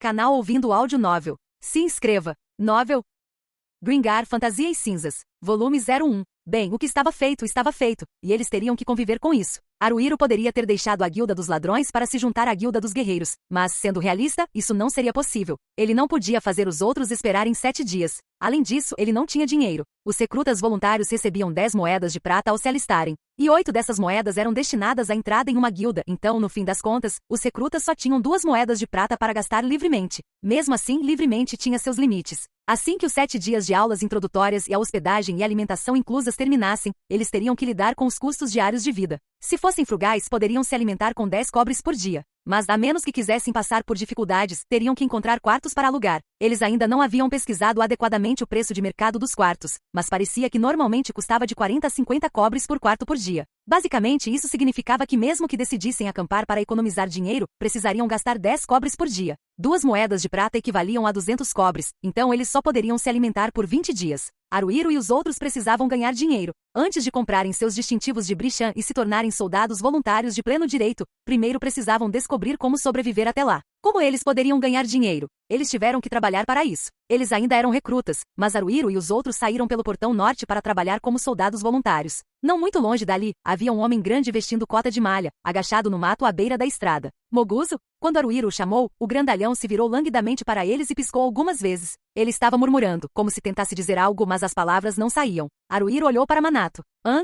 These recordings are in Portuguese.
Canal Ouvindo Áudio Novel. Se inscreva. Novel Gringar Fantasia e Cinzas. Volume 01. Bem, o que estava feito, e eles teriam que conviver com isso. Haruhiro poderia ter deixado a Guilda dos Ladrões para se juntar à Guilda dos Guerreiros, mas, sendo realista, isso não seria possível. Ele não podia fazer os outros esperarem 7 dias. Além disso, ele não tinha dinheiro. Os recrutas voluntários recebiam 10 moedas de prata ao se alistarem, e 8 dessas moedas eram destinadas à entrada em uma guilda, então, no fim das contas, os recrutas só tinham 2 moedas de prata para gastar livremente. Mesmo assim, livremente tinha seus limites. Assim que os 7 dias de aulas introdutórias e a hospedagem e alimentação inclusas terminassem, eles teriam que lidar com os custos diários de vida. Se fossem frugais, poderiam se alimentar com 10 cobres por dia. Mas, a menos que quisessem passar por dificuldades, teriam que encontrar quartos para alugar. Eles ainda não haviam pesquisado adequadamente o preço de mercado dos quartos, mas parecia que normalmente custava de 40 a 50 cobres por quarto por dia. Basicamente, isso significava que mesmo que decidissem acampar para economizar dinheiro, precisariam gastar 10 cobres por dia. 2 moedas de prata equivaliam a 200 cobres, então eles só poderiam se alimentar por 20 dias. Haruhiro e os outros precisavam ganhar dinheiro. Antes de comprarem seus distintivos de Brishan e se tornarem soldados voluntários de pleno direito, primeiro precisavam descobrir como sobreviver até lá. Como eles poderiam ganhar dinheiro? Eles tiveram que trabalhar para isso. Eles ainda eram recrutas, mas Haruhiro e os outros saíram pelo portão norte para trabalhar como soldados voluntários. Não muito longe dali, havia um homem grande vestindo cota de malha, agachado no mato à beira da estrada. Moguzo? Quando Haruhiro o chamou, o grandalhão se virou languidamente para eles e piscou algumas vezes. Ele estava murmurando, como se tentasse dizer algo, mas as palavras não saíam. Haruhiro olhou para Minato.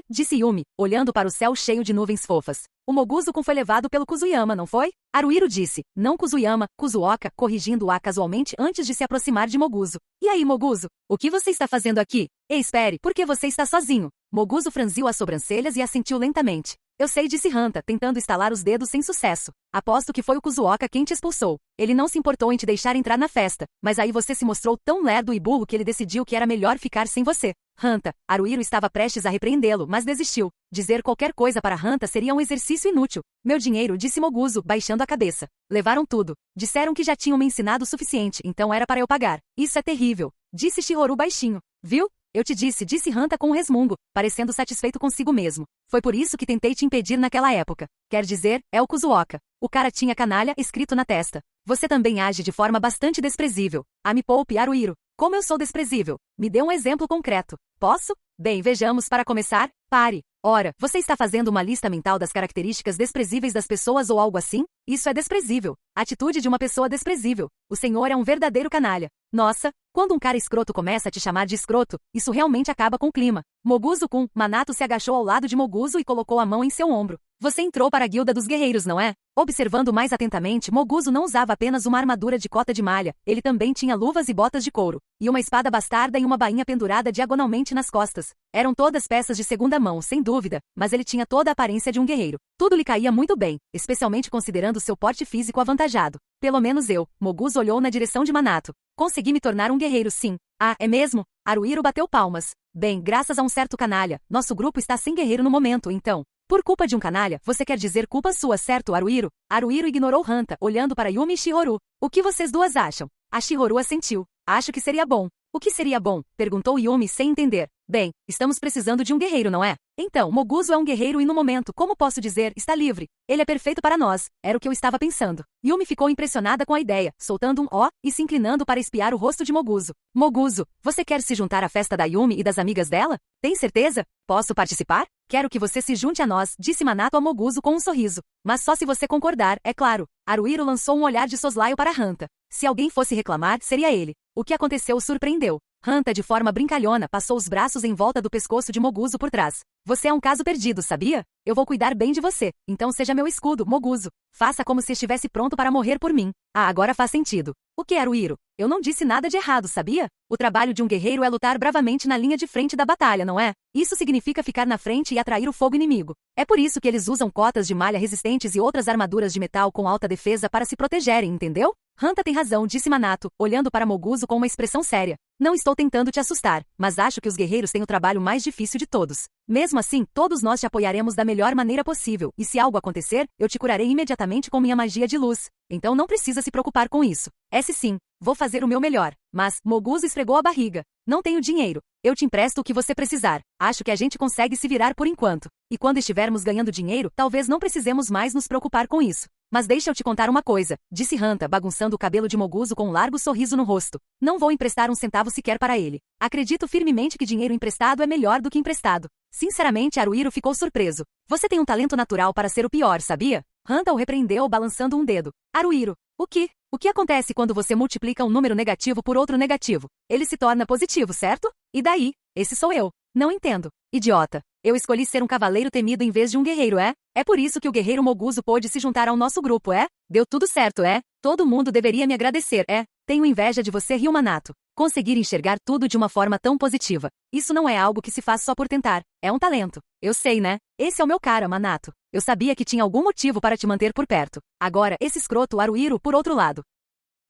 Disse Yumi, olhando para o céu cheio de nuvens fofas. O Moguzo foi levado pelo Kuzuyama, não foi? Haruhiro disse, não Kuzuyama, Kuzuoka, corrigindo-a casualmente antes de se aproximar de Moguzo. E aí, Moguzo? O que você está fazendo aqui? Ei, espere, por que você está sozinho? Moguzo franziu as sobrancelhas e assentiu lentamente. Eu sei, disse Hanta, tentando estalar os dedos sem sucesso. Aposto que foi o Kuzuoka quem te expulsou. Ele não se importou em te deixar entrar na festa, mas aí você se mostrou tão lerdo e burro que ele decidiu que era melhor ficar sem você. Hanta, Haruhiro estava prestes a repreendê-lo, mas desistiu. Dizer qualquer coisa para Hanta seria um exercício inútil. Meu dinheiro, disse Moguzo, baixando a cabeça. Levaram tudo. Disseram que já tinham me ensinado o suficiente, então era para eu pagar. Isso é terrível, disse Shihoru baixinho. Viu? Eu te disse Hanta com um resmungo, parecendo satisfeito consigo mesmo. Foi por isso que tentei te impedir naquela época. Quer dizer, é o Kuzuoka. O cara tinha canalha escrito na testa. Você também age de forma bastante desprezível. Me poupe, Haruhiro. Como eu sou desprezível? Me dê um exemplo concreto. Posso? Bem, vejamos para começar. Pare. Ora, você está fazendo uma lista mental das características desprezíveis das pessoas ou algo assim? Isso é desprezível. Atitude de uma pessoa desprezível. O senhor é um verdadeiro canalha. Nossa, quando um cara escroto começa a te chamar de escroto, isso realmente acaba com o clima. Moguzo-kun, Minato se agachou ao lado de Moguzo e colocou a mão em seu ombro. Você entrou para a Guilda dos Guerreiros, não é? Observando mais atentamente, Moguzo não usava apenas uma armadura de cota de malha, ele também tinha luvas e botas de couro, e uma espada bastarda e uma bainha pendurada diagonalmente nas costas. Eram todas peças de segunda mão, sem dúvida, mas ele tinha toda a aparência de um guerreiro. Tudo lhe caía muito bem, especialmente considerando seu porte físico avantajado. Pelo menos eu, Moguzo olhou na direção de Minato. Consegui me tornar um guerreiro, sim. É mesmo? Haruhiro bateu palmas. Bem, graças a um certo canalha, nosso grupo está sem guerreiro no momento, então. Por culpa de um canalha, você quer dizer culpa sua, certo, Haruhiro? Haruhiro ignorou Hanta, olhando para Yumi e Shihoru. O que vocês duas acham? A Shihoru assentiu. Acho que seria bom. O que seria bom? Perguntou Yumi sem entender. Bem, estamos precisando de um guerreiro, não é? Então, Moguzo é um guerreiro e no momento, como posso dizer, está livre. Ele é perfeito para nós. Era o que eu estava pensando. Yumi ficou impressionada com a ideia, soltando um ó e se inclinando para espiar o rosto de Moguzo. Moguzo, você quer se juntar à festa da Yumi e das amigas dela? Tem certeza? Posso participar? Quero que você se junte a nós, disse Minato a Moguzo com um sorriso. Mas só se você concordar, é claro. Haruhiro lançou um olhar de soslaio para Hanta. Se alguém fosse reclamar, seria ele. O que aconteceu o surpreendeu. Hanta, de forma brincalhona, passou os braços em volta do pescoço de Moguzo por trás. Você é um caso perdido, sabia? Eu vou cuidar bem de você, então seja meu escudo, Moguzo. Faça como se estivesse pronto para morrer por mim. Agora faz sentido. O que, Haruhiro? Eu não disse nada de errado, sabia? O trabalho de um guerreiro é lutar bravamente na linha de frente da batalha, não é? Isso significa ficar na frente e atrair o fogo inimigo. É por isso que eles usam cotas de malha resistentes e outras armaduras de metal com alta defesa para se protegerem, entendeu? Hanta tem razão, disse Minato, olhando para Moguzo com uma expressão séria. Não estou tentando te assustar, mas acho que os guerreiros têm o trabalho mais difícil de todos. Mesmo assim, todos nós te apoiaremos da melhor maneira possível, e se algo acontecer, eu te curarei imediatamente com minha magia de luz. Então não precisa se preocupar com isso. Sim, vou fazer o meu melhor. Mas, Moguzo esfregou a barriga. Não tenho dinheiro. Eu te empresto o que você precisar. Acho que a gente consegue se virar por enquanto. E quando estivermos ganhando dinheiro, talvez não precisemos mais nos preocupar com isso. Mas deixa eu te contar uma coisa, disse Hanta, bagunçando o cabelo de Moguzo com um largo sorriso no rosto. Não vou emprestar um centavo sequer para ele. Acredito firmemente que dinheiro emprestado é melhor do que emprestado. Sinceramente, Haruhiro ficou surpreso. Você tem um talento natural para ser o pior, sabia? Hanta o repreendeu balançando um dedo. Haruhiro, o que? O que acontece quando você multiplica um número negativo por outro negativo? Ele se torna positivo, certo? E daí? Esse sou eu. Não entendo. Idiota. Eu escolhi ser um cavaleiro temido em vez de um guerreiro, é? É por isso que o guerreiro Moguzo pôde se juntar ao nosso grupo, é? Deu tudo certo, é? Todo mundo deveria me agradecer, é? Tenho inveja de você, Ryumanato. Conseguir enxergar tudo de uma forma tão positiva. Isso não é algo que se faz só por tentar. É um talento. Eu sei, né? Esse é o meu cara, Manato. Eu sabia que tinha algum motivo para te manter por perto. Agora, esse escroto Haruhiro por outro lado.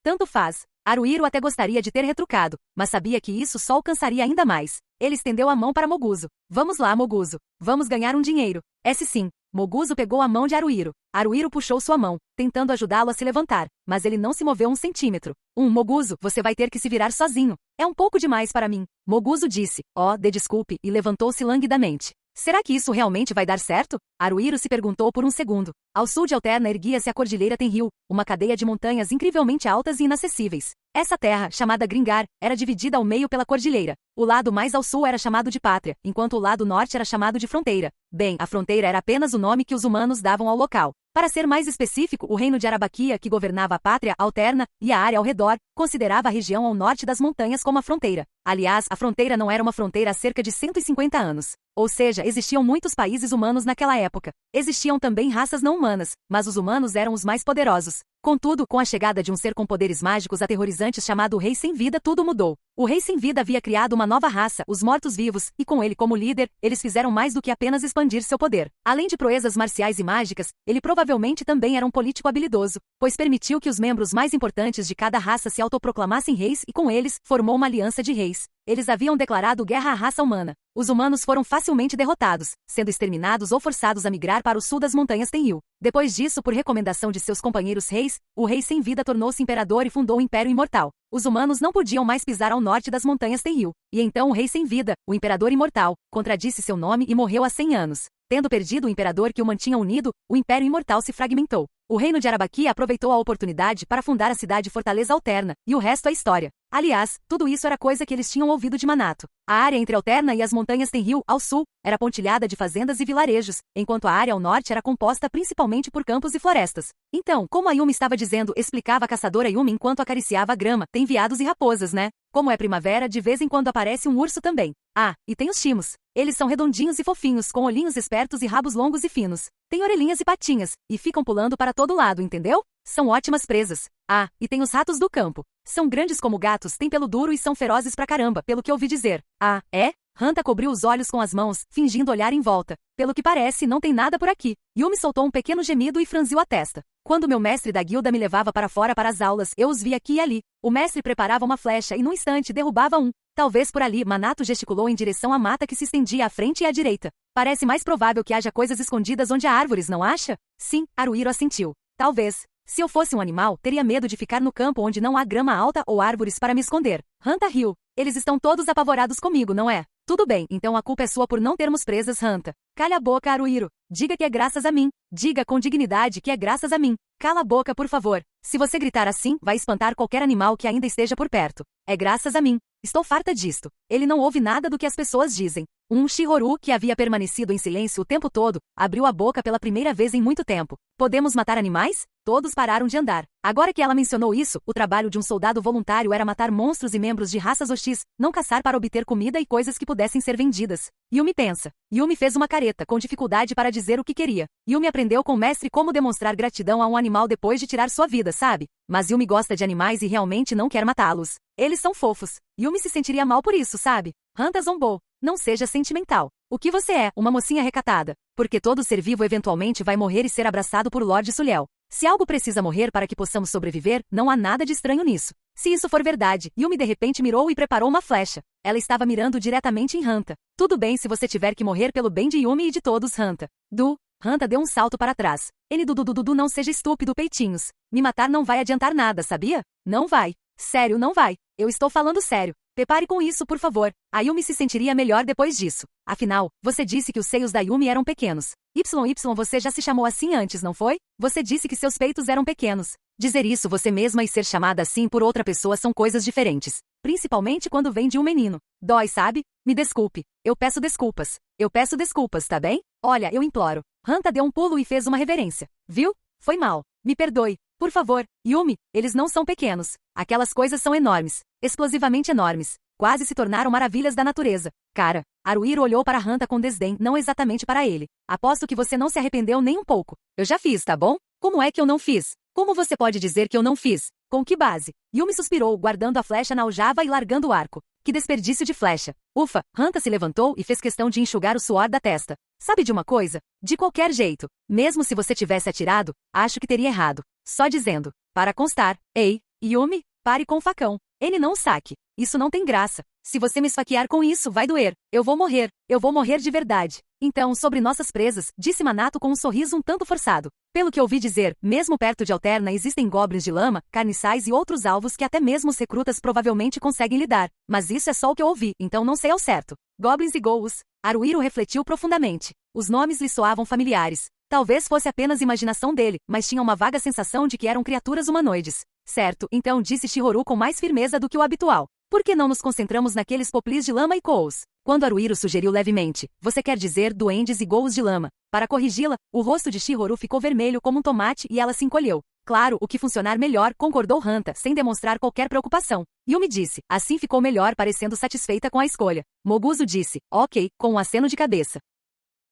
Tanto faz. Haruhiro até gostaria de ter retrucado, mas sabia que isso só alcançaria ainda mais. Ele estendeu a mão para Moguzo. Vamos lá, Moguzo. Vamos ganhar um dinheiro. Esse sim. Moguzo pegou a mão de Haruhiro. Haruhiro puxou sua mão, tentando ajudá-lo a se levantar, mas ele não se moveu um centímetro. Moguzo, você vai ter que se virar sozinho. É um pouco demais para mim. Moguzo disse. Dê desculpe, e levantou-se languidamente. Será que isso realmente vai dar certo? Haruhiro se perguntou por um segundo. Ao sul de Alterna erguia-se a Cordilheira Tenryū, uma cadeia de montanhas incrivelmente altas e inacessíveis. Essa terra, chamada Gringar, era dividida ao meio pela cordilheira. O lado mais ao sul era chamado de Pátria, enquanto o lado norte era chamado de Fronteira. Bem, a fronteira era apenas o nome que os humanos davam ao local. Para ser mais específico, o reino de Arabaquia, que governava a Pátria Alterna e a área ao redor, considerava a região ao norte das montanhas como a fronteira. Aliás, a fronteira não era uma fronteira há cerca de 150 anos. Ou seja, existiam muitos países humanos naquela época. Existiam também raças não humanas, mas os humanos eram os mais poderosos. Contudo, com a chegada de um ser com poderes mágicos aterrorizantes chamado Rei Sem Vida, tudo mudou. O Rei Sem Vida havia criado uma nova raça, os Mortos-Vivos, e com ele como líder, eles fizeram mais do que apenas expandir seu poder. Além de proezas marciais e mágicas, ele provavelmente também era um político habilidoso, pois permitiu que os membros mais importantes de cada raça se autoproclamassem reis e com eles, formou uma aliança de reis. Eles haviam declarado guerra à raça humana. Os humanos foram facilmente derrotados, sendo exterminados ou forçados a migrar para o sul das montanhas Tenryū. Depois disso, por recomendação de seus companheiros reis, o Rei Sem Vida tornou-se imperador e fundou o Império Imortal. Os humanos não podiam mais pisar ao norte das montanhas Tenryū. E então o Rei Sem Vida, o Imperador Imortal, contradisse seu nome e morreu há 100 anos. Tendo perdido o imperador que o mantinha unido, o Império Imortal se fragmentou. O reino de Arabaquia aproveitou a oportunidade para fundar a cidade Fortaleza Alterna, e o resto é história. Aliás, tudo isso era coisa que eles tinham ouvido de Manato. A área entre Alterna e as montanhas Tenryū, ao sul, era pontilhada de fazendas e vilarejos, enquanto a área ao norte era composta principalmente por campos e florestas. Então, como a Yumi estava dizendo, explicava a caçadora Yumi enquanto acariciava a grama, tem veados e raposas, né? Como é primavera, de vez em quando aparece um urso também. E tem os chimos. Eles são redondinhos e fofinhos, com olhinhos espertos e rabos longos e finos. Tem orelhinhas e patinhas, e ficam pulando para todo lado, entendeu? São ótimas presas. E tem os ratos do campo. São grandes como gatos, têm pelo duro e são ferozes pra caramba, pelo que ouvi dizer. É? Hanta cobriu os olhos com as mãos, fingindo olhar em volta. Pelo que parece, não tem nada por aqui. Yumi soltou um pequeno gemido e franziu a testa. Quando meu mestre da guilda me levava para fora para as aulas, eu os vi aqui e ali. O mestre preparava uma flecha e num instante derrubava um. Talvez por ali, Manato gesticulou em direção à mata que se estendia à frente e à direita. Parece mais provável que haja coisas escondidas onde há árvores, não acha? Sim, Haruhiro assentiu. Talvez. Se eu fosse um animal, teria medo de ficar no campo onde não há grama alta ou árvores para me esconder. Hanta riu. Eles estão todos apavorados comigo, não é? Tudo bem, então a culpa é sua por não termos presas, Hanta. Calha a boca, Haruhiro. Diga que é graças a mim. Diga com dignidade que é graças a mim. Cala a boca, por favor. Se você gritar assim, vai espantar qualquer animal que ainda esteja por perto. É graças a mim. Estou farta disto. Ele não ouve nada do que as pessoas dizem. Shihoru, que havia permanecido em silêncio o tempo todo, abriu a boca pela primeira vez em muito tempo. Podemos matar animais? Todos pararam de andar. Agora que ela mencionou isso, o trabalho de um soldado voluntário era matar monstros e membros de raças hostis, não caçar para obter comida e coisas que pudessem ser vendidas. Yumi pensa. Yumi fez uma careta, com dificuldade para dizer o que queria. Yumi aprendeu com o mestre como demonstrar gratidão a um animal depois de tirar sua vida, sabe? Mas Yumi gosta de animais e realmente não quer matá-los. Eles são fofos. Yumi se sentiria mal por isso, sabe? Hanta zombou. Não seja sentimental. O que você é, uma mocinha recatada? Porque todo ser vivo eventualmente vai morrer e ser abraçado por Lord Sulliel. Se algo precisa morrer para que possamos sobreviver, não há nada de estranho nisso. Se isso for verdade, Yumi de repente mirou e preparou uma flecha. Ela estava mirando diretamente em Hanta. Tudo bem se você tiver que morrer pelo bem de Yumi e de todos, Hanta. Hanta deu um salto para trás. Não seja estúpido, peitinhos. Me matar não vai adiantar nada, sabia? Não vai. Sério, não vai. Eu estou falando sério. Prepare com isso, por favor. A Yumi se sentiria melhor depois disso. Afinal, você disse que os seios da Yumi eram pequenos. Você já se chamou assim antes, não foi? Você disse que seus peitos eram pequenos. Dizer isso você mesma e ser chamada assim por outra pessoa são coisas diferentes. Principalmente quando vem de um menino. Dói, sabe? Me desculpe. Eu peço desculpas. Eu peço desculpas, tá bem? Olha, eu imploro. Hanta deu um pulo e fez uma reverência. Viu? Foi mal. Me perdoe. Por favor, Yumi, eles não são pequenos. Aquelas coisas são enormes. Explosivamente enormes. Quase se tornaram maravilhas da natureza. Cara, Haruhiro olhou para Hanta com desdém, não exatamente para ele. Aposto que você não se arrependeu nem um pouco. Eu já fiz, tá bom? Como é que eu não fiz? Como você pode dizer que eu não fiz? Com que base? Yumi suspirou, guardando a flecha na aljava e largando o arco. Que desperdício de flecha. Ufa, Hanta se levantou e fez questão de enxugar o suor da testa. Sabe de uma coisa? De qualquer jeito, mesmo se você tivesse atirado, acho que teria errado. Só dizendo. Para constar. Ei, Yumi, pare com o facão. Ele não saque. Isso não tem graça. Se você me esfaquear com isso, vai doer. Eu vou morrer. Eu vou morrer de verdade. Então, sobre nossas presas, disse Manato com um sorriso um tanto forçado. Pelo que ouvi dizer, mesmo perto de Alterna existem goblins de lama, carniçais e outros alvos que até mesmo os recrutas provavelmente conseguem lidar. Mas isso é só o que eu ouvi, então não sei ao certo. Goblins e ghouls. Haruhiro refletiu profundamente. Os nomes lhe soavam familiares. Talvez fosse apenas imaginação dele, mas tinha uma vaga sensação de que eram criaturas humanoides. Certo, então disse Shihoru com mais firmeza do que o habitual. Por que não nos concentramos naqueles poplis de lama e ghouls? Quando Haruhiro sugeriu levemente, você quer dizer duendes e ghouls de lama. Para corrigi-la, o rosto de Shihoru ficou vermelho como um tomate e ela se encolheu. Claro, o que funcionar melhor, concordou Hanta, sem demonstrar qualquer preocupação. Yumi disse, assim ficou melhor, parecendo satisfeita com a escolha. Moguzo disse, ok, com um aceno de cabeça.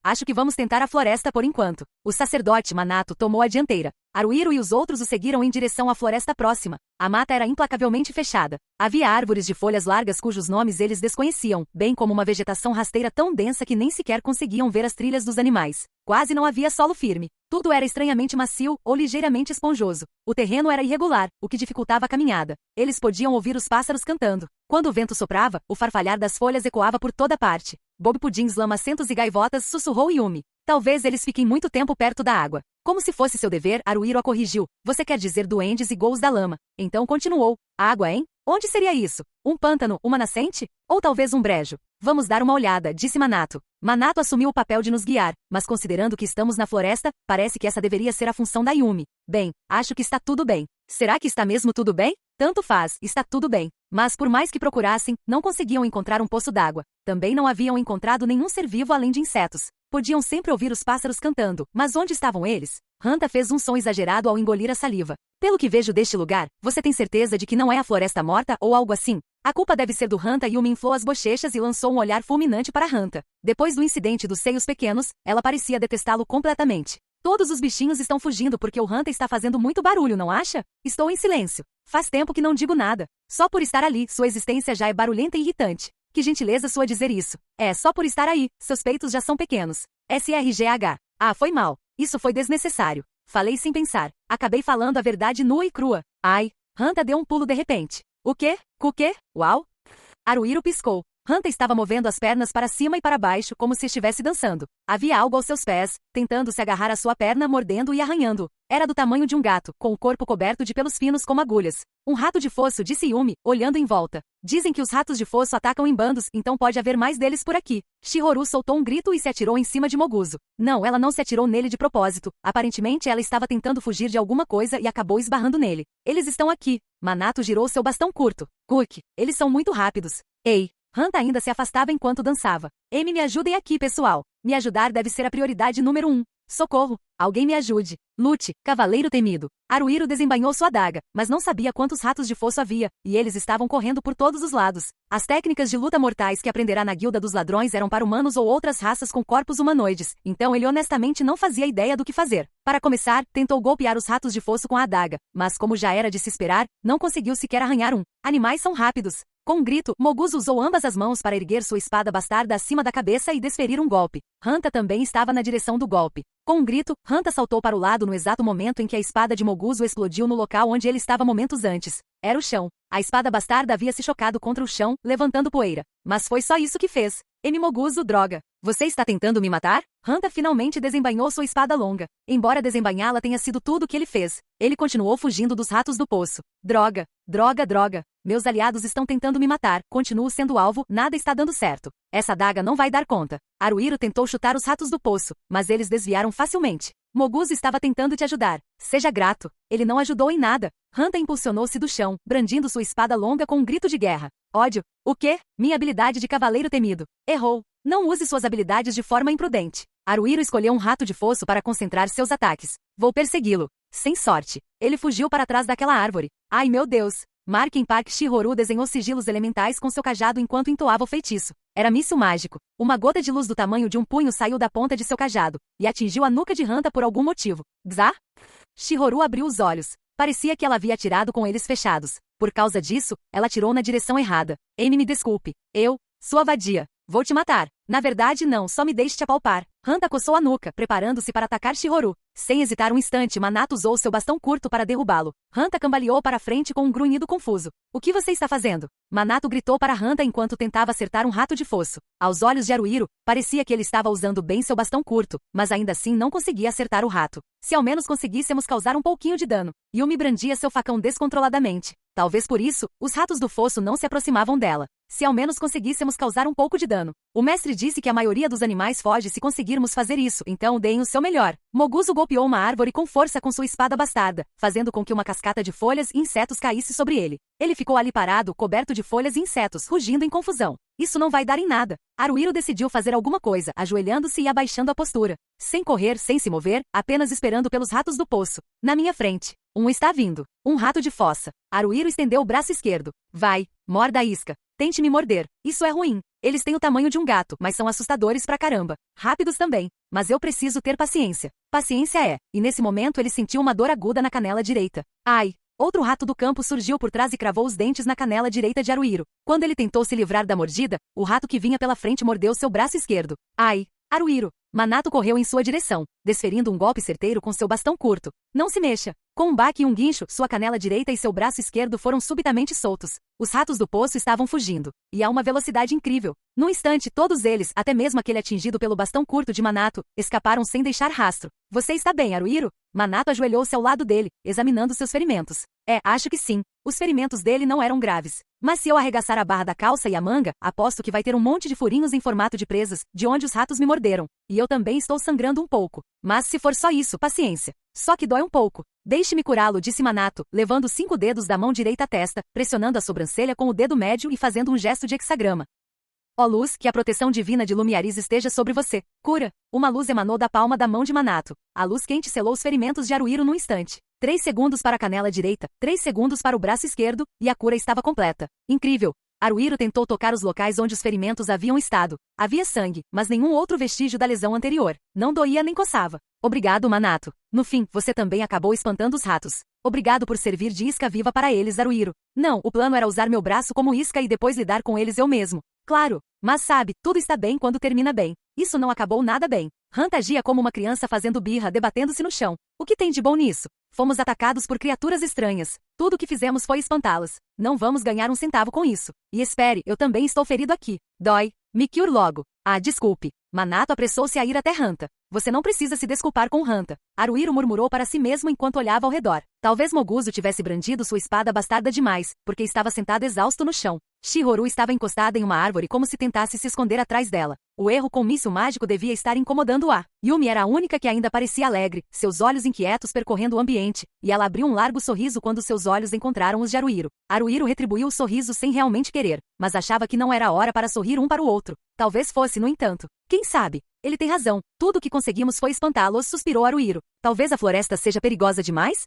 Acho que vamos tentar a floresta por enquanto. O sacerdote Manato tomou a dianteira. Haruhiro e os outros o seguiram em direção à floresta próxima. A mata era implacavelmente fechada. Havia árvores de folhas largas cujos nomes eles desconheciam, bem como uma vegetação rasteira tão densa que nem sequer conseguiam ver as trilhas dos animais. Quase não havia solo firme. Tudo era estranhamente macio ou ligeiramente esponjoso. O terreno era irregular, o que dificultava a caminhada. Eles podiam ouvir os pássaros cantando. Quando o vento soprava, o farfalhar das folhas ecoava por toda parte. Bob Pudins, lamacentos e gaivotas, sussurrou Yumi. Talvez eles fiquem muito tempo perto da água. Como se fosse seu dever, Haruhiro a corrigiu. Você quer dizer duendes e ghouls da lama. Então continuou. Água, hein? Onde seria isso? Um pântano, uma nascente? Ou talvez um brejo? Vamos dar uma olhada, disse Manato. Manato assumiu o papel de nos guiar, mas considerando que estamos na floresta, parece que essa deveria ser a função da Yumi. Bem, acho que está tudo bem. Será que está mesmo tudo bem? Tanto faz, está tudo bem. Mas por mais que procurassem, não conseguiam encontrar um poço d'água. Também não haviam encontrado nenhum ser vivo além de insetos. Podiam sempre ouvir os pássaros cantando, mas onde estavam eles? Hanta fez um som exagerado ao engolir a saliva. Pelo que vejo deste lugar, você tem certeza de que não é a floresta morta ou algo assim? A culpa deve ser do Hanta. Yumi inflou as bochechas e lançou um olhar fulminante para Hanta. Depois do incidente dos seios pequenos, ela parecia detestá-lo completamente. Todos os bichinhos estão fugindo porque o Hanta está fazendo muito barulho, não acha? Estou em silêncio. Faz tempo que não digo nada. Só por estar ali, sua existência já é barulhenta e irritante. Que gentileza sua dizer isso. É, só por estar aí, seus peitos já são pequenos. SRGH. Ah, foi mal. Isso foi desnecessário. Falei sem pensar. Acabei falando a verdade nua e crua. Ai. Hanta deu um pulo de repente. O quê? O quê? Uau! Haruhiro piscou. Hanta estava movendo as pernas para cima e para baixo como se estivesse dançando. Havia algo aos seus pés, tentando se agarrar à sua perna, mordendo e arranhando. Era do tamanho de um gato, com o corpo coberto de pelos finos como agulhas. Um rato de fosso, disse Yumi, olhando em volta. Dizem que os ratos de fosso atacam em bandos, então pode haver mais deles por aqui. Shihoru soltou um grito e se atirou em cima de Moguzo. Não, ela não se atirou nele de propósito. Aparentemente ela estava tentando fugir de alguma coisa e acabou esbarrando nele. Eles estão aqui. Manato girou seu bastão curto. Cook, eles são muito rápidos. Ei. Hanta ainda se afastava enquanto dançava. Amy, me ajudem aqui, pessoal. Me ajudar deve ser a prioridade número 1. Socorro! Alguém me ajude. Lute, cavaleiro temido. Haruhiro desembainhou sua adaga, mas não sabia quantos ratos de fosso havia, e eles estavam correndo por todos os lados. As técnicas de luta mortais que aprenderá na Guilda dos Ladrões eram para humanos ou outras raças com corpos humanoides, então ele honestamente não fazia ideia do que fazer. Para começar, tentou golpear os ratos de fosso com a adaga, mas como já era de se esperar, não conseguiu sequer arranhar um. Animais são rápidos. Com um grito, Moguzo usou ambas as mãos para erguer sua espada bastarda acima da cabeça e desferir um golpe. Hanta também estava na direção do golpe. Com um grito, Hanta saltou para o lado no exato momento em que a espada de Moguzo explodiu no local onde ele estava momentos antes. Era o chão. A espada bastarda havia se chocado contra o chão, levantando poeira. Mas foi só isso que fez. Moguzo, droga. Você está tentando me matar? Hanta finalmente desembainhou sua espada longa. Embora desembainhá-la tenha sido tudo o que ele fez, ele continuou fugindo dos ratos do poço. Droga, droga, droga. Meus aliados estão tentando me matar. Continuo sendo alvo, nada está dando certo. Essa adaga não vai dar conta. Haruhiro tentou chutar os ratos do poço, mas eles desviaram facilmente. Moguzo estava tentando te ajudar. Seja grato. Ele não ajudou em nada. Hanta impulsionou-se do chão, brandindo sua espada longa com um grito de guerra. Ódio. O quê? Minha habilidade de cavaleiro temido. Errou. Não use suas habilidades de forma imprudente. Haruhiro escolheu um rato de fosso para concentrar seus ataques. Vou persegui-lo. Sem sorte. Ele fugiu para trás daquela árvore. Ai meu Deus. Marken Park Shihoru desenhou sigilos elementais com seu cajado enquanto entoava o feitiço. Era míssil mágico. Uma gota de luz do tamanho de um punho saiu da ponta de seu cajado e atingiu a nuca de Hanta por algum motivo. Gzá? Shihoru abriu os olhos. Parecia que ela havia atirado com eles fechados. Por causa disso, ela atirou na direção errada. Amy, me desculpe. Sua vadia. Vou te matar. Na verdade, não, só me deixe te apalpar. Hanta coçou a nuca, preparando-se para atacar Shihoru. Sem hesitar um instante, Manato usou seu bastão curto para derrubá-lo. Hanta cambaleou para frente com um grunhido confuso. O que você está fazendo? Manato gritou para Hanta enquanto tentava acertar um rato de fosso. Aos olhos de Haruhiro, parecia que ele estava usando bem seu bastão curto, mas ainda assim não conseguia acertar o rato. Se ao menos conseguíssemos causar um pouquinho de dano. Yumi brandia seu facão descontroladamente. Talvez por isso, os ratos do fosso não se aproximavam dela. Se ao menos conseguíssemos causar um pouco de dano. O mestre disse que a maioria dos animais foge se conseguirmos fazer isso, então deem o seu melhor. Moguzo golpeou uma árvore com força com sua espada bastarda, fazendo com que uma cascata de folhas e insetos caísse sobre ele. Ele ficou ali parado, coberto de folhas e insetos, rugindo em confusão. Isso não vai dar em nada. Haruhiro decidiu fazer alguma coisa, ajoelhando-se e abaixando a postura. Sem correr, sem se mover, apenas esperando pelos ratos do poço. Na minha frente. Um está vindo. Um rato de fossa. Haruhiro estendeu o braço esquerdo. Vai, morda a isca. Tente me morder. Isso é ruim. Eles têm o tamanho de um gato, mas são assustadores pra caramba. Rápidos também. Mas eu preciso ter paciência. Paciência é. E nesse momento ele sentiu uma dor aguda na canela direita. Ai! Outro rato do campo surgiu por trás e cravou os dentes na canela direita de Haruhiro. Quando ele tentou se livrar da mordida, o rato que vinha pela frente mordeu seu braço esquerdo. Ai! Haruhiro! Manato correu em sua direção, desferindo um golpe certeiro com seu bastão curto. Não se mexa. Com um baque e um guincho, sua canela direita e seu braço esquerdo foram subitamente soltos. Os ratos do poço estavam fugindo, e a uma velocidade incrível. Num instante, todos eles, até mesmo aquele atingido pelo bastão curto de Manato, escaparam sem deixar rastro. Você está bem, Haruhiro? Manato ajoelhou-se ao lado dele, examinando seus ferimentos. Acho que sim. Os ferimentos dele não eram graves. Mas se eu arregaçar a barra da calça e a manga, aposto que vai ter um monte de furinhos em formato de presas, de onde os ratos me morderam. E eu também estou sangrando um pouco. Mas se for só isso, paciência. Só que dói um pouco. Deixe-me curá-lo, disse Manato, levando 5 dedos da mão direita à testa, pressionando a sobrancelha com o dedo médio e fazendo um gesto de hexagrama. Ó luz, que a proteção divina de Lumiaris esteja sobre você. Cura! Uma luz emanou da palma da mão de Manato. A luz quente selou os ferimentos de Haruhiro num instante. 3 segundos para a canela direita, 3 segundos para o braço esquerdo, e a cura estava completa. Incrível! Haruhiro tentou tocar os locais onde os ferimentos haviam estado. Havia sangue, mas nenhum outro vestígio da lesão anterior. Não doía nem coçava. Obrigado, Manato. No fim, você também acabou espantando os ratos. Obrigado por servir de isca viva para eles, Haruhiro. Não, o plano era usar meu braço como isca e depois lidar com eles eu mesmo. Claro, mas sabe, tudo está bem quando termina bem. Isso não acabou nada bem. Hanta agia como uma criança fazendo birra, debatendo-se no chão. O que tem de bom nisso? Fomos atacados por criaturas estranhas. Tudo o que fizemos foi espantá-las. Não vamos ganhar um centavo com isso. E espere, eu também estou ferido aqui. Dói. Me cure logo. Ah, desculpe. Manato apressou-se a ir até Hanta. Você não precisa se desculpar com Hanta. Haruhiro murmurou para si mesmo enquanto olhava ao redor. Talvez Moguzo tivesse brandido sua espada bastarda demais, porque estava sentado exausto no chão. Shihoru estava encostada em uma árvore como se tentasse se esconder atrás dela. O erro com o míssil mágico devia estar incomodando-a. Yumi era a única que ainda parecia alegre, seus olhos inquietos percorrendo o ambiente, e ela abriu um largo sorriso quando seus olhos encontraram os de Haruhiro. Haruhiro retribuiu o sorriso sem realmente querer, mas achava que não era hora para sorrir um para o outro. Talvez fosse, no entanto. Quem sabe? Ele tem razão. Tudo o que conseguimos foi espantá-los, suspirou Haruhiro. Talvez a floresta seja perigosa demais?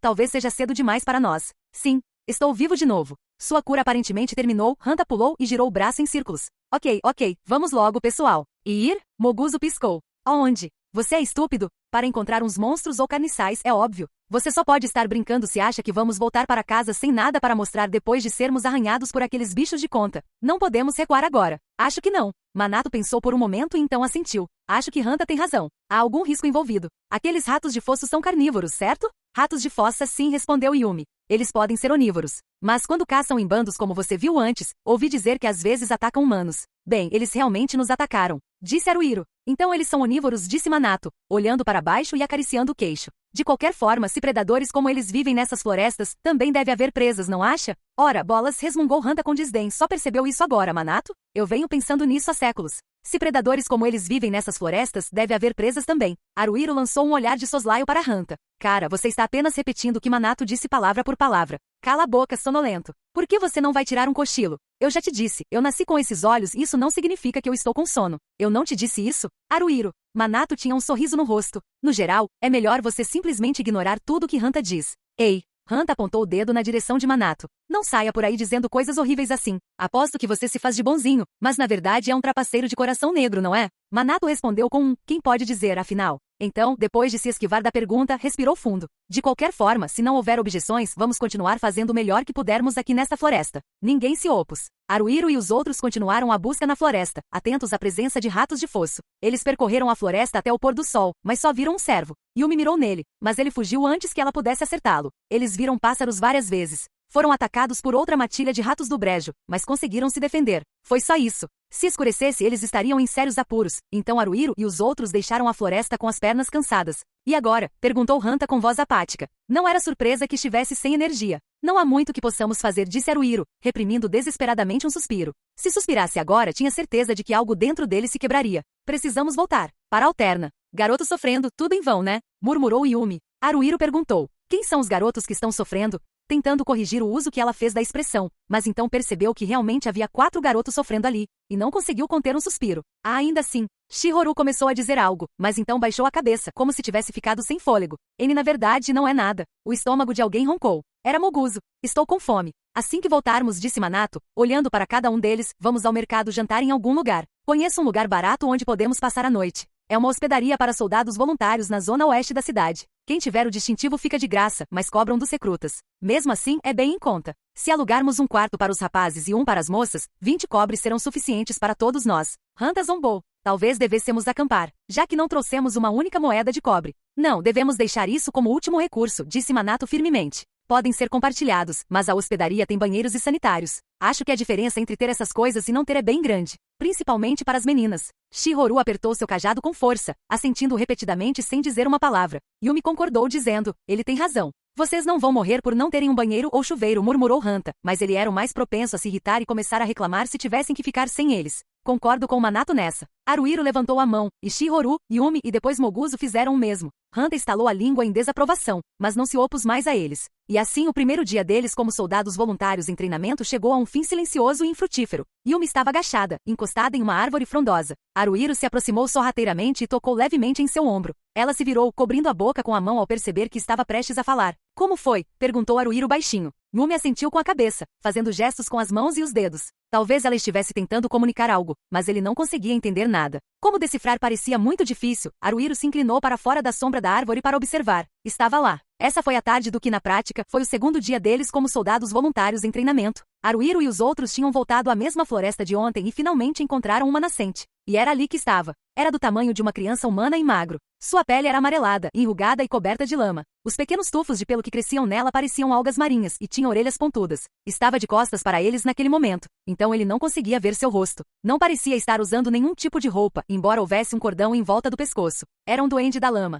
Talvez seja cedo demais para nós. Sim. Estou vivo de novo. Sua cura aparentemente terminou, Hanta pulou e girou o braço em círculos. Ok, vamos logo, pessoal. E ir? Moguzo piscou. Aonde? Você é estúpido? Para encontrar uns monstros ou carniçais, é óbvio. Você só pode estar brincando se acha que vamos voltar para casa sem nada para mostrar depois de sermos arranhados por aqueles bichos de conta. Não podemos recuar agora. Acho que não. Manato pensou por um momento e então assentiu. Acho que Hanta tem razão. Há algum risco envolvido. Aqueles ratos de fosso são carnívoros, certo? Ratos de fossa, sim, respondeu Yumi. eles podem ser onívoros. Mas quando caçam em bandos como você viu antes, ouvi dizer que às vezes atacam humanos. Bem, eles realmente nos atacaram, disse Haruhiro. Então eles são onívoros, disse Minato, olhando para baixo e acariciando o queixo. De qualquer forma, se predadores como eles vivem nessas florestas, também deve haver presas, não acha? Ora, bolas, resmungou Hanta com desdém. Só percebeu isso agora, Minato? Eu venho pensando nisso há séculos. Se predadores como eles vivem nessas florestas, deve haver presas também. Haruhiro lançou um olhar de soslaio para Hanta. Cara, você está apenas repetindo o que Minato disse palavra por palavra. Cala a boca, sonolento. Por que você não vai tirar um cochilo? Eu já te disse, eu nasci com esses olhos e isso não significa que eu estou com sono. Eu não te disse isso? Haruhiro. Minato tinha um sorriso no rosto. No geral, é melhor você simplesmente ignorar tudo o que Hanta diz. Ei! Hanta apontou o dedo na direção de Minato. Não saia por aí dizendo coisas horríveis assim. Aposto que você se faz de bonzinho, mas na verdade é um trapaceiro de coração negro, não é? Minato respondeu com quem pode dizer, afinal? Então, depois de se esquivar da pergunta, respirou fundo. De qualquer forma, se não houver objeções, vamos continuar fazendo o melhor que pudermos aqui nesta floresta. Ninguém se opôs. Haruhiro e os outros continuaram a busca na floresta, atentos à presença de ratos de fosso. Eles percorreram a floresta até o pôr do sol, mas só viram um cervo. Yumi mirou nele, mas ele fugiu antes que ela pudesse acertá-lo. Eles viram pássaros várias vezes. Foram atacados por outra matilha de ratos do brejo, mas conseguiram se defender. Foi só isso. Se escurecesse, eles estariam em sérios apuros. Então Haruhiro e os outros deixaram a floresta com as pernas cansadas. E agora? Perguntou Hanta com voz apática. Não era surpresa que estivesse sem energia. Não há muito que possamos fazer, disse Haruhiro, reprimindo desesperadamente um suspiro. Se suspirasse agora, tinha certeza de que algo dentro dele se quebraria. Precisamos voltar. Para a Alterna. Garoto sofrendo, tudo em vão, né? Murmurou Yumi. Haruhiro perguntou. Quem são os garotos que estão sofrendo? Tentando corrigir o uso que ela fez da expressão, mas então percebeu que realmente havia 4 garotos sofrendo ali, e não conseguiu conter um suspiro. Ainda assim, Shihoru começou a dizer algo, mas então baixou a cabeça, como se tivesse ficado sem fôlego. Ele na verdade não é nada. O estômago de alguém roncou. Era Moguzo. Estou com fome. Assim que voltarmos, disse Minato, olhando para cada um deles, vamos ao mercado jantar em algum lugar. Conheço um lugar barato onde podemos passar a noite. É uma hospedaria para soldados voluntários na zona oeste da cidade. Quem tiver o distintivo fica de graça, mas cobram dos recrutas. Mesmo assim, é bem em conta. Se alugarmos um quarto para os rapazes e um para as moças, 20 cobres serão suficientes para todos nós. Hanta zombou. Talvez devêssemos acampar, já que não trouxemos uma única moeda de cobre. Não, devemos deixar isso como último recurso, disse Minato firmemente. Podem ser compartilhados, mas a hospedaria tem banheiros e sanitários. Acho que a diferença entre ter essas coisas e não ter é bem grande, principalmente para as meninas. Shihoru apertou seu cajado com força, assentindo repetidamente sem dizer uma palavra. Yumi concordou dizendo, ele tem razão. Vocês não vão morrer por não terem um banheiro ou chuveiro, murmurou Hanta, mas ele era o mais propenso a se irritar e começar a reclamar se tivessem que ficar sem eles. Concordo com Minato nessa. Haruhiro levantou a mão, e Shihoru, Yumi e depois Moguzo fizeram o mesmo. Hanta estalou a língua em desaprovação, mas não se opôs mais a eles. E assim o primeiro dia deles como soldados voluntários em treinamento chegou a um fim silencioso e infrutífero. Yumi estava agachada, encostada em uma árvore frondosa. Haruhiro se aproximou sorrateiramente e tocou levemente em seu ombro. Ela se virou, cobrindo a boca com a mão ao perceber que estava prestes a falar. Como foi? Perguntou Haruhiro baixinho. Yumi assentiu com a cabeça, fazendo gestos com as mãos e os dedos. Talvez ela estivesse tentando comunicar algo, mas ele não conseguia entender nada. Como decifrar parecia muito difícil, Haruhiro se inclinou para fora da sombra da árvore para observar. Estava lá. Essa foi a tarde do que, na prática, foi o segundo dia deles como soldados voluntários em treinamento. Haruhiro e os outros tinham voltado à mesma floresta de ontem e finalmente encontraram uma nascente. E era ali que estava. Era do tamanho de uma criança humana e magro. Sua pele era amarelada, enrugada e coberta de lama. Os pequenos tufos de pelo que cresciam nela pareciam algas marinhas e tinha orelhas pontudas. Estava de costas para eles naquele momento, então ele não conseguia ver seu rosto. Não parecia estar usando nenhum tipo de roupa, embora houvesse um cordão em volta do pescoço. Era um duende da lama.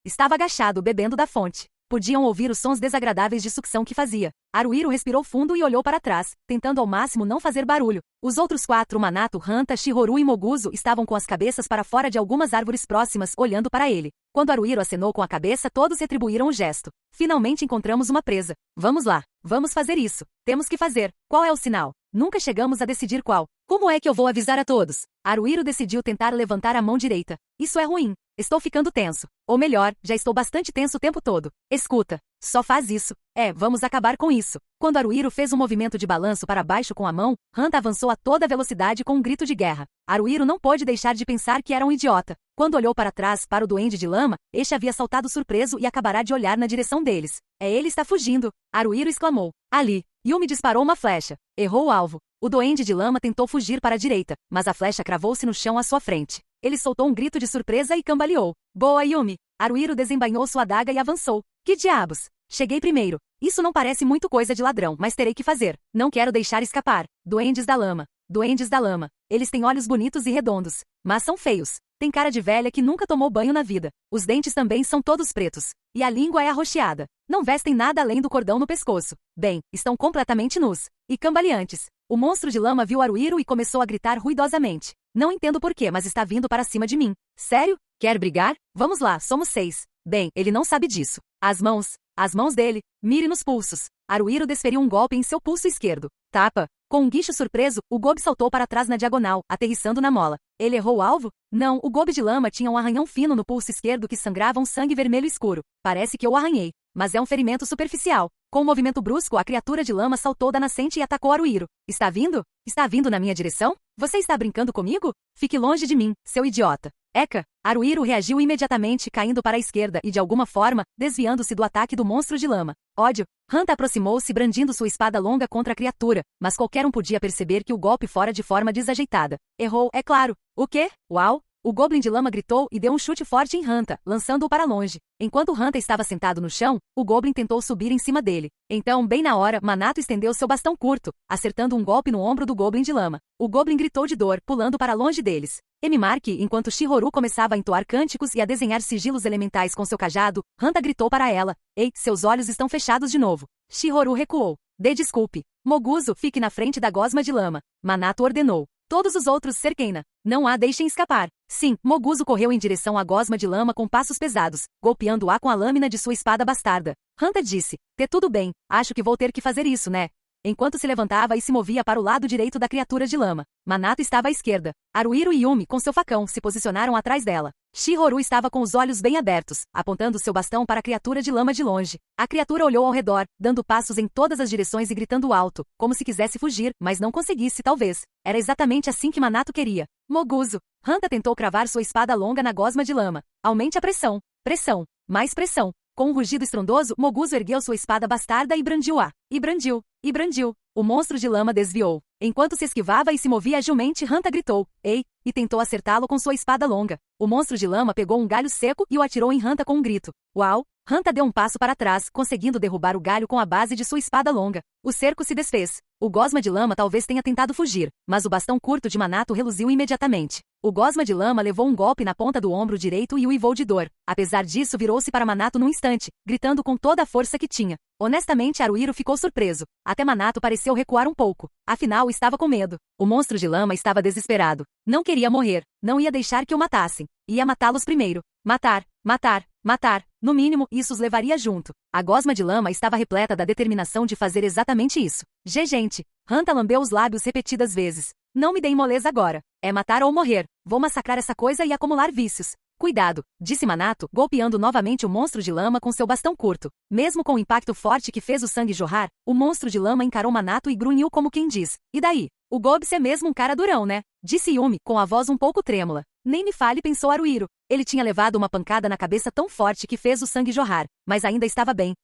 Estava agachado, bebendo da fonte. Podiam ouvir os sons desagradáveis de sucção que fazia. Haruhiro respirou fundo e olhou para trás, tentando ao máximo não fazer barulho. Os outros 4, Minato, Hanta, Shihoru e Moguzo, estavam com as cabeças para fora de algumas árvores próximas, olhando para ele. Quando Haruhiro acenou com a cabeça, todos retribuíram o gesto. Finalmente encontramos uma presa. Vamos lá. Vamos fazer isso. Temos que fazer. Qual é o sinal? Nunca chegamos a decidir qual. Como é que eu vou avisar a todos? Haruhiro decidiu tentar levantar a mão direita. Isso é ruim. Estou ficando tenso. Ou melhor, já estou bastante tenso o tempo todo. Escuta. Só faz isso. Vamos acabar com isso. Quando Haruhiro fez um movimento de balanço para baixo com a mão, Hanta avançou a toda velocidade com um grito de guerra. Haruhiro não pôde deixar de pensar que era um idiota. Quando olhou para trás para o duende de lama, este havia saltado surpreso e acabará de olhar na direção deles. Ele está fugindo. Haruhiro exclamou. Ali. Yumi disparou uma flecha. Errou o alvo. O duende de lama tentou fugir para a direita, mas a flecha cravou-se no chão à sua frente. Ele soltou um grito de surpresa e cambaleou. Boa, Yumi! Haruhiro desembainhou sua adaga e avançou. Que diabos? Cheguei primeiro. Isso não parece muito coisa de ladrão, mas terei que fazer. Não quero deixar escapar. Duendes da lama. Duendes da lama. Eles têm olhos bonitos e redondos, mas são feios. Tem cara de velha que nunca tomou banho na vida. Os dentes também são todos pretos. E a língua é arroxeada. Não vestem nada além do cordão no pescoço. Bem, estão completamente nus. E cambaleantes. O monstro de lama viu Haruhiro e começou a gritar ruidosamente. Não entendo porquê, mas está vindo para cima de mim. Sério? Quer brigar? Vamos lá, somos 6. Bem, ele não sabe disso. As mãos dele, mire nos pulsos. Haruhiro desferiu um golpe em seu pulso esquerdo. Tapa. Com um guincho surpreso, o Gobi saltou para trás na diagonal, aterrissando na mola. Ele errou o alvo? Não, o Gobi de lama tinha um arranhão fino no pulso esquerdo que sangrava um sangue vermelho escuro. Parece que eu o arranhei, mas é um ferimento superficial. Com um movimento brusco, a criatura de lama saltou da nascente e atacou Haruhiro. Está vindo? Está vindo na minha direção? Você está brincando comigo? Fique longe de mim, seu idiota. Eka! Haruhiro reagiu imediatamente, caindo para a esquerda e, de alguma forma, desviando-se do ataque do monstro de lama. Ódio! Hanta aproximou-se brandindo sua espada longa contra a criatura, mas qualquer um podia perceber que o golpe fora de forma desajeitada. Errou, é claro. O quê? Uau! O Goblin de lama gritou e deu um chute forte em Hanta, lançando-o para longe. Enquanto Hanta estava sentado no chão, o Goblin tentou subir em cima dele. Então, bem na hora, Manato estendeu seu bastão curto, acertando um golpe no ombro do Goblin de lama. O Goblin gritou de dor, pulando para longe deles. Emimarque, enquanto Shihoru começava a entoar cânticos e a desenhar sigilos elementais com seu cajado, Hanta gritou para ela. Ei, seus olhos estão fechados de novo. Shihoru recuou. Dê desculpe. Moguzo, fique na frente da gosma de lama. Manato ordenou. Todos os outros cerquem-na. Não a deixem escapar. Sim, Moguzo correu em direção à gosma de lama com passos pesados, golpeando-a com a lâmina de sua espada bastarda. Hanta disse. Tudo bem, acho que vou ter que fazer isso, né? Enquanto se levantava e se movia para o lado direito da criatura de lama. Manato estava à esquerda. Haruhiro e Yumi, com seu facão, se posicionaram atrás dela. Shihoru estava com os olhos bem abertos, apontando seu bastão para a criatura de lama de longe. A criatura olhou ao redor, dando passos em todas as direções e gritando alto, como se quisesse fugir, mas não conseguisse talvez. Era exatamente assim que Manato queria. Moguzo. Hanta tentou cravar sua espada longa na gosma de lama. Aumente a pressão. Pressão. Mais pressão. Com um rugido estrondoso, Moguzo ergueu sua espada bastarda e brandiu-a. E brandiu. E brandiu. O monstro de lama desviou. Enquanto se esquivava e se movia agilmente, Hanta gritou. Ei! E tentou acertá-lo com sua espada longa. O monstro de lama pegou um galho seco e o atirou em Hanta com um grito. Uau! Hanta deu um passo para trás, conseguindo derrubar o galho com a base de sua espada longa. O cerco se desfez. O gosma de lama talvez tenha tentado fugir, mas o bastão curto de Manato reluziu imediatamente. O gosma de lama levou um golpe na ponta do ombro direito e uivou de dor. Apesar disso, virou-se para Manato num instante, gritando com toda a força que tinha. Honestamente, Haruhiro ficou surpreso. Até Manato pareceu recuar um pouco. Afinal, estava com medo. O monstro de lama estava desesperado. Não queria morrer. Não ia deixar que o matassem. Ia matá-los primeiro. Matar, matar, matar. No mínimo, isso os levaria junto. A gosma de lama estava repleta da determinação de fazer exatamente isso. Gente. Hanta lambeu os lábios repetidas vezes. Não me deem moleza agora. É matar ou morrer. Vou massacrar essa coisa e acumular vícios. Cuidado, disse Manato, golpeando novamente o monstro de lama com seu bastão curto. Mesmo com o impacto forte que fez o sangue jorrar, o monstro de lama encarou Manato e grunhiu como quem diz. E daí? O Gobs é mesmo um cara durão, né? Disse Yumi, com a voz um pouco trêmula. Nem me fale, pensou Haruhiro. Ele tinha levado uma pancada na cabeça tão forte que fez o sangue jorrar, mas ainda estava bem.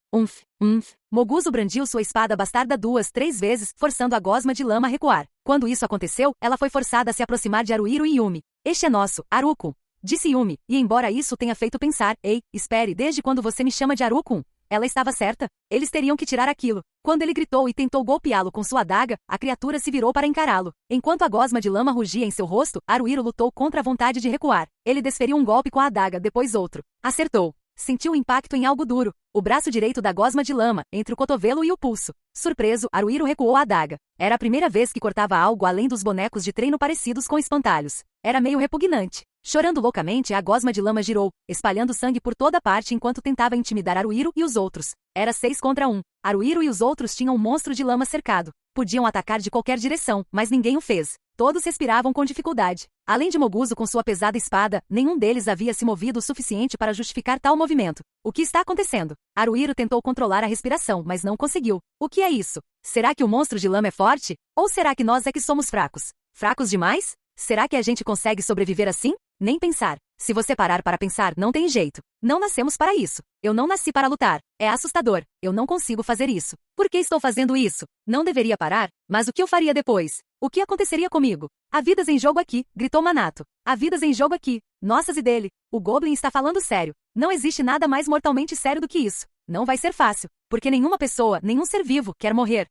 Moguzo brandiu sua espada bastarda 2, 3 vezes, forçando a gosma de lama a recuar. Quando isso aconteceu, ela foi forçada a se aproximar de Haruhiro e Yumi. Este é nosso, Haruko. Disse Yumi, e embora isso tenha feito pensar, ei, espere, desde quando você me chama de Haruko? Ela estava certa. Eles teriam que tirar aquilo. Quando ele gritou e tentou golpeá-lo com sua adaga, a criatura se virou para encará-lo. Enquanto a gosma de lama rugia em seu rosto, Haruhiro lutou contra a vontade de recuar. Ele desferiu um golpe com a adaga, depois outro. Acertou. Sentiu o impacto em algo duro. O braço direito da gosma de lama, entre o cotovelo e o pulso. Surpreso, Haruhiro recuou a adaga. Era a primeira vez que cortava algo além dos bonecos de treino parecidos com espantalhos. Era meio repugnante. Chorando loucamente, a gosma de lama girou, espalhando sangue por toda parte enquanto tentava intimidar Haruhiro e os outros. Era 6 contra 1. Haruhiro e os outros tinham um monstro de lama cercado. Podiam atacar de qualquer direção, mas ninguém o fez. Todos respiravam com dificuldade. Além de Moguzo com sua pesada espada, nenhum deles havia se movido o suficiente para justificar tal movimento. O que está acontecendo? Haruhiro tentou controlar a respiração, mas não conseguiu. O que é isso? Será que o monstro de lama é forte? Ou será que nós é que somos fracos? Fracos demais? Será que a gente consegue sobreviver assim? Nem pensar. Se você parar para pensar, não tem jeito. Não nascemos para isso. Eu não nasci para lutar. É assustador. Eu não consigo fazer isso. Por que estou fazendo isso? Não deveria parar? Mas o que eu faria depois? O que aconteceria comigo? Há vidas em jogo aqui, gritou Manato. Há vidas em jogo aqui. Nossas e dele. O Goblin está falando sério. Não existe nada mais mortalmente sério do que isso. Não vai ser fácil, porque nenhuma pessoa, nenhum ser vivo, quer morrer.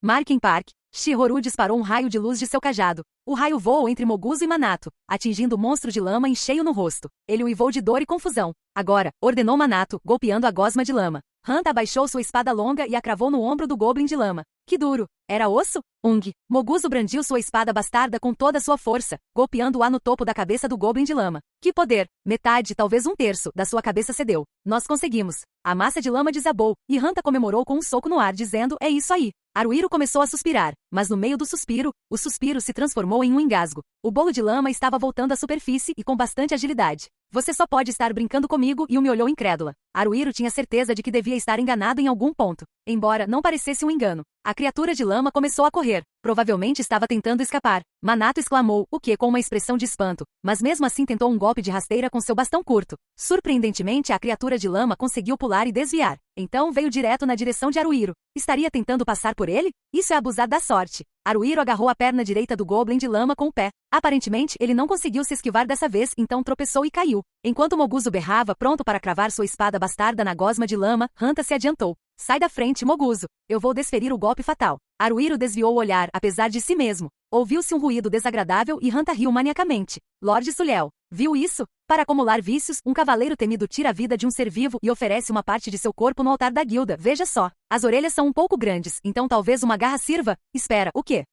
Marken Park, Shihoru disparou um raio de luz de seu cajado. O raio voou entre Moguzo e Manato, atingindo o monstro de lama em cheio no rosto. Ele uivou de dor e confusão. Agora, ordenou Manato, golpeando a gosma de lama. Hanta abaixou sua espada longa e a cravou no ombro do Goblin de lama. Que duro! Era osso? Ung. Moguzo brandiu sua espada bastarda com toda sua força, golpeando-a no topo da cabeça do Goblin de lama. Que poder! Metade, talvez um terço, da sua cabeça cedeu. Nós conseguimos. A massa de lama desabou, e Hanta comemorou com um soco no ar, dizendo, é isso aí. Haruhiro começou a suspirar, mas no meio do suspiro, o suspiro se transformou em um engasgo. O bolo de lama estava voltando à superfície e com bastante agilidade. Você só pode estar brincando comigo, e me olhou incrédula. Haruhiro tinha certeza de que devia estar enganado em algum ponto, embora não parecesse um engano. A criatura de lama começou a correr. Provavelmente estava tentando escapar. Manato exclamou, o que com uma expressão de espanto, mas mesmo assim tentou um golpe de rasteira com seu bastão curto. Surpreendentemente, a criatura de lama conseguiu pular e desviar. Então veio direto na direção de Haruhiro. Estaria tentando passar por ele? Isso é abusar da sorte. Haruhiro agarrou a perna direita do Goblin de lama com o pé. Aparentemente, ele não conseguiu se esquivar dessa vez, então tropeçou e caiu. Enquanto Moguzo berrava, pronto para cravar sua espada bastarda na gosma de lama, Hanta se adiantou. Sai da frente, Moguzo. Eu vou desferir o golpe fatal. Haruhiro desviou o olhar, apesar de si mesmo. Ouviu-se um ruído desagradável e Hanta riu maniacamente. Lord Sulliel, viu isso? Para acumular vícios, um cavaleiro temido tira a vida de um ser vivo e oferece uma parte de seu corpo no altar da guilda. Veja só. As orelhas são um pouco grandes, então talvez uma garra sirva? Espera, o quê?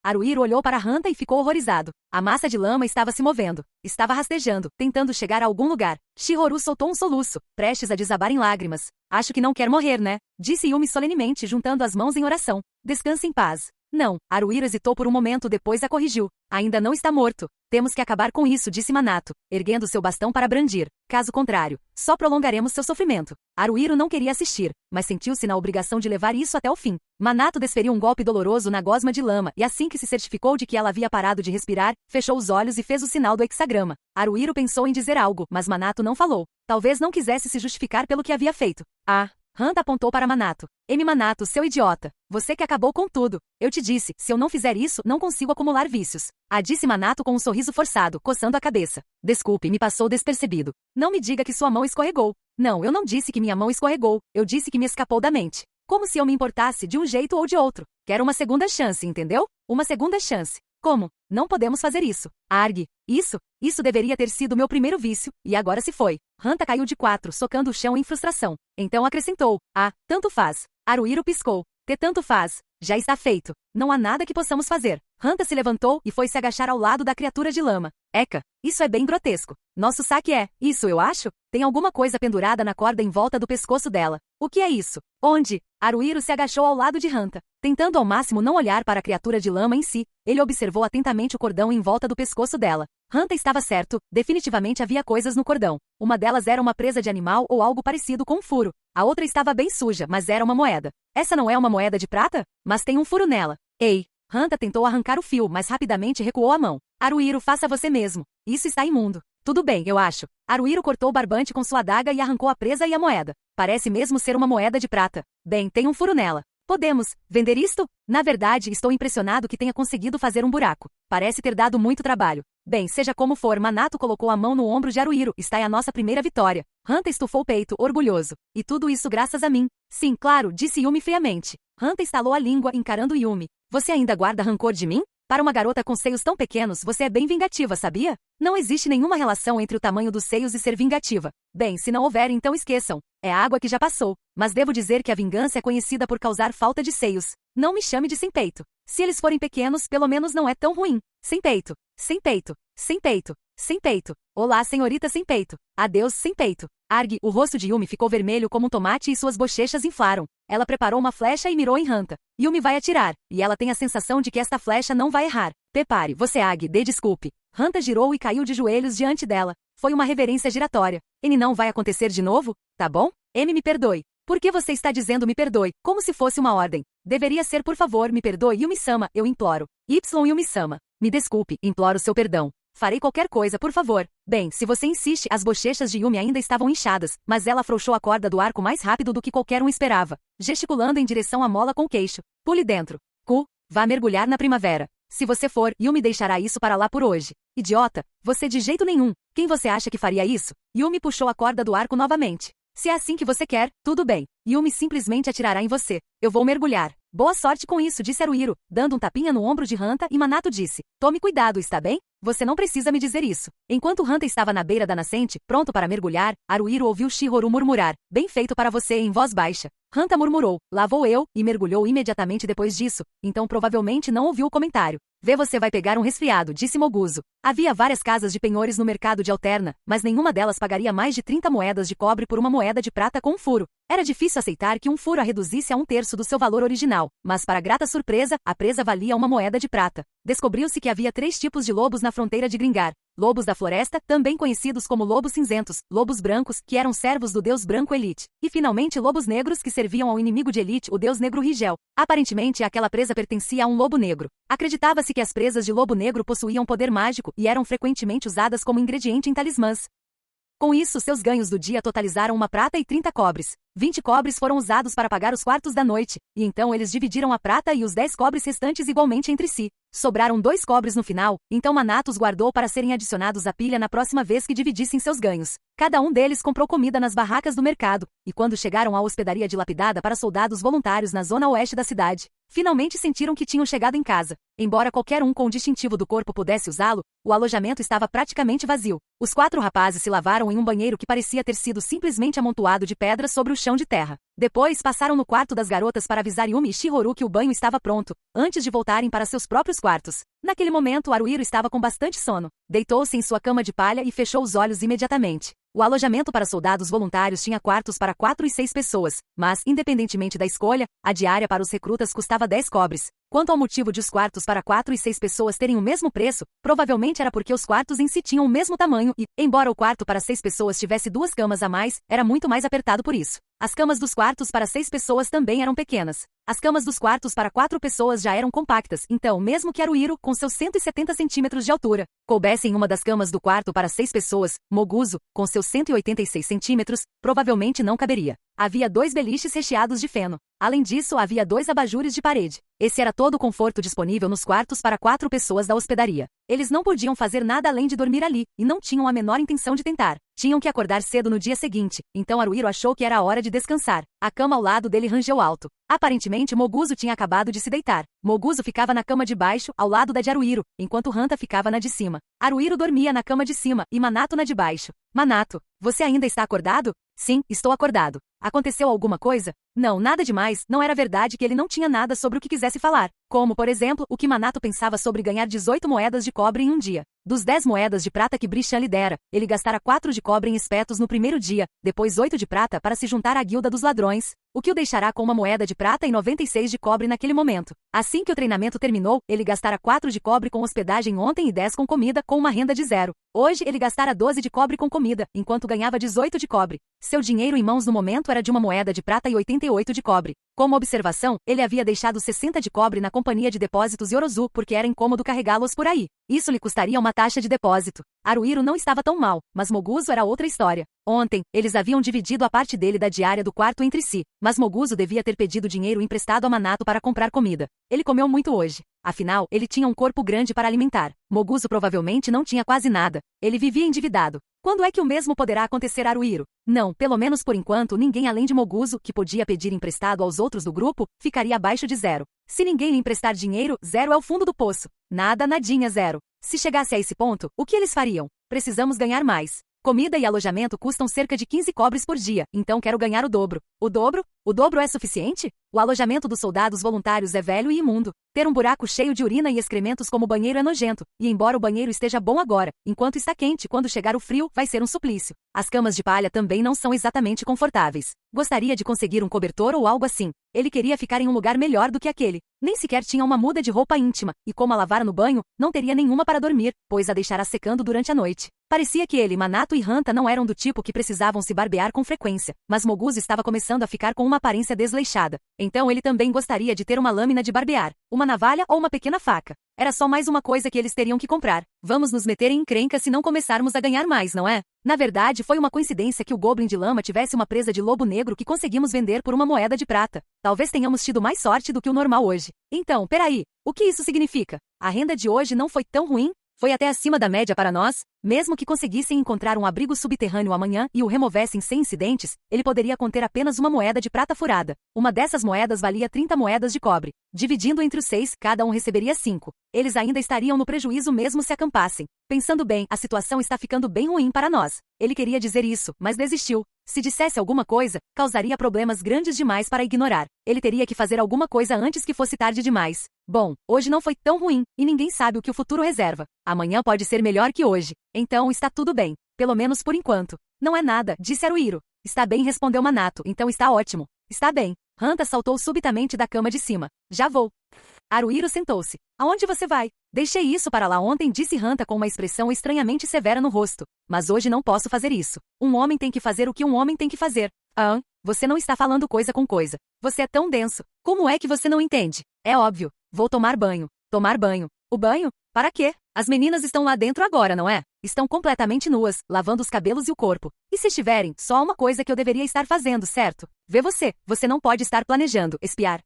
Haruhiro olhou para Hanta e ficou horrorizado. A massa de lama estava se movendo. Estava rastejando, tentando chegar a algum lugar. Shihoru soltou um soluço, prestes a desabar em lágrimas. Acho que não quer morrer, né? Disse Yumi solenemente, juntando as mãos em oração. Descanse em paz. Não. Haruhiro hesitou por um momento, depois a corrigiu. Ainda não está morto. Temos que acabar com isso, disse Manato, erguendo seu bastão para brandir. Caso contrário, só prolongaremos seu sofrimento. Haruhiro não queria assistir, mas sentiu-se na obrigação de levar isso até o fim. Manato desferiu um golpe doloroso na gosma de lama, e assim que se certificou de que ela havia parado de respirar, fechou os olhos e fez o sinal do hexagrama. Haruhiro pensou em dizer algo, mas Manato não falou. Talvez não quisesse se justificar pelo que havia feito. Hanta apontou para Manato. Manato, seu idiota. Você que acabou com tudo. Eu te disse, se eu não fizer isso, não consigo acumular vícios. Disse Manato com um sorriso forçado, coçando a cabeça. Desculpe, me passou despercebido. Não me diga que sua mão escorregou. Não, eu não disse que minha mão escorregou. Eu disse que me escapou da mente. Como se eu me importasse de um jeito ou de outro. Quero uma segunda chance, entendeu? Uma segunda chance. Como? Não podemos fazer isso. Argue. Isso deveria ter sido meu primeiro vício, e agora se foi. Hanta caiu de 4, socando o chão em frustração. Então acrescentou. Tanto faz. Haruhiro piscou. Tanto faz. Já está feito. Não há nada que possamos fazer. Hanta se levantou e foi se agachar ao lado da criatura de lama. Eka, isso é bem grotesco. Nosso saque é, isso eu acho? Tem alguma coisa pendurada na corda em volta do pescoço dela. O que é isso? Onde? Haruhiro se agachou ao lado de Hanta. Tentando ao máximo não olhar para a criatura de lama em si, ele observou atentamente o cordão em volta do pescoço dela. Hanta estava certo, definitivamente havia coisas no cordão. Uma delas era uma presa de animal ou algo parecido com um furo. A outra estava bem suja, mas era uma moeda. Essa não é uma moeda de prata? Mas tem um furo nela. Ei! Hanta tentou arrancar o fio, mas rapidamente recuou a mão. Haruhiro, faça você mesmo. Isso está imundo. Tudo bem, eu acho. Haruhiro cortou o barbante com sua adaga e arrancou a presa e a moeda. Parece mesmo ser uma moeda de prata. Bem, tem um furo nela. Podemos vender isto? Na verdade, estou impressionado que tenha conseguido fazer um buraco. Parece ter dado muito trabalho. Bem, seja como for, Manato colocou a mão no ombro de Haruhiro. Está a nossa primeira vitória. Hanta estufou o peito, orgulhoso. E tudo isso graças a mim. Sim, claro, disse Yumi friamente. Hanta estalou a língua, encarando Yumi. Você ainda guarda rancor de mim? Para uma garota com seios tão pequenos, você é bem vingativa, sabia? Não existe nenhuma relação entre o tamanho dos seios e ser vingativa. Bem, se não houver, então esqueçam. É água que já passou. Mas devo dizer que a vingança é conhecida por causar falta de seios. Não me chame de sem peito. Se eles forem pequenos, pelo menos não é tão ruim. Sem peito. Sem peito. Sem peito. Sem peito. Olá, senhorita sem peito. Adeus, sem peito. Argue, o rosto de Yumi ficou vermelho como um tomate e suas bochechas inflaram. Ela preparou uma flecha e mirou em Hanta. Yumi vai atirar, e ela tem a sensação de que esta flecha não vai errar. Prepare, você Ag, dê desculpe. Hanta girou e caiu de joelhos diante dela. Foi uma reverência giratória. Não vai acontecer de novo? Tá bom? Me perdoe. Por que você está dizendo me perdoe, como se fosse uma ordem? Deveria ser por favor, me perdoe Yumi-sama, eu imploro. Yumi-sama. Me desculpe, imploro seu perdão. Farei qualquer coisa, por favor. Bem, se você insiste, as bochechas de Yumi ainda estavam inchadas, mas ela afrouxou a corda do arco mais rápido do que qualquer um esperava, gesticulando em direção à mola com o queixo. Pule dentro. Vá mergulhar na primavera. Se você for, Yumi deixará isso para lá por hoje. Idiota, você de jeito nenhum. Quem você acha que faria isso? Yumi puxou a corda do arco novamente. Se é assim que você quer, tudo bem. Yumi simplesmente atirará em você. Eu vou mergulhar. Boa sorte com isso, disse Haruhiro, dando um tapinha no ombro de Hanta, e Minato disse: tome cuidado, está bem? Você não precisa me dizer isso. Enquanto Hanta estava na beira da nascente, pronto para mergulhar, Haruhiro ouviu Chihoro murmurar: bem feito para você, em voz baixa. Hanta murmurou: lá vou eu, e mergulhou imediatamente depois disso, então provavelmente não ouviu o comentário. Vê, você vai pegar um resfriado, disse Moguzo. Havia várias casas de penhores no mercado de Alterna, mas nenhuma delas pagaria mais de 30 moedas de cobre por uma moeda de prata com um furo. Era difícil aceitar que um furo a reduzisse a 1/3 do seu valor original, mas para grata surpresa, a presa valia uma moeda de prata. Descobriu-se que havia 3 tipos de lobos na fronteira de Gringar. Lobos da floresta, também conhecidos como lobos cinzentos, lobos brancos, que eram servos do deus branco Elite, e finalmente lobos negros que serviam ao inimigo de Elite, o deus negro Rigel. Aparentemente, aquela presa pertencia a um lobo negro. Acreditava-se que as presas de lobo negro possuíam poder mágico e eram frequentemente usadas como ingrediente em talismãs. Com isso, seus ganhos do dia totalizaram 1 prata e 30 cobres. 20 cobres foram usados para pagar os quartos da noite, e então eles dividiram a prata e os 10 cobres restantes igualmente entre si. Sobraram 2 cobres no final, então Minato os guardou para serem adicionados à pilha na próxima vez que dividissem seus ganhos. Cada um deles comprou comida nas barracas do mercado, e quando chegaram à hospedaria dilapidada para soldados voluntários na zona oeste da cidade, finalmente sentiram que tinham chegado em casa. Embora qualquer um com o distintivo do corpo pudesse usá-lo, o alojamento estava praticamente vazio. Os 4 rapazes se lavaram em um banheiro que parecia ter sido simplesmente amontoado de pedras sobre o chão de terra. Depois passaram no quarto das garotas para avisar Yumi e Chihoro que o banho estava pronto, antes de voltarem para seus próprios quartos. Naquele momento, Haruhiro estava com bastante sono. Deitou-se em sua cama de palha e fechou os olhos imediatamente. O alojamento para soldados voluntários tinha quartos para 4 e 6 pessoas, mas, independentemente da escolha, a diária para os recrutas custava 10 cobres. Quanto ao motivo de os quartos para 4 e 6 pessoas terem o mesmo preço, provavelmente era porque os quartos em si tinham o mesmo tamanho e, embora o quarto para 6 pessoas tivesse 2 camas a mais, era muito mais apertado por isso. As camas dos quartos para 6 pessoas também eram pequenas. As camas dos quartos para 4 pessoas já eram compactas, então mesmo que Haruhiro, com seus 170 centímetros de altura, coubesse em uma das camas do quarto para 6 pessoas, Moguzo, com seus 186 centímetros, provavelmente não caberia. Havia 2 beliches recheados de feno. Além disso, havia 2 abajures de parede. Esse era todo o conforto disponível nos quartos para 4 pessoas da hospedaria. Eles não podiam fazer nada além de dormir ali, e não tinham a menor intenção de tentar. Tinham que acordar cedo no dia seguinte, então Haruhiro achou que era a hora de descansar. A cama ao lado dele rangeu alto. Aparentemente, Moguzo tinha acabado de se deitar. Moguzo ficava na cama de baixo, ao lado da de Haruhiro, enquanto Hanta ficava na de cima. Haruhiro dormia na cama de cima, e Minato na de baixo. Minato, você ainda está acordado? Sim, estou acordado. Aconteceu alguma coisa? Não, nada demais, não era verdade que ele não tinha nada sobre o que quisesse falar. Como, por exemplo, o que Minato pensava sobre ganhar 18 moedas de cobre em um dia. Dos 10 moedas de prata que Brishan lhe dera, ele gastara 4 de cobre em espetos no primeiro dia, depois 8 de prata para se juntar à guilda dos ladrões, o que o deixará com uma moeda de prata e 96 de cobre naquele momento. Assim que o treinamento terminou, ele gastara 4 de cobre com hospedagem ontem e 10 com comida, com uma renda de 0. Hoje ele gastara 12 de cobre com comida, enquanto ganhava 18 de cobre. Seu dinheiro em mãos no momento era de uma moeda de prata e 88 de cobre. Como observação, ele havia deixado 60 de cobre na companhia de depósitos Yorozu porque era incômodo carregá-los por aí. Isso lhe custaria uma taxa de depósito. Haruhiro não estava tão mal, mas Moguzo era outra história. Ontem, eles haviam dividido a parte dele da diária do quarto entre si, mas Moguzo devia ter pedido dinheiro emprestado a Minato para comprar comida. Ele comeu muito hoje. Afinal, ele tinha um corpo grande para alimentar. Moguzo provavelmente não tinha quase nada. Ele vivia endividado. Quando é que o mesmo poderá acontecer a Haruhiro? Não, pelo menos por enquanto, ninguém além de Moguzo, que podia pedir emprestado aos outros do grupo, ficaria abaixo de 0. Se ninguém lhe emprestar dinheiro, 0 é o fundo do poço. Nada, nadinha, 0. Se chegasse a esse ponto, o que eles fariam? Precisamos ganhar mais. Comida e alojamento custam cerca de 15 cobres por dia, então quero ganhar o dobro. O dobro? O dobro é suficiente? O alojamento dos soldados voluntários é velho e imundo. Ter um buraco cheio de urina e excrementos como banheiro é nojento, e embora o banheiro esteja bom agora, enquanto está quente, quando chegar o frio, vai ser um suplício. As camas de palha também não são exatamente confortáveis. Gostaria de conseguir um cobertor ou algo assim. Ele queria ficar em um lugar melhor do que aquele. Nem sequer tinha uma muda de roupa íntima, e como a lavara no banho, não teria nenhuma para dormir, pois a deixará secando durante a noite. Parecia que ele, Minato e Hanta não eram do tipo que precisavam se barbear com frequência, mas Moguzo estava começando a ficar com uma aparência desleixada. Então ele também gostaria de ter uma lâmina de barbear, uma navalha ou uma pequena faca. Era só mais uma coisa que eles teriam que comprar. Vamos nos meter em encrenca se não começarmos a ganhar mais, não é? Na verdade, foi uma coincidência que o Goblin de Lama tivesse uma presa de lobo negro que conseguimos vender por uma moeda de prata. Talvez tenhamos tido mais sorte do que o normal hoje. Então, peraí, o que isso significa? A renda de hoje não foi tão ruim? Foi até acima da média para nós. Mesmo que conseguissem encontrar um abrigo subterrâneo amanhã e o removessem sem incidentes, ele poderia conter apenas uma moeda de prata furada. Uma dessas moedas valia 30 moedas de cobre. Dividindo entre os 6, cada um receberia 5. Eles ainda estariam no prejuízo mesmo se acampassem. Pensando bem, a situação está ficando bem ruim para nós. Ele queria dizer isso, mas desistiu. Se dissesse alguma coisa, causaria problemas grandes demais para ignorar. Ele teria que fazer alguma coisa antes que fosse tarde demais. Bom, hoje não foi tão ruim, e ninguém sabe o que o futuro reserva. Amanhã pode ser melhor que hoje. Então está tudo bem. Pelo menos por enquanto. Não é nada, disse Haruhiro. Está bem, respondeu Minato, então está ótimo. Está bem. Hanta saltou subitamente da cama de cima. Já vou. Haruhiro sentou-se. Aonde você vai? Deixei isso para lá ontem, disse Hanta com uma expressão estranhamente severa no rosto. Mas hoje não posso fazer isso. Um homem tem que fazer o que um homem tem que fazer. Você não está falando coisa com coisa. Você é tão denso. Como é que você não entende? É óbvio. Vou tomar banho. Tomar banho. O banho? Para quê? As meninas estão lá dentro agora, não é? Estão completamente nuas, lavando os cabelos e o corpo. E se estiverem, só há uma coisa que eu deveria estar fazendo, certo? Vê você. Você não pode estar planejando, espiar.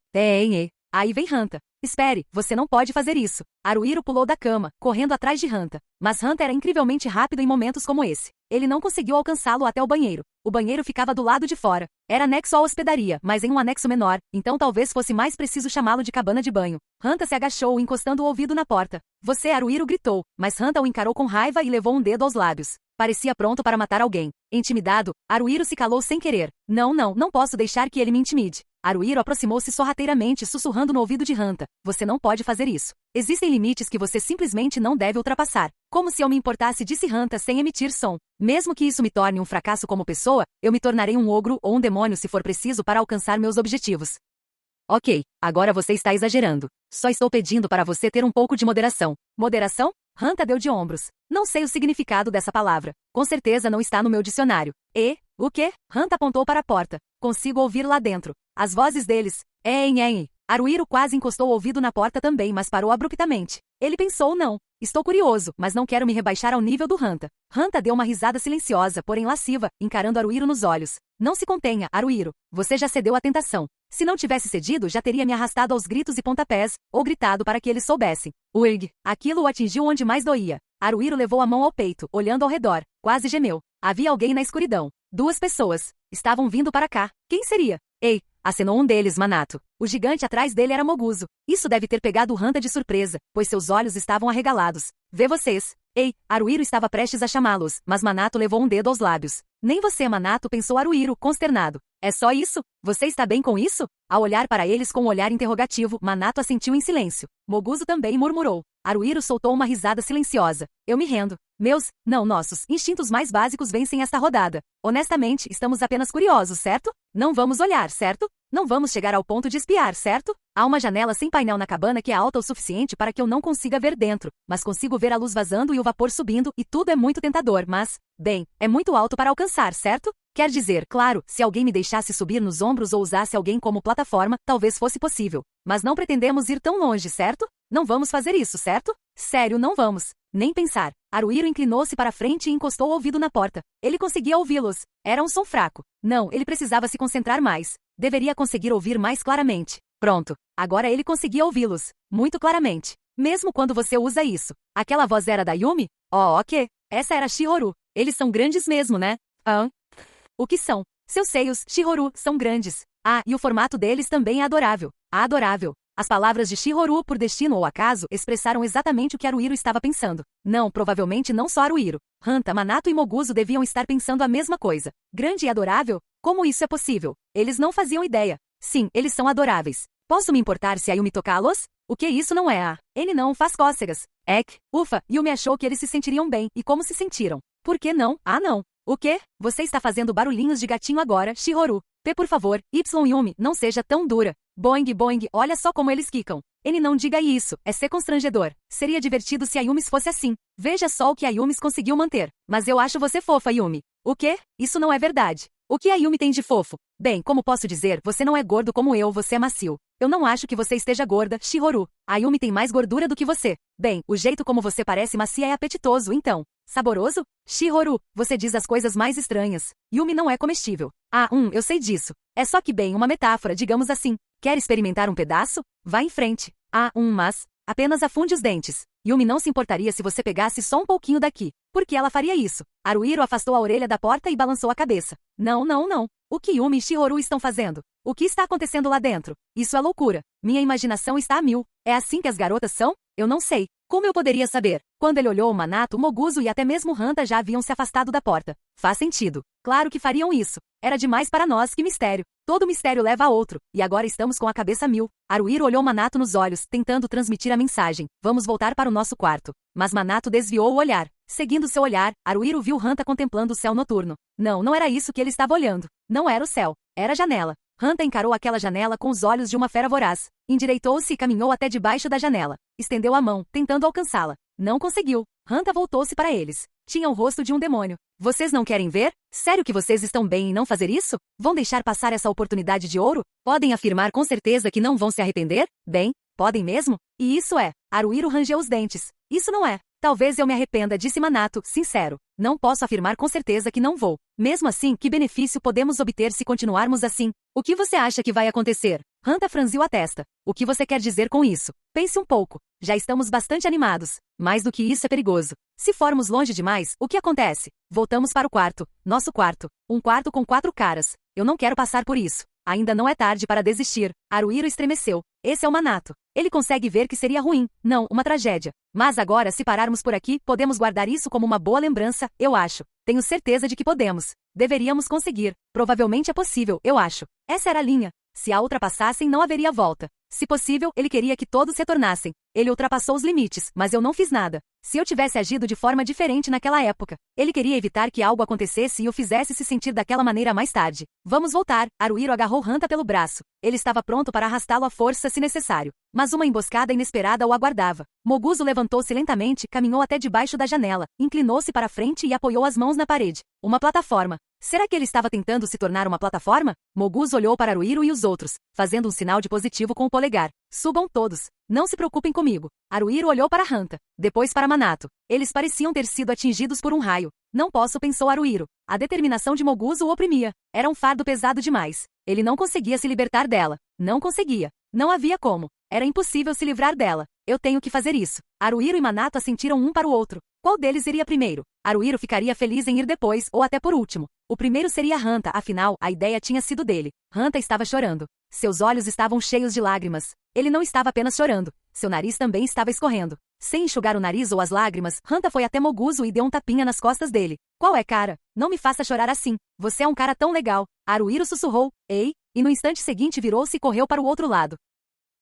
Aí vem Hanta. Espere, você não pode fazer isso. Haruhiro pulou da cama, correndo atrás de Hanta. Mas Hanta era incrivelmente rápido em momentos como esse. Ele não conseguiu alcançá-lo até o banheiro. O banheiro ficava do lado de fora. Era anexo à hospedaria, mas em um anexo menor, então talvez fosse mais preciso chamá-lo de cabana de banho. Hanta se agachou, encostando o ouvido na porta. Você, Haruhiro gritou, mas Hanta o encarou com raiva e levou um dedo aos lábios. Parecia pronto para matar alguém. Intimidado, Haruhiro se calou sem querer. Não posso deixar que ele me intimide. Haruhiro aproximou-se sorrateiramente, sussurrando no ouvido de Hanta. Você não pode fazer isso. Existem limites que você simplesmente não deve ultrapassar. Como se eu me importasse, disse Hanta sem emitir som. Mesmo que isso me torne um fracasso como pessoa, eu me tornarei um ogro ou um demônio se for preciso para alcançar meus objetivos. Ok, agora você está exagerando. Só estou pedindo para você ter um pouco de moderação. Moderação? Hanta deu de ombros. Não sei o significado dessa palavra. Com certeza não está no meu dicionário. O quê? Hanta apontou para a porta. Consigo ouvir lá dentro. As vozes deles. Haruhiro quase encostou o ouvido na porta também, mas parou abruptamente. Ele pensou não. Estou curioso, mas não quero me rebaixar ao nível do Hanta. Hanta deu uma risada silenciosa, porém lasciva, encarando Haruhiro nos olhos. Não se contenha, Haruhiro. Você já cedeu à tentação. Se não tivesse cedido, já teria me arrastado aos gritos e pontapés, ou gritado para que eles soubessem. Urg! Aquilo o atingiu onde mais doía. Haruhiro levou a mão ao peito, olhando ao redor. Quase gemeu. Havia alguém na escuridão. 2 pessoas. Estavam vindo para cá. Quem seria? Ei! Acenou um deles, Minato. O gigante atrás dele era Moguzo. Isso deve ter pegado o Hanta de surpresa, pois seus olhos estavam arregalados. Vê vocês. Haruhiro estava prestes a chamá-los, mas Minato levou um dedo aos lábios. Nem você, Minato, pensou Haruhiro, consternado. É só isso? Você está bem com isso? Ao olhar para eles com um olhar interrogativo, Minato assentiu em silêncio. Moguzo também murmurou. Haruhiro soltou uma risada silenciosa. Eu me rendo. Nossos instintos mais básicos vencem esta rodada. Honestamente, estamos apenas curiosos, certo? Não vamos olhar, certo? Não vamos chegar ao ponto de espiar, certo? Há uma janela sem painel na cabana que é alta o suficiente para que eu não consiga ver dentro, mas consigo ver a luz vazando e o vapor subindo, e tudo é muito tentador, mas, bem, é muito alto para alcançar, certo? Quer dizer, claro, se alguém me deixasse subir nos ombros ou usasse alguém como plataforma, talvez fosse possível. Mas não pretendemos ir tão longe, certo? Não vamos fazer isso, certo? Sério, não vamos. Nem pensar. Haruhiro inclinou-se para frente e encostou o ouvido na porta. Ele conseguia ouvi-los. Era um som fraco. Não, ele precisava se concentrar mais. Deveria conseguir ouvir mais claramente. Pronto. Agora ele conseguia ouvi-los. Muito claramente. Mesmo quando você usa isso. Aquela voz era da Yumi? Ok. Essa era Chihoro. Eles são grandes mesmo, né? O que são? Seus seios, Chihoro, são grandes. E o formato deles também é adorável. Adorável. As palavras de Chihoro, por destino ou acaso, expressaram exatamente o que Haruhiro estava pensando. Não, provavelmente não só Haruhiro. Hanta, Minato e Moguzo deviam estar pensando a mesma coisa. Grande e adorável? Como isso é possível? Eles não faziam ideia. Sim, eles são adoráveis. Posso me importar se a Yumi tocá-los? O que isso não é? Ele não faz cócegas. Ufa, Yumi achou que eles se sentiriam bem, e como se sentiram? Por que não? Não. O quê? Você está fazendo barulhinhos de gatinho agora, Chihoro. Por favor, Yumi, não seja tão dura. Boing, boing, olha só como eles quicam. Ele não diga isso, é ser constrangedor. Seria divertido se a Yumis fosse assim. Veja só o que a Yumis conseguiu manter. Mas eu acho você fofa, Yumi. O quê? Isso não é verdade. O que a Yumi tem de fofo? Bem, como posso dizer, você não é gordo como eu, você é macio. Eu não acho que você esteja gorda, Chihoro. A Yumi tem mais gordura do que você. Bem, o jeito como você parece macia é apetitoso, então. Saboroso? Chihoro, você diz as coisas mais estranhas. Yumi não é comestível. Eu sei disso. É só que bem, uma metáfora, digamos assim. Quer experimentar um pedaço? Vá em frente. Mas... Apenas afunde os dentes. Yumi não se importaria se você pegasse só um pouquinho daqui. Por que ela faria isso? Haruhiro afastou a orelha da porta e balançou a cabeça. Não, não, não. O que Yumi e Shihoru estão fazendo? O que está acontecendo lá dentro? Isso é loucura. Minha imaginação está a mil. É assim que as garotas são? Eu não sei. Como eu poderia saber? Quando ele olhou Minato, Moguzo e até mesmo Hanta já haviam se afastado da porta. Faz sentido. Claro que fariam isso. Era demais para nós, que mistério. Todo mistério leva a outro, e agora estamos com a cabeça a mil. Haruhiro olhou Minato nos olhos, tentando transmitir a mensagem. Vamos voltar para o nosso quarto. Mas Minato desviou o olhar. Seguindo seu olhar, Haruhiro viu Hanta contemplando o céu noturno. Não, não era isso que ele estava olhando. Não era o céu. Era a janela. Hanta encarou aquela janela com os olhos de uma fera voraz. Endireitou-se e caminhou até debaixo da janela. Estendeu a mão, tentando alcançá-la. Não conseguiu. Hanta voltou-se para eles. Tinha o rosto de um demônio. Vocês não querem ver? Sério que vocês estão bem em não fazer isso? Vão deixar passar essa oportunidade de ouro? Podem afirmar com certeza que não vão se arrepender? Bem, podem mesmo? E isso é. Haruhiro rangeu os dentes. Isso não é. Talvez eu me arrependa, disse Minato, sincero. Não posso afirmar com certeza que não vou. Mesmo assim, que benefício podemos obter se continuarmos assim? O que você acha que vai acontecer? Hanta franziu a testa. O que você quer dizer com isso? Pense um pouco. Já estamos bastante animados. Mais do que isso é perigoso. Se formos longe demais, o que acontece? Voltamos para o quarto. Nosso quarto. Um quarto com 4 caras. Eu não quero passar por isso. Ainda não é tarde para desistir. Haruhiro estremeceu. Esse é o Minato. Ele consegue ver que seria ruim, não, uma tragédia. Mas agora, se pararmos por aqui, podemos guardar isso como uma boa lembrança, eu acho. Tenho certeza de que podemos. Deveríamos conseguir. Provavelmente é possível, eu acho. Essa era a linha. Se a ultrapassassem, não haveria volta. Se possível, ele queria que todos retornassem. Ele ultrapassou os limites, mas eu não fiz nada. Se eu tivesse agido de forma diferente naquela época, ele queria evitar que algo acontecesse e o fizesse se sentir daquela maneira mais tarde. Vamos voltar. Haruhiro agarrou Hanta pelo braço. Ele estava pronto para arrastá-lo à força se necessário. Mas uma emboscada inesperada o aguardava. Moguzo levantou-se lentamente, caminhou até debaixo da janela, inclinou-se para a frente e apoiou as mãos na parede. Uma plataforma. Será que ele estava tentando se tornar uma plataforma? Moguzo olhou para Haruhiro e os outros, fazendo um sinal de positivo com o polegar. Subam todos. Não se preocupem comigo. Haruhiro olhou para Hanta, depois para Minato. Eles pareciam ter sido atingidos por um raio. Não posso, pensou Haruhiro. A determinação de Moguzo o oprimia. Era um fardo pesado demais. Ele não conseguia se libertar dela. Não conseguia. Não havia como. Era impossível se livrar dela. Eu tenho que fazer isso. Haruhiro e Minato assentiram um para o outro. Qual deles iria primeiro? Haruhiro ficaria feliz em ir depois ou até por último. O primeiro seria Hanta, afinal, a ideia tinha sido dele. Hanta estava chorando. Seus olhos estavam cheios de lágrimas. Ele não estava apenas chorando. Seu nariz também estava escorrendo. Sem enxugar o nariz ou as lágrimas, Hanta foi até Moguzo e deu um tapinha nas costas dele. Qual é, cara? Não me faça chorar assim. Você é um cara tão legal. Haruhiro sussurrou. Ei? E no instante seguinte virou-se e correu para o outro lado.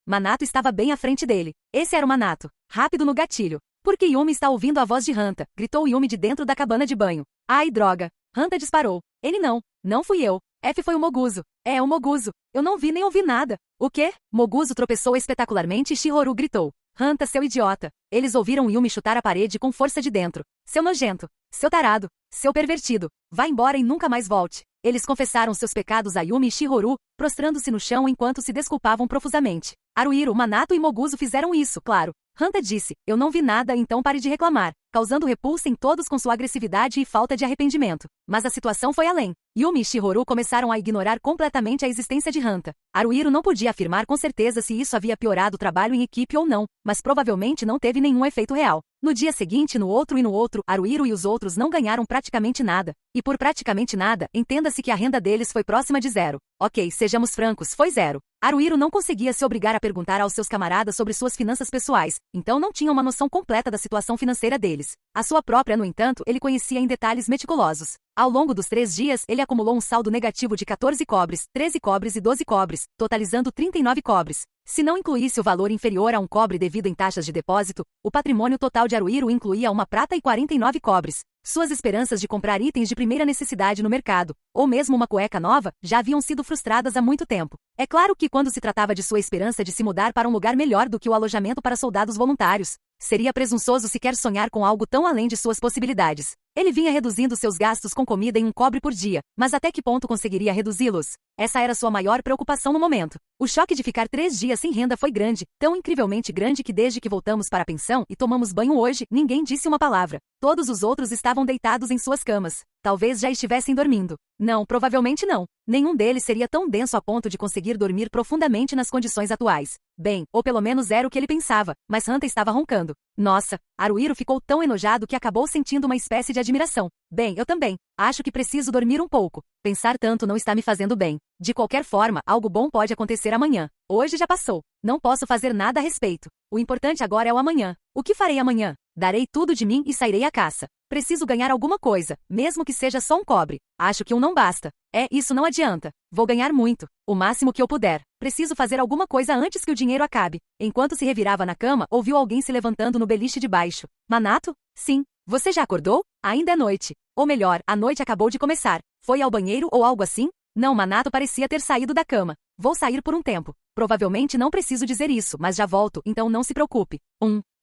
Minato estava bem à frente dele. Esse era o Minato. Rápido no gatilho. Por que Yumi está ouvindo a voz de Hanta? Gritou Yumi de dentro da cabana de banho. Ai, droga. Hanta disparou. Ele não. Não fui eu. F foi o Moguzo. É o Moguzo. Eu não vi nem ouvi nada. O quê? Moguzo tropeçou espetacularmente e Shihoru gritou. Hanta, seu idiota. Eles ouviram Yumi chutar a parede com força de dentro. Seu nojento. Seu tarado. Seu pervertido. Vá embora e nunca mais volte. Eles confessaram seus pecados a Yumi e Shihoru, prostrando-se no chão enquanto se desculpavam profusamente. Haruhiro, Minato e Moguzo fizeram isso, claro. Hanta disse, eu não vi nada, então pare de reclamar, causando repulsa em todos com sua agressividade e falta de arrependimento. Mas a situação foi além. Yumi e Shihoru começaram a ignorar completamente a existência de Hanta. Haruhiro não podia afirmar com certeza se isso havia piorado o trabalho em equipe ou não, mas provavelmente não teve nenhum efeito real. No dia seguinte, no outro e no outro, Haruhiro e os outros não ganharam praticamente nada. E por praticamente nada, entenda-se que a renda deles foi próxima de zero. Ok, sejamos francos, foi zero. Haruhiro não conseguia se obrigar a perguntar aos seus camaradas sobre suas finanças pessoais, então não tinha uma noção completa da situação financeira deles. A sua própria, no entanto, ele conhecia em detalhes meticulosos. Ao longo dos 3 dias, ele acumulou um saldo negativo de 14 cobres, 13 cobres e 12 cobres, totalizando 39 cobres. Se não incluísse o valor inferior a um cobre devido em taxas de depósito, o patrimônio total de Haruhiro incluía uma prata e 49 cobres. Suas esperanças de comprar itens de primeira necessidade no mercado, ou mesmo uma cueca nova, já haviam sido frustradas há muito tempo. É claro que quando se tratava de sua esperança de se mudar para um lugar melhor do que o alojamento para soldados voluntários, seria presunçoso sequer sonhar com algo tão além de suas possibilidades. Ele vinha reduzindo seus gastos com comida em 1 cobre por dia, mas até que ponto conseguiria reduzi-los? Essa era sua maior preocupação no momento. O choque de ficar 3 dias sem renda foi grande, tão incrivelmente grande que desde que voltamos para a pensão e tomamos banho hoje, ninguém disse uma palavra. Todos os outros estavam deitados em suas camas. Talvez já estivessem dormindo. Não, provavelmente não. Nenhum deles seria tão denso a ponto de conseguir dormir profundamente nas condições atuais. Bem, ou pelo menos era o que ele pensava, mas Hanta estava roncando. Nossa, Haruhiro ficou tão enojado que acabou sentindo uma espécie de admiração. Bem, eu também. Acho que preciso dormir um pouco. Pensar tanto não está me fazendo bem. De qualquer forma, algo bom pode acontecer amanhã. Hoje já passou. Não posso fazer nada a respeito. O importante agora é o amanhã. O que farei amanhã? Darei tudo de mim e sairei à caça. Preciso ganhar alguma coisa, mesmo que seja só um cobre. Acho que um não basta. Isso não adianta. Vou ganhar muito. O máximo que eu puder. Preciso fazer alguma coisa antes que o dinheiro acabe. Enquanto se revirava na cama, ouviu alguém se levantando no beliche de baixo. Manato? Sim. Você já acordou? Ainda é noite. Ou melhor, a noite acabou de começar. Foi ao banheiro ou algo assim? Não, Manato parecia ter saído da cama. Vou sair por um tempo. Provavelmente não preciso dizer isso, mas já volto, então não se preocupe.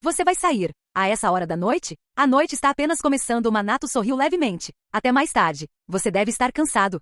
Você vai sair. A essa hora da noite? A noite está apenas começando. Manato sorriu levemente. Até mais tarde. Você deve estar cansado.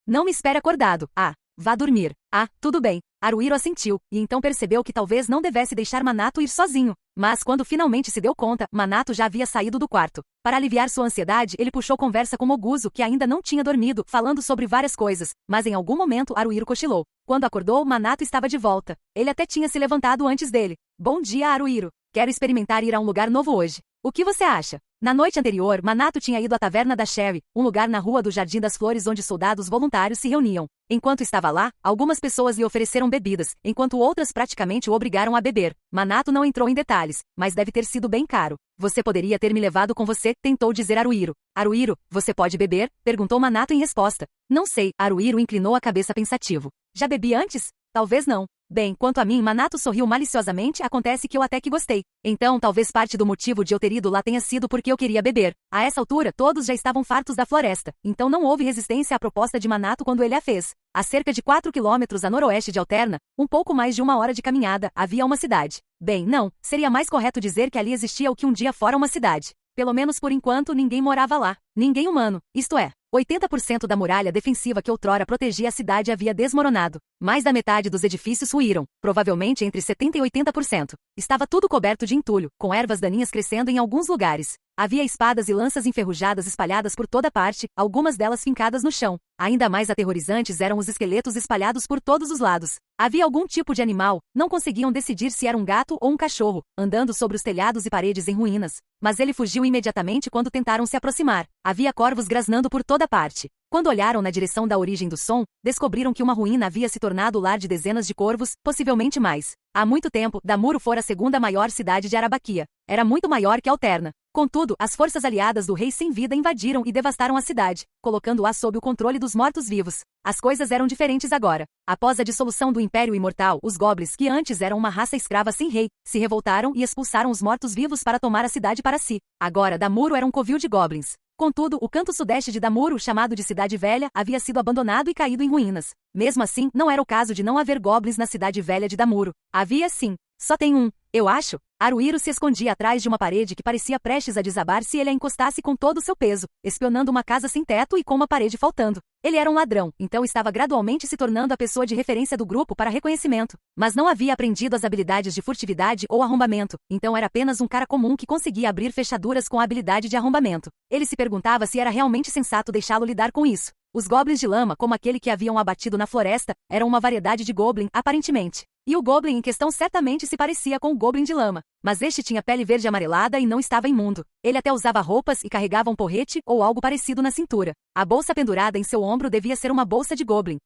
Não me espere acordado. Vá dormir. Tudo bem. Haruhiro assentiu, e então percebeu que talvez não devesse deixar Manato ir sozinho. Mas quando finalmente se deu conta, Manato já havia saído do quarto. Para aliviar sua ansiedade, ele puxou conversa com Moguzo, que ainda não tinha dormido, falando sobre várias coisas, mas em algum momento Haruhiro cochilou. Quando acordou, Manato estava de volta. Ele até tinha se levantado antes dele. Bom dia, Haruhiro. Quero experimentar ir a um lugar novo hoje. O que você acha? Na noite anterior, Manato tinha ido à taverna da Sherry, um lugar na rua do Jardim das Flores onde soldados voluntários se reuniam. Enquanto estava lá, algumas pessoas lhe ofereceram bebidas, enquanto outras praticamente o obrigaram a beber. Manato não entrou em detalhes, mas deve ter sido bem caro. Você poderia ter me levado com você, tentou dizer Haruhiro. Haruhiro, você pode beber? Perguntou Manato em resposta. Não sei, Haruhiro inclinou a cabeça pensativo. Já bebi antes? Talvez não. Bem, quanto a mim, Manato sorriu maliciosamente, acontece que eu até que gostei. Então, talvez parte do motivo de eu ter ido lá tenha sido porque eu queria beber. A essa altura, todos já estavam fartos da floresta, então não houve resistência à proposta de Manato quando ele a fez. A cerca de 4 quilômetros a noroeste de Alterna, um pouco mais de 1 hora de caminhada, havia uma cidade. Bem, não, seria mais correto dizer que ali existia o que um dia fora uma cidade. Pelo menos por enquanto ninguém morava lá. Ninguém humano, isto é. 80% da muralha defensiva que outrora protegia a cidade havia desmoronado. Mais da metade dos edifícios ruíram, provavelmente entre 70% e 80%. Estava tudo coberto de entulho, com ervas daninhas crescendo em alguns lugares. Havia espadas e lanças enferrujadas espalhadas por toda parte, algumas delas fincadas no chão. Ainda mais aterrorizantes eram os esqueletos espalhados por todos os lados. Havia algum tipo de animal, não conseguiam decidir se era um gato ou um cachorro, andando sobre os telhados e paredes em ruínas. Mas ele fugiu imediatamente quando tentaram se aproximar. Havia corvos grasnando por toda parte. Quando olharam na direção da origem do som, descobriram que uma ruína havia se tornado o lar de dezenas de corvos, possivelmente mais. Há muito tempo, Damuro fora a segunda maior cidade de Arabaquia. Era muito maior que Alterna. Contudo, as forças aliadas do rei sem vida invadiram e devastaram a cidade, colocando-a sob o controle dos mortos-vivos. As coisas eram diferentes agora. Após a dissolução do Império Imortal, os goblins, que antes eram uma raça escrava sem rei, se revoltaram e expulsaram os mortos-vivos para tomar a cidade para si. Agora, Damuro era um covil de goblins. Contudo, o canto sudeste de Damuro, chamado de Cidade Velha, havia sido abandonado e caído em ruínas. Mesmo assim, não era o caso de não haver goblins na Cidade Velha de Damuro. Havia sim. Só tem um, eu acho. Haruhiro se escondia atrás de uma parede que parecia prestes a desabar se ele a encostasse com todo o seu peso, espionando uma casa sem teto e com uma parede faltando. Ele era um ladrão, então estava gradualmente se tornando a pessoa de referência do grupo para reconhecimento. Mas não havia aprendido as habilidades de furtividade ou arrombamento, então era apenas um cara comum que conseguia abrir fechaduras com a habilidade de arrombamento. Ele se perguntava se era realmente sensato deixá-lo lidar com isso. Os goblins de lama, como aquele que haviam abatido na floresta, eram uma variedade de goblin, aparentemente. E o goblin em questão certamente se parecia com o goblin de lama. Mas este tinha pele verde amarelada e não estava imundo. Ele até usava roupas e carregava um porrete ou algo parecido na cintura. A bolsa pendurada em seu ombro devia ser uma bolsa de goblin.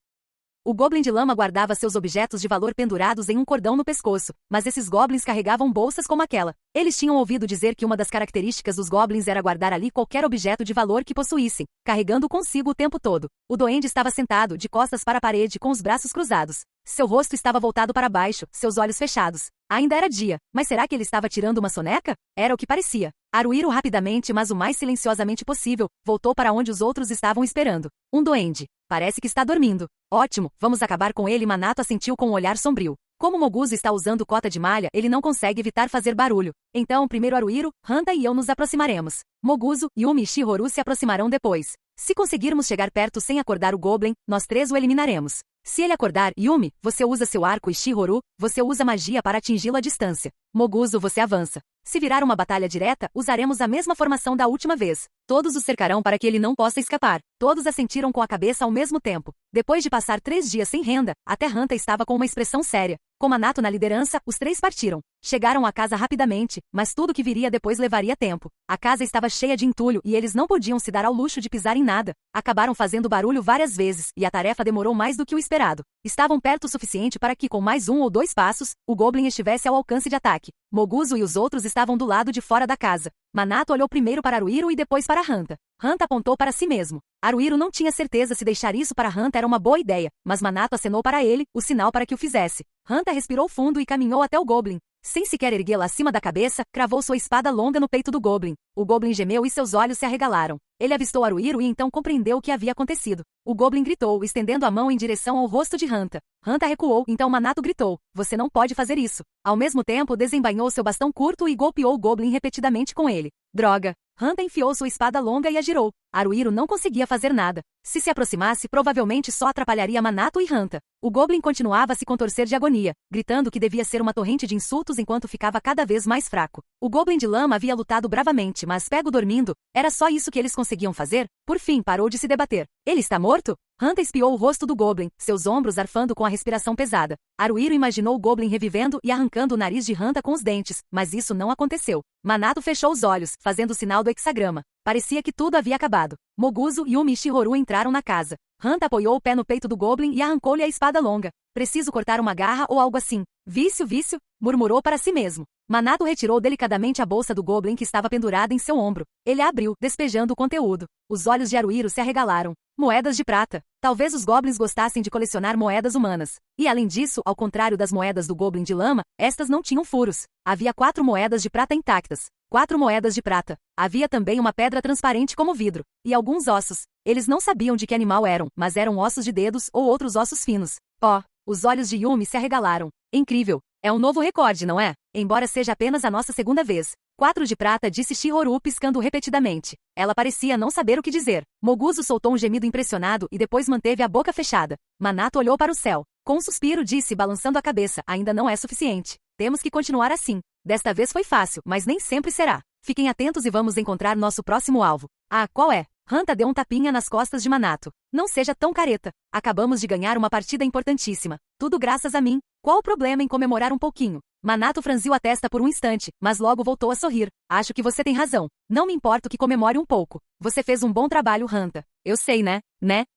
O goblin de lama guardava seus objetos de valor pendurados em um cordão no pescoço, mas esses goblins carregavam bolsas como aquela. Eles tinham ouvido dizer que uma das características dos goblins era guardar ali qualquer objeto de valor que possuíssem, carregando consigo o tempo todo. O duende estava sentado, de costas para a parede, com os braços cruzados. Seu rosto estava voltado para baixo, seus olhos fechados. Ainda era dia, mas será que ele estava tirando uma soneca? Era o que parecia. Haruhiro rapidamente, mas o mais silenciosamente possível, voltou para onde os outros estavam esperando. Um duende. Parece que está dormindo. Ótimo, vamos acabar com ele. Manato assentiu com um olhar sombrio. Como Moguzo está usando cota de malha, ele não consegue evitar fazer barulho. Então, primeiro Haruhiro, Hanta e eu nos aproximaremos. Moguzo, Yumi e Shihoru se aproximarão depois. Se conseguirmos chegar perto sem acordar o Goblin, nós três o eliminaremos. Se ele acordar, Yumi, você usa seu arco e Shihoru, você usa magia para atingi-lo à distância. Moguzo, você avança. Se virar uma batalha direta, usaremos a mesma formação da última vez. Todos o cercarão para que ele não possa escapar. Todos assentiram com a cabeça ao mesmo tempo. Depois de passar 3 dias sem renda, até Hanta estava com uma expressão séria. Com Manato na liderança, os 3 partiram. Chegaram à casa rapidamente, mas tudo que viria depois levaria tempo. A casa estava cheia de entulho e eles não podiam se dar ao luxo de pisar em nada. Acabaram fazendo barulho várias vezes, e a tarefa demorou mais do que o esperado. Estavam perto o suficiente para que, com mais 1 ou 2 passos, o Goblin estivesse ao alcance de ataque. Moguzo e os outros estavam do lado de fora da casa. Manato olhou primeiro para Aruiro e depois para Hanta. Hanta apontou para si mesmo. Aruiro não tinha certeza se deixar isso para Hanta era uma boa ideia, mas Manato acenou para ele, o sinal para que o fizesse. Hanta respirou fundo e caminhou até o Goblin. Sem sequer erguê-la acima da cabeça, cravou sua espada longa no peito do Goblin. O Goblin gemeu e seus olhos se arregalaram. Ele avistou Aruiro e então compreendeu o que havia acontecido. O Goblin gritou, estendendo a mão em direção ao rosto de Hanta. Hanta recuou, então Manato gritou, você não pode fazer isso. Ao mesmo tempo, desembainhou seu bastão curto e golpeou o Goblin repetidamente com ele. Droga! Hanta enfiou sua espada longa e a girou. Aruiro não conseguia fazer nada. Se aproximasse, provavelmente só atrapalharia Manato e Hanta. O Goblin continuava a se contorcer de agonia, gritando que devia ser uma torrente de insultos enquanto ficava cada vez mais fraco. O Goblin de lama havia lutado bravamente, mas pego dormindo, era só isso que eles conseguiam fazer? Por fim, parou de se debater. Ele está morto? Hanta espiou o rosto do Goblin, seus ombros arfando com a respiração pesada. Aruiro imaginou o Goblin revivendo e arrancando o nariz de Hanta com os dentes, mas isso não aconteceu. Manato fechou os olhos, fazendo o sinal do hexagrama. Parecia que tudo havia acabado. Moguzo, Yumi e Shihoru entraram na casa. Hanta apoiou o pé no peito do Goblin e arrancou-lhe a espada longa. Preciso cortar uma garra ou algo assim. Vício, vício, murmurou para si mesmo. Manato retirou delicadamente a bolsa do Goblin que estava pendurada em seu ombro. Ele a abriu, despejando o conteúdo. Os olhos de Aruiro se arregalaram. Moedas de prata. Talvez os Goblins gostassem de colecionar moedas humanas. E além disso, ao contrário das moedas do Goblin de lama, estas não tinham furos. Havia 4 moedas de prata intactas. 4 moedas de prata. Havia também uma pedra transparente como vidro. E alguns ossos. Eles não sabiam de que animal eram, mas eram ossos de dedos ou outros ossos finos. Oh! Os olhos de Yumi se arregalaram. Incrível! É um novo recorde, não é? Embora seja apenas a nossa segunda vez. 4 de prata, disse Shihoru piscando repetidamente. Ela parecia não saber o que dizer. Moguzo soltou um gemido impressionado e depois manteve a boca fechada. Manato olhou para o céu. Com um suspiro disse, balançando a cabeça, ainda não é suficiente. Temos que continuar assim. Desta vez foi fácil, mas nem sempre será. Fiquem atentos e vamos encontrar nosso próximo alvo. Ah, qual é? Hanta deu um tapinha nas costas de Manato. Não seja tão careta. Acabamos de ganhar uma partida importantíssima. Tudo graças a mim. Qual o problema em comemorar um pouquinho? Manato franziu a testa por um instante, mas logo voltou a sorrir. Acho que você tem razão. Não me importo que comemore um pouco. Você fez um bom trabalho, Hanta. Eu sei, né?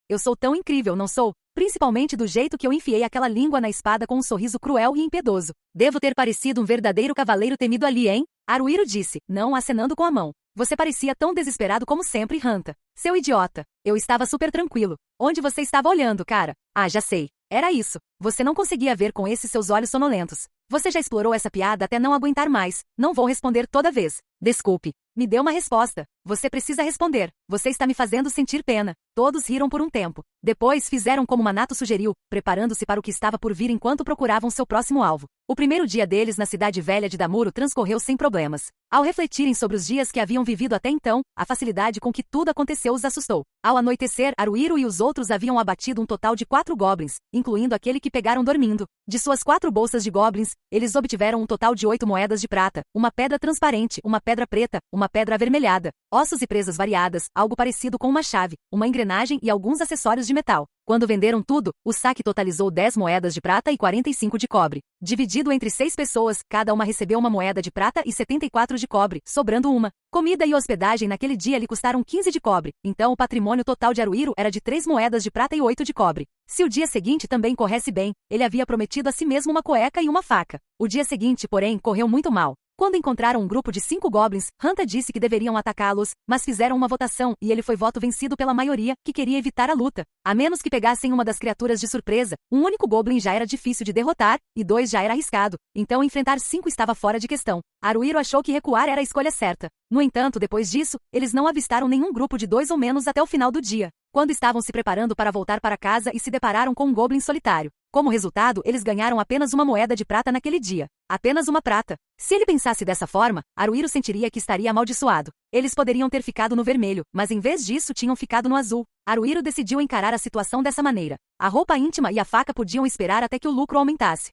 Eu sou tão incrível, não sou? Principalmente do jeito que eu enfiei aquela língua na espada com um sorriso cruel e impiedoso. Devo ter parecido um verdadeiro cavaleiro temido ali, hein? Aruiro disse, não acenando com a mão. Você parecia tão desesperado como sempre, Hanta. Seu idiota. Eu estava super tranquilo. Onde você estava olhando, cara? Ah, já sei. Era isso. Você não conseguia ver com esses seus olhos sonolentos. Você já explorou essa piada até não aguentar mais. Não vou responder toda vez. Desculpe. Me dê uma resposta. Você precisa responder. Você está me fazendo sentir pena. Todos riram por um tempo. Depois fizeram como Manato sugeriu, preparando-se para o que estava por vir enquanto procuravam seu próximo alvo. O primeiro dia deles na cidade velha de Damuro transcorreu sem problemas. Ao refletirem sobre os dias que haviam vivido até então, a facilidade com que tudo aconteceu os assustou. Ao anoitecer, Aruiro e os outros haviam abatido um total de 4 goblins, incluindo aquele que pegaram dormindo. De suas 4 bolsas de goblins, eles obtiveram um total de 8 moedas de prata, uma pedra transparente, uma pedra preta, uma pedra avermelhada, ossos e presas variadas, algo parecido com uma chave, uma engrenagem e alguns acessórios de metal. Quando venderam tudo, o saque totalizou 10 moedas de prata e 45 de cobre. Dividido entre 6 pessoas, cada uma recebeu uma moeda de prata e 74 de cobre, sobrando uma. Comida e hospedagem naquele dia lhe custaram 15 de cobre, então o patrimônio total de Aruiro era de 3 moedas de prata e 8 de cobre. Se o dia seguinte também corresse bem, ele havia prometido a si mesmo uma cueca e uma faca. O dia seguinte, porém, correu muito mal. Quando encontraram um grupo de 5 goblins, Hanta disse que deveriam atacá-los, mas fizeram uma votação e ele foi voto vencido pela maioria, que queria evitar a luta. A menos que pegassem uma das criaturas de surpresa, um único goblin já era difícil de derrotar, e 2 já era arriscado, então enfrentar 5 estava fora de questão. Aruiro achou que recuar era a escolha certa. No entanto, depois disso, eles não avistaram nenhum grupo de 2 ou menos até o final do dia. quando estavam se preparando para voltar para casa e se depararam com um goblin solitário. Como resultado, eles ganharam apenas uma moeda de prata naquele dia. Apenas uma prata. Se ele pensasse dessa forma, Haruhiro sentiria que estaria amaldiçoado. Eles poderiam ter ficado no vermelho, mas em vez disso tinham ficado no azul. Haruhiro decidiu encarar a situação dessa maneira. A roupa íntima e a faca podiam esperar até que o lucro aumentasse.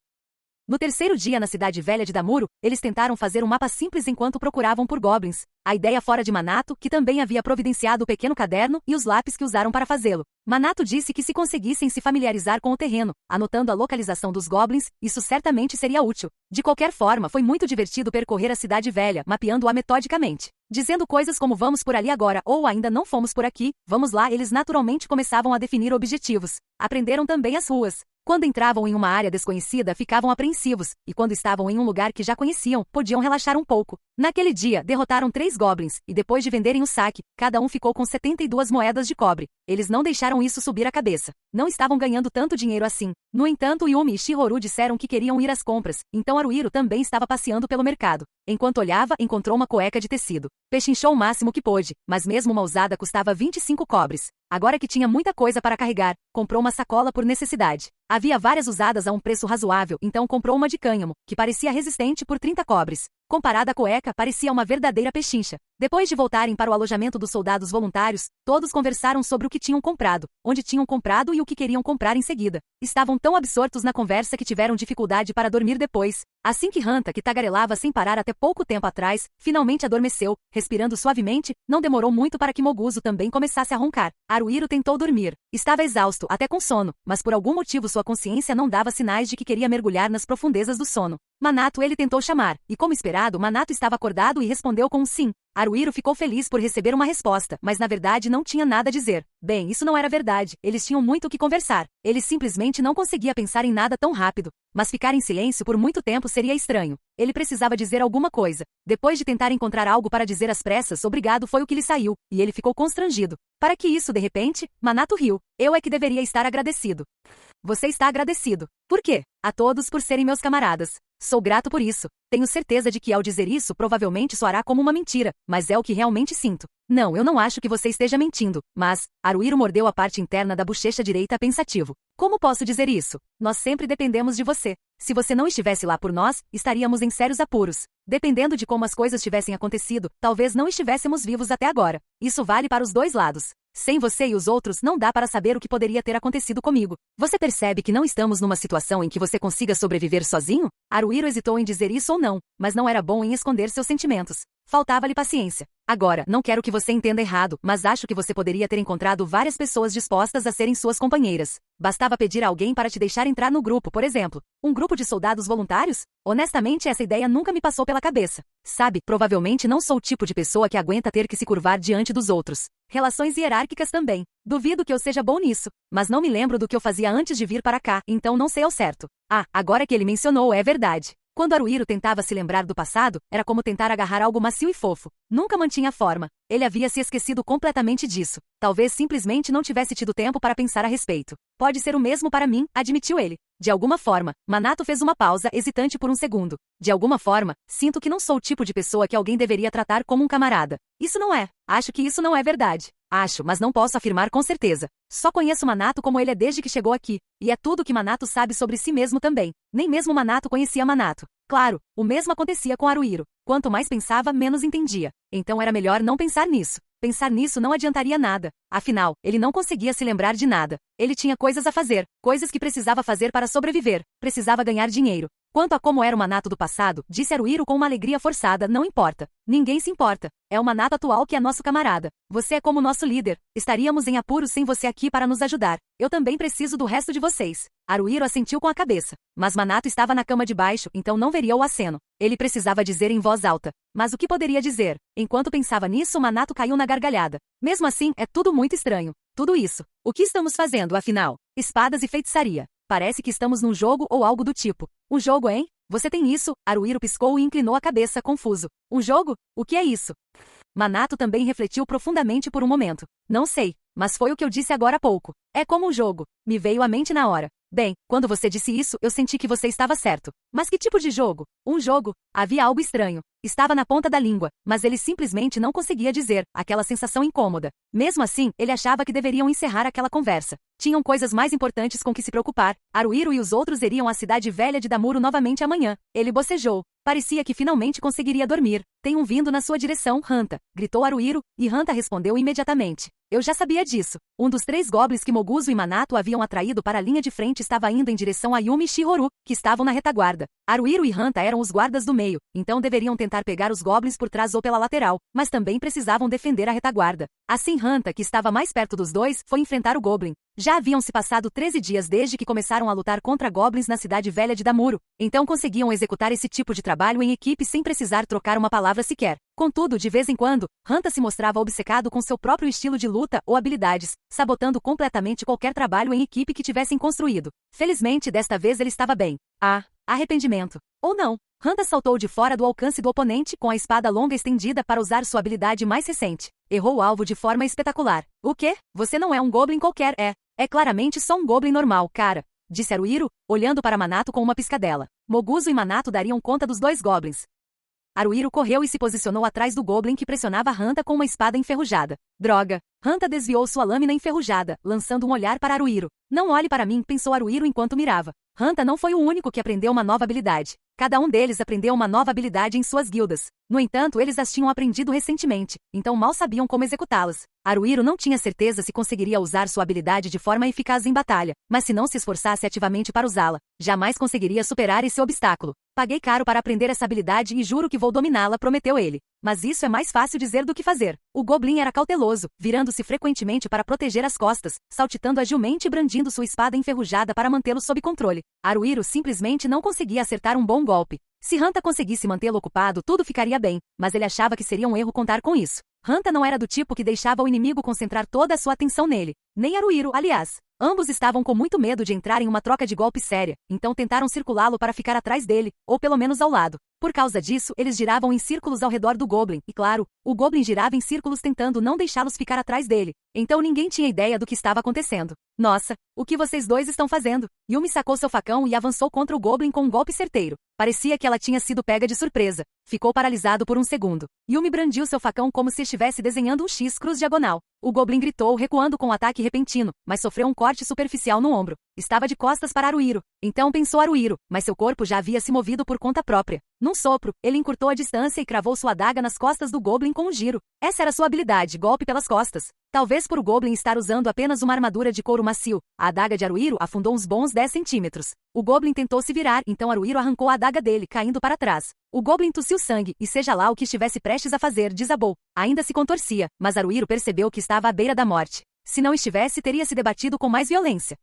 No terceiro dia na cidade velha de Damuro, eles tentaram fazer um mapa simples enquanto procuravam por goblins. A ideia fora de Minato, que também havia providenciado o pequeno caderno e os lápis que usaram para fazê-lo. Minato disse que se conseguissem se familiarizar com o terreno, anotando a localização dos goblins, isso certamente seria útil. De qualquer forma, foi muito divertido percorrer a cidade velha, mapeando-a metodicamente. Dizendo coisas como vamos por ali agora ou ainda não fomos por aqui, vamos lá, eles naturalmente começavam a definir objetivos. Aprenderam também as ruas. Quando entravam em uma área desconhecida, ficavam apreensivos, e quando estavam em um lugar que já conheciam, podiam relaxar um pouco. Naquele dia, derrotaram 3 goblins, e depois de venderem o saque, cada um ficou com 72 moedas de cobre. Eles não deixaram isso subir a cabeça. Não estavam ganhando tanto dinheiro assim. No entanto, Yumi e Shihoru disseram que queriam ir às compras, então Haruhiro também estava passeando pelo mercado. Enquanto olhava, encontrou uma cueca de tecido. Pechinchou o máximo que pôde, mas mesmo uma usada custava 25 cobres. Agora que tinha muita coisa para carregar, comprou uma sacola por necessidade. Havia várias usadas a um preço razoável, então comprou uma de cânhamo, que parecia resistente por 30 cobres. Comparada à cueca, parecia uma verdadeira pechincha. Depois de voltarem para o alojamento dos soldados voluntários, todos conversaram sobre o que tinham comprado, onde tinham comprado e o que queriam comprar em seguida. Estavam tão absortos na conversa que tiveram dificuldade para dormir depois. Assim que Hanta, que tagarelava sem parar até pouco tempo atrás, finalmente adormeceu, respirando suavemente, não demorou muito para que Moguzo também começasse a roncar. Haruhiro tentou dormir. Estava exausto, até com sono, mas por algum motivo sua consciência não dava sinais de que queria mergulhar nas profundezas do sono. Minato ele tentou chamar, e como esperado, Minato estava acordado e respondeu com um sim. Haruhiro ficou feliz por receber uma resposta, mas na verdade não tinha nada a dizer. Bem, isso não era verdade, eles tinham muito o que conversar. Ele simplesmente não conseguia pensar em nada tão rápido. Mas ficar em silêncio por muito tempo seria estranho. Ele precisava dizer alguma coisa. Depois de tentar encontrar algo para dizer às pressas, obrigado foi o que lhe saiu, e ele ficou constrangido. Para que isso, de repente? Minato riu. Eu é que deveria estar agradecido. Você está agradecido. Por quê? A todos por serem meus camaradas. Sou grato por isso. Tenho certeza de que ao dizer isso provavelmente soará como uma mentira, mas é o que realmente sinto. Não, eu não acho que você esteja mentindo, mas... Haruhiro mordeu a parte interna da bochecha direita pensativo. Como posso dizer isso? Nós sempre dependemos de você. Se você não estivesse lá por nós, estaríamos em sérios apuros. Dependendo de como as coisas tivessem acontecido, talvez não estivéssemos vivos até agora. Isso vale para os dois lados. Sem você e os outros, não dá para saber o que poderia ter acontecido comigo. Você percebe que não estamos numa situação em que você consiga sobreviver sozinho? Haruhiro hesitou em dizer isso ou não, mas não era bom em esconder seus sentimentos. Faltava-lhe paciência. Agora, não quero que você entenda errado, mas acho que você poderia ter encontrado várias pessoas dispostas a serem suas companheiras. Bastava pedir a alguém para te deixar entrar no grupo, por exemplo. Um grupo de soldados voluntários? Honestamente, essa ideia nunca me passou pela cabeça. Sabe, provavelmente não sou o tipo de pessoa que aguenta ter que se curvar diante dos outros. Relações hierárquicas também. Duvido que eu seja bom nisso. Mas não me lembro do que eu fazia antes de vir para cá, então não sei ao certo. Ah, agora que ele mencionou, é verdade. Quando Haruhiro tentava se lembrar do passado, era como tentar agarrar algo macio e fofo. Nunca mantinha forma. Ele havia se esquecido completamente disso. Talvez simplesmente não tivesse tido tempo para pensar a respeito. Pode ser o mesmo para mim, admitiu ele. De alguma forma, Minato fez uma pausa, hesitante por um segundo. De alguma forma, sinto que não sou o tipo de pessoa que alguém deveria tratar como um camarada. Isso não é. Acho que isso não é verdade. Acho, mas não posso afirmar com certeza. Só conheço Minato como ele é desde que chegou aqui. E é tudo que Minato sabe sobre si mesmo também. Nem mesmo Minato conhecia Minato. Claro, o mesmo acontecia com Haruhiro. Quanto mais pensava, menos entendia. Então era melhor não pensar nisso. Pensar nisso não adiantaria nada. Afinal, ele não conseguia se lembrar de nada. Ele tinha coisas a fazer, coisas que precisava fazer para sobreviver. Precisava ganhar dinheiro. Quanto a como era o Minato do passado, disse Haruhiro com uma alegria forçada, não importa. Ninguém se importa. É o Minato atual que é nosso camarada. Você é como nosso líder. Estaríamos em apuros sem você aqui para nos ajudar. Eu também preciso do resto de vocês. Haruhiro assentiu com a cabeça. Mas Minato estava na cama de baixo, então não veria o aceno. Ele precisava dizer em voz alta. Mas o que poderia dizer? Enquanto pensava nisso, Minato caiu na gargalhada. Mesmo assim, é tudo muito estranho. Tudo isso. O que estamos fazendo, afinal? Espadas e feitiçaria. Parece que estamos num jogo ou algo do tipo. Um jogo, hein? Você tem isso? Haruhiro piscou e inclinou a cabeça, confuso. Um jogo? O que é isso? Minato também refletiu profundamente por um momento. Não sei, mas foi o que eu disse agora há pouco. É como um jogo. Me veio à mente na hora. Bem, quando você disse isso, eu senti que você estava certo. Mas que tipo de jogo? Um jogo? Havia algo estranho. Estava na ponta da língua, mas ele simplesmente não conseguia dizer, aquela sensação incômoda. Mesmo assim, ele achava que deveriam encerrar aquela conversa. Tinham coisas mais importantes com que se preocupar. Haruhiro e os outros iriam à cidade velha de Damuro novamente amanhã. Ele bocejou. Parecia que finalmente conseguiria dormir. Tem um vindo na sua direção, Hanta, gritou Haruhiro, e Hanta respondeu imediatamente. Eu já sabia disso. Um dos 3 goblins que Moguzo e Minato haviam atraído para a linha de frente estava indo em direção a Yumi e Shihoru, que estavam na retaguarda. Haruhiro e Hanta eram os guardas do meio, então deveriam tentar pegar os goblins por trás ou pela lateral, mas também precisavam defender a retaguarda. Assim Hanta, que estava mais perto dos dois, foi enfrentar o goblin. Já haviam se passado 13 dias desde que começaram a lutar contra goblins na cidade velha de Damuro, então conseguiam executar esse tipo de trabalho em equipe sem precisar trocar uma palavra sequer. Contudo, de vez em quando, Hanta se mostrava obcecado com seu próprio estilo de luta ou habilidades, sabotando completamente qualquer trabalho em equipe que tivessem construído. Felizmente, desta vez ele estava bem. Arrependimento. Ou não. Hanta saltou de fora do alcance do oponente com a espada longa estendida para usar sua habilidade mais recente. Errou o alvo de forma espetacular. O quê? Você não é um goblin qualquer, é claramente só um goblin normal, cara, disse Haruhiro, olhando para Minato com uma piscadela. Moguzo e Minato dariam conta dos 2 goblins. Haruhiro correu e se posicionou atrás do goblin que pressionava Hanta com uma espada enferrujada. Droga! Hanta desviou sua lâmina enferrujada, lançando um olhar para Haruhiro. Não olhe para mim, pensou Haruhiro enquanto mirava. Hanta não foi o único que aprendeu uma nova habilidade. Cada um deles aprendeu uma nova habilidade em suas guildas. No entanto, eles as tinham aprendido recentemente, então mal sabiam como executá-las. Haruhiro não tinha certeza se conseguiria usar sua habilidade de forma eficaz em batalha, mas se não se esforçasse ativamente para usá-la, jamais conseguiria superar esse obstáculo. Paguei caro para aprender essa habilidade e juro que vou dominá-la, prometeu ele. Mas isso é mais fácil dizer do que fazer. O goblin era cauteloso, virando-se frequentemente para proteger as costas, saltitando agilmente e brandindo sua espada enferrujada para mantê-lo sob controle. Haruhiro simplesmente não conseguia acertar um bom golpe. Se Hanta conseguisse mantê-lo ocupado, tudo ficaria bem, mas ele achava que seria um erro contar com isso. Hanta não era do tipo que deixava o inimigo concentrar toda a sua atenção nele. Nem Haruhiro, aliás. Ambos estavam com muito medo de entrar em uma troca de golpes séria, então tentaram circulá-lo para ficar atrás dele, ou pelo menos ao lado. Por causa disso, eles giravam em círculos ao redor do goblin, e claro, o goblin girava em círculos tentando não deixá-los ficar atrás dele. Então ninguém tinha ideia do que estava acontecendo. Nossa, o que vocês dois estão fazendo? Yumi sacou seu facão e avançou contra o goblin com um golpe certeiro. Parecia que ela tinha sido pega de surpresa. Ficou paralisado por um segundo. Yumi brandiu seu facão como se estivesse desenhando um X cruz diagonal. O goblin gritou, recuando com um ataque repentino, mas sofreu um corte superficial no ombro. Estava de costas para Haruhiro. Então pensou Haruhiro, mas seu corpo já havia se movido por conta própria. Num sopro, ele encurtou a distância e cravou sua adaga nas costas do goblin com um giro. Essa era sua habilidade, golpe pelas costas. Talvez por o goblin estar usando apenas uma armadura de couro macio, a adaga de Haruhiro afundou uns bons 10 centímetros. O goblin tentou se virar, então Haruhiro arrancou a adaga dele, caindo para trás. O goblin tossiu sangue, e seja lá o que estivesse prestes a fazer, desabou. Ainda se contorcia, mas Haruhiro percebeu que estava à beira da morte. Se não estivesse, teria se debatido com mais violência.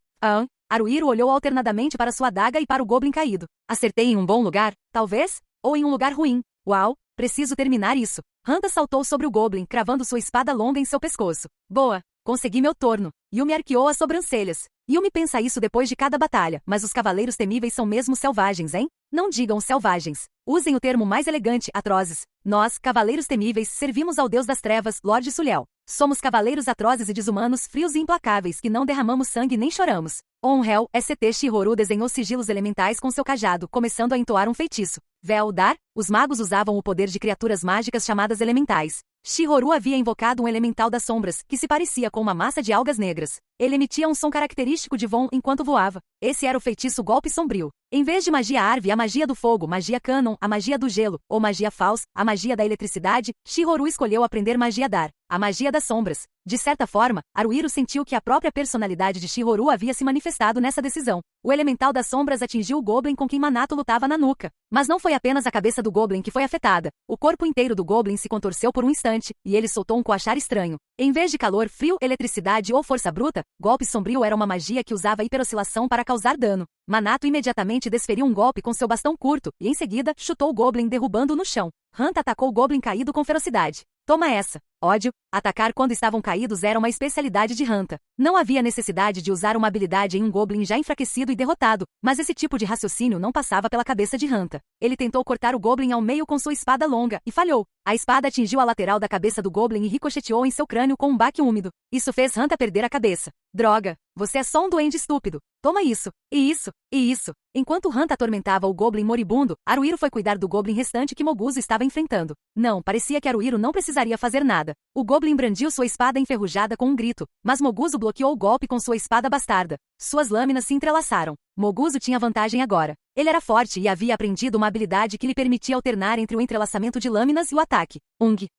Haruhiro olhou alternadamente para sua adaga e para o goblin caído. Acertei em um bom lugar? Talvez? Ou em um lugar ruim? Uau! Preciso terminar isso. Hanta saltou sobre o goblin, cravando sua espada longa em seu pescoço. Boa! Consegui meu torno. Yumi arqueou as sobrancelhas. Yumi pensa isso depois de cada batalha, mas os cavaleiros temíveis são mesmo selvagens, hein? Não digam selvagens. Usem o termo mais elegante, atrozes. Nós, cavaleiros temíveis, servimos ao deus das trevas, Lorde Sulhel. Somos cavaleiros atrozes e desumanos, frios e implacáveis, que não derramamos sangue nem choramos. Onhel, ST Shihoru desenhou sigilos elementais com seu cajado, começando a entoar um feitiço. Veldar, os magos usavam o poder de criaturas mágicas chamadas elementais. Shihoru havia invocado um elemental das sombras, que se parecia com uma massa de algas negras. Ele emitia um som característico de Von enquanto voava. Esse era o feitiço Golpe Sombrio. Em vez de magia Arve, a magia do fogo, magia Canon, a magia do gelo, ou magia Faust, a magia da eletricidade, Shihoru escolheu aprender magia Dar, a magia das sombras. De certa forma, Haruhiro sentiu que a própria personalidade de Shihoru havia se manifestado nessa decisão. O elemental das sombras atingiu o goblin com quem Minato lutava na nuca. Mas não foi apenas a cabeça do goblin que foi afetada. O corpo inteiro do goblin se contorceu por um instante, e ele soltou um coachar estranho. Em vez de calor, frio, eletricidade ou força bruta, Golpe Sombrio era uma magia que usava hiperoscilação para causar dano. Minato imediatamente desferiu um golpe com seu bastão curto, e em seguida, chutou o goblin derrubando-o no chão. Hanta atacou o goblin caído com ferocidade. Toma essa. Ódio, atacar quando estavam caídos era uma especialidade de Hanta. Não havia necessidade de usar uma habilidade em um Goblin já enfraquecido e derrotado, mas esse tipo de raciocínio não passava pela cabeça de Hanta. Ele tentou cortar o Goblin ao meio com sua espada longa, e falhou. A espada atingiu a lateral da cabeça do Goblin e ricocheteou em seu crânio com um baque úmido. Isso fez Hanta perder a cabeça. Droga! Você é só um duende estúpido. Toma isso, e isso, e isso. Enquanto Hanta atormentava o Goblin moribundo, Haruhiro foi cuidar do Goblin restante que Moguzo estava enfrentando. Não, parecia que Haruhiro não precisaria fazer nada. O Goblin brandiu sua espada enferrujada com um grito, mas Moguzo bloqueou o golpe com sua espada bastarda. Suas lâminas se entrelaçaram. Moguzo tinha vantagem agora. Ele era forte e havia aprendido uma habilidade que lhe permitia alternar entre o entrelaçamento de lâminas e o ataque.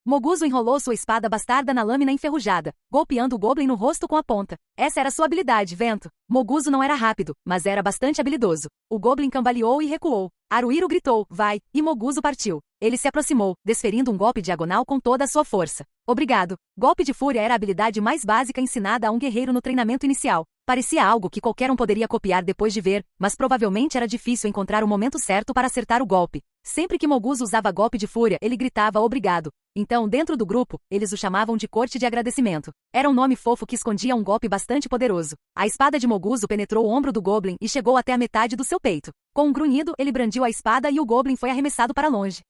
Moguzo enrolou sua espada bastarda na lâmina enferrujada, golpeando o Goblin no rosto com a ponta. Essa era sua habilidade, Vento. Moguzo não era rápido, mas era bastante habilidoso. O Goblin cambaleou e recuou. Haruhiro gritou, vai, e Moguzo partiu. Ele se aproximou, desferindo um golpe diagonal com toda a sua força. Obrigado. Golpe de fúria era a habilidade mais básica ensinada a um guerreiro no treinamento inicial. Parecia algo que qualquer um poderia copiar depois de ver, mas provavelmente era difícil encontrar o momento certo para acertar o golpe. Sempre que Moguzo usava golpe de fúria, ele gritava obrigado. Então, dentro do grupo, eles o chamavam de corte de agradecimento. Era um nome fofo que escondia um golpe bastante poderoso. A espada de Moguzo penetrou o ombro do Goblin e chegou até a metade do seu peito. Com um grunhido, ele brandiu a espada e o Goblin foi arremessado para longe.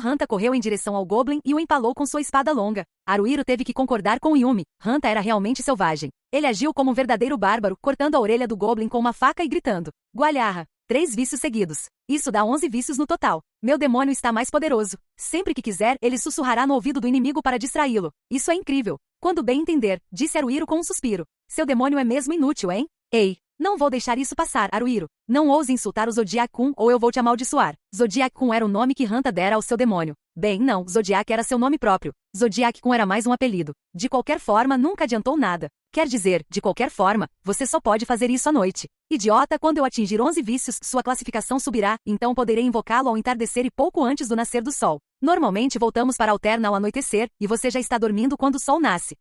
Hanta correu em direção ao Goblin e o empalou com sua espada longa. Haruhiro teve que concordar com Yumi. Hanta era realmente selvagem. Ele agiu como um verdadeiro bárbaro, cortando a orelha do Goblin com uma faca e gritando. Gualharra! 3 vícios seguidos. Isso dá 11 vícios no total. Meu demônio está mais poderoso. Sempre que quiser, ele sussurrará no ouvido do inimigo para distraí-lo. Isso é incrível. Quando bem entender, disse Haruhiro com um suspiro. Seu demônio é mesmo inútil, hein? Ei! Não vou deixar isso passar, Haruhiro. Não ouse insultar o Zodiac-kun ou eu vou te amaldiçoar. Zodiac-kun era o nome que Hanta dera ao seu demônio. Bem, não, Zodiac era seu nome próprio. Zodiac-kun era mais um apelido. De qualquer forma, nunca adiantou nada. Quer dizer, de qualquer forma, você só pode fazer isso à noite. Idiota, quando eu atingir 11 vícios, sua classificação subirá, então poderei invocá-lo ao entardecer e pouco antes do nascer do sol. Normalmente voltamos para Alterna ao anoitecer, e você já está dormindo quando o sol nasce.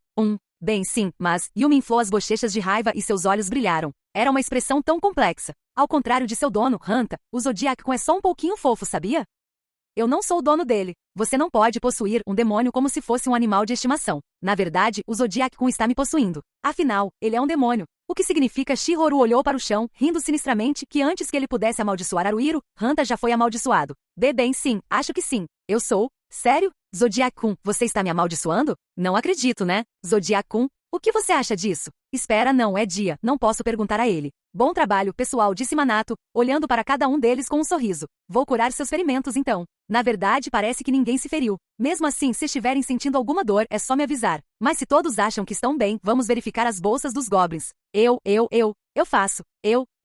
Bem, sim, mas Yumi inflou as bochechas de raiva e seus olhos brilharam. Era uma expressão tão complexa. Ao contrário de seu dono, Hanta, o Zodiac-kun é só um pouquinho fofo, sabia? Eu não sou o dono dele. Você não pode possuir um demônio como se fosse um animal de estimação. Na verdade, o Zodiac-kun está me possuindo. Afinal, ele é um demônio. O que significa Shihoru olhou para o chão, rindo sinistramente, que antes que ele pudesse amaldiçoar Haruhiro, Hanta já foi amaldiçoado. Bem, sim, acho que sim. Eu sou? Sério? Zodiac-kun, você está me amaldiçoando? Não acredito, né? Zodiac-kun, o que você acha disso? Espera, não é dia, não posso perguntar a ele. Bom trabalho, pessoal, disse Minato, olhando para cada um deles com um sorriso. Vou curar seus ferimentos então. Na verdade, parece que ninguém se feriu. Mesmo assim, se estiverem sentindo alguma dor, é só me avisar. Mas se todos acham que estão bem, vamos verificar as bolsas dos goblins. Eu faço.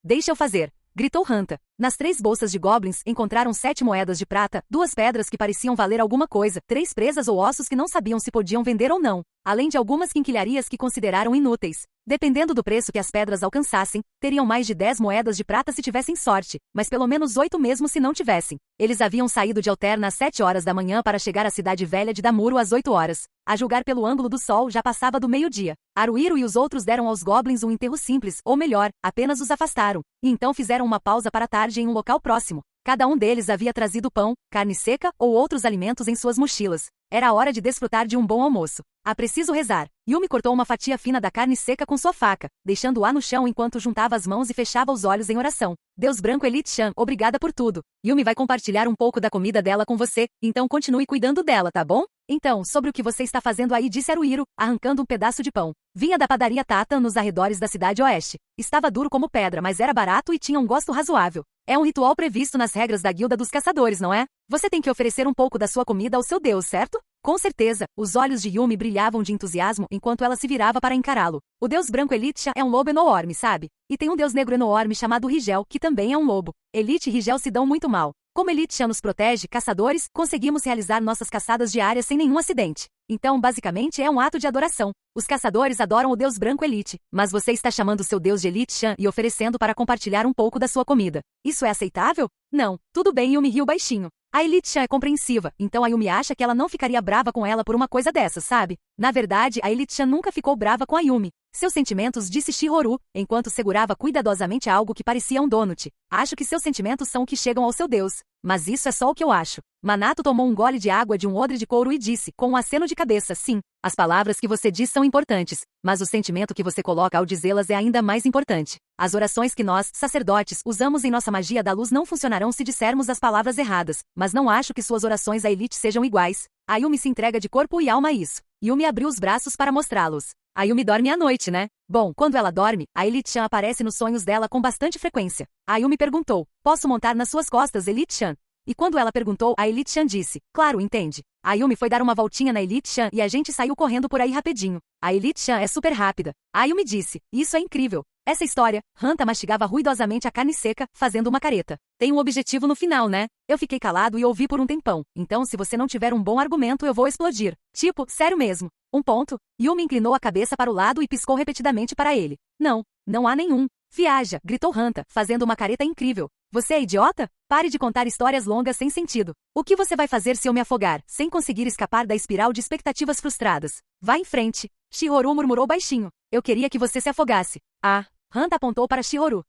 Deixa eu fazer. Gritou Hanta. Nas 3 bolsas de goblins, encontraram 7 moedas de prata, 2 pedras que pareciam valer alguma coisa, 3 presas ou ossos que não sabiam se podiam vender ou não, além de algumas quinquilharias que consideraram inúteis. Dependendo do preço que as pedras alcançassem, teriam mais de 10 moedas de prata se tivessem sorte, mas pelo menos 8 mesmo se não tivessem. Eles haviam saído de Alterna às 7 horas da manhã para chegar à cidade velha de Damuro às 8 horas. A julgar pelo ângulo do sol, já passava do meio-dia. Haruhiro e os outros deram aos goblins um enterro simples, ou melhor, apenas os afastaram. E então fizeram uma pausa para a tarde em um local próximo. Cada um deles havia trazido pão, carne seca ou outros alimentos em suas mochilas. Era hora de desfrutar de um bom almoço. Preciso rezar. Yumi cortou uma fatia fina da carne seca com sua faca, deixando-a no chão enquanto juntava as mãos e fechava os olhos em oração. Deus branco Elite-chan, obrigada por tudo. Yumi vai compartilhar um pouco da comida dela com você, então continue cuidando dela, tá bom? Então, sobre o que você está fazendo aí, disse Haruhiro, arrancando um pedaço de pão. Vinha da padaria Tata nos arredores da cidade oeste. Estava duro como pedra, mas era barato e tinha um gosto razoável. É um ritual previsto nas regras da Guilda dos Caçadores, não é? Você tem que oferecer um pouco da sua comida ao seu deus, certo? Com certeza, os olhos de Yumi brilhavam de entusiasmo enquanto ela se virava para encará-lo. O deus branco Elite é um lobo enorme, sabe? E tem um deus negro enorme chamado Rigel, que também é um lobo. Elite e Rigel se dão muito mal. Como Elite nos protege, caçadores, conseguimos realizar nossas caçadas diárias sem nenhum acidente. Então, basicamente, é um ato de adoração. Os caçadores adoram o deus branco Elite, mas você está chamando seu deus de Elite-chan e oferecendo para compartilhar um pouco da sua comida. Isso é aceitável? Não. Tudo bem, Yumi riu baixinho. A Elite-chan é compreensiva, então a Yumi acha que ela não ficaria brava com ela por uma coisa dessas, sabe? Na verdade, a Elite-chan nunca ficou brava com a Yumi. Seus sentimentos, disse Shihoru, enquanto segurava cuidadosamente algo que parecia um donut. Acho que seus sentimentos são o que chegam ao seu deus. mas isso é só o que eu acho. Manato tomou um gole de água de um odre de couro e disse, com um aceno de cabeça, sim, as palavras que você diz são importantes, mas o sentimento que você coloca ao dizê-las é ainda mais importante. As orações que nós, sacerdotes, usamos em nossa magia da luz não funcionarão se dissermos as palavras erradas, mas não acho que suas orações à elite sejam iguais. A Yumi se entrega de corpo e alma a isso. Yumi abriu os braços para mostrá-los. A Yumi dorme à noite, né? Bom, quando ela dorme, a Elite-chan aparece nos sonhos dela com bastante frequência. A Yumi perguntou, posso montar nas suas costas, Elite-chan? E quando ela perguntou, a Elite-chan disse, claro, entende. A Yumi foi dar uma voltinha na Elite-chan e a gente saiu correndo por aí rapidinho. A Elite-chan é super rápida. A Yumi disse, isso é incrível. Essa história, Hanta mastigava ruidosamente a carne seca, fazendo uma careta. Tem um objetivo no final, né? Eu fiquei calado e ouvi por um tempão. Então se você não tiver um bom argumento eu vou explodir. Tipo, sério mesmo. Um ponto. Yumi inclinou a cabeça para o lado e piscou repetidamente para ele. Não, não há nenhum. Viaja, gritou Hanta, fazendo uma careta incrível. Você é idiota? Pare de contar histórias longas sem sentido. O que você vai fazer se eu me afogar, sem conseguir escapar da espiral de expectativas frustradas? Vá em frente. Shihoru murmurou baixinho. Eu queria que você se afogasse. Ah. Hanta apontou para Shihoru.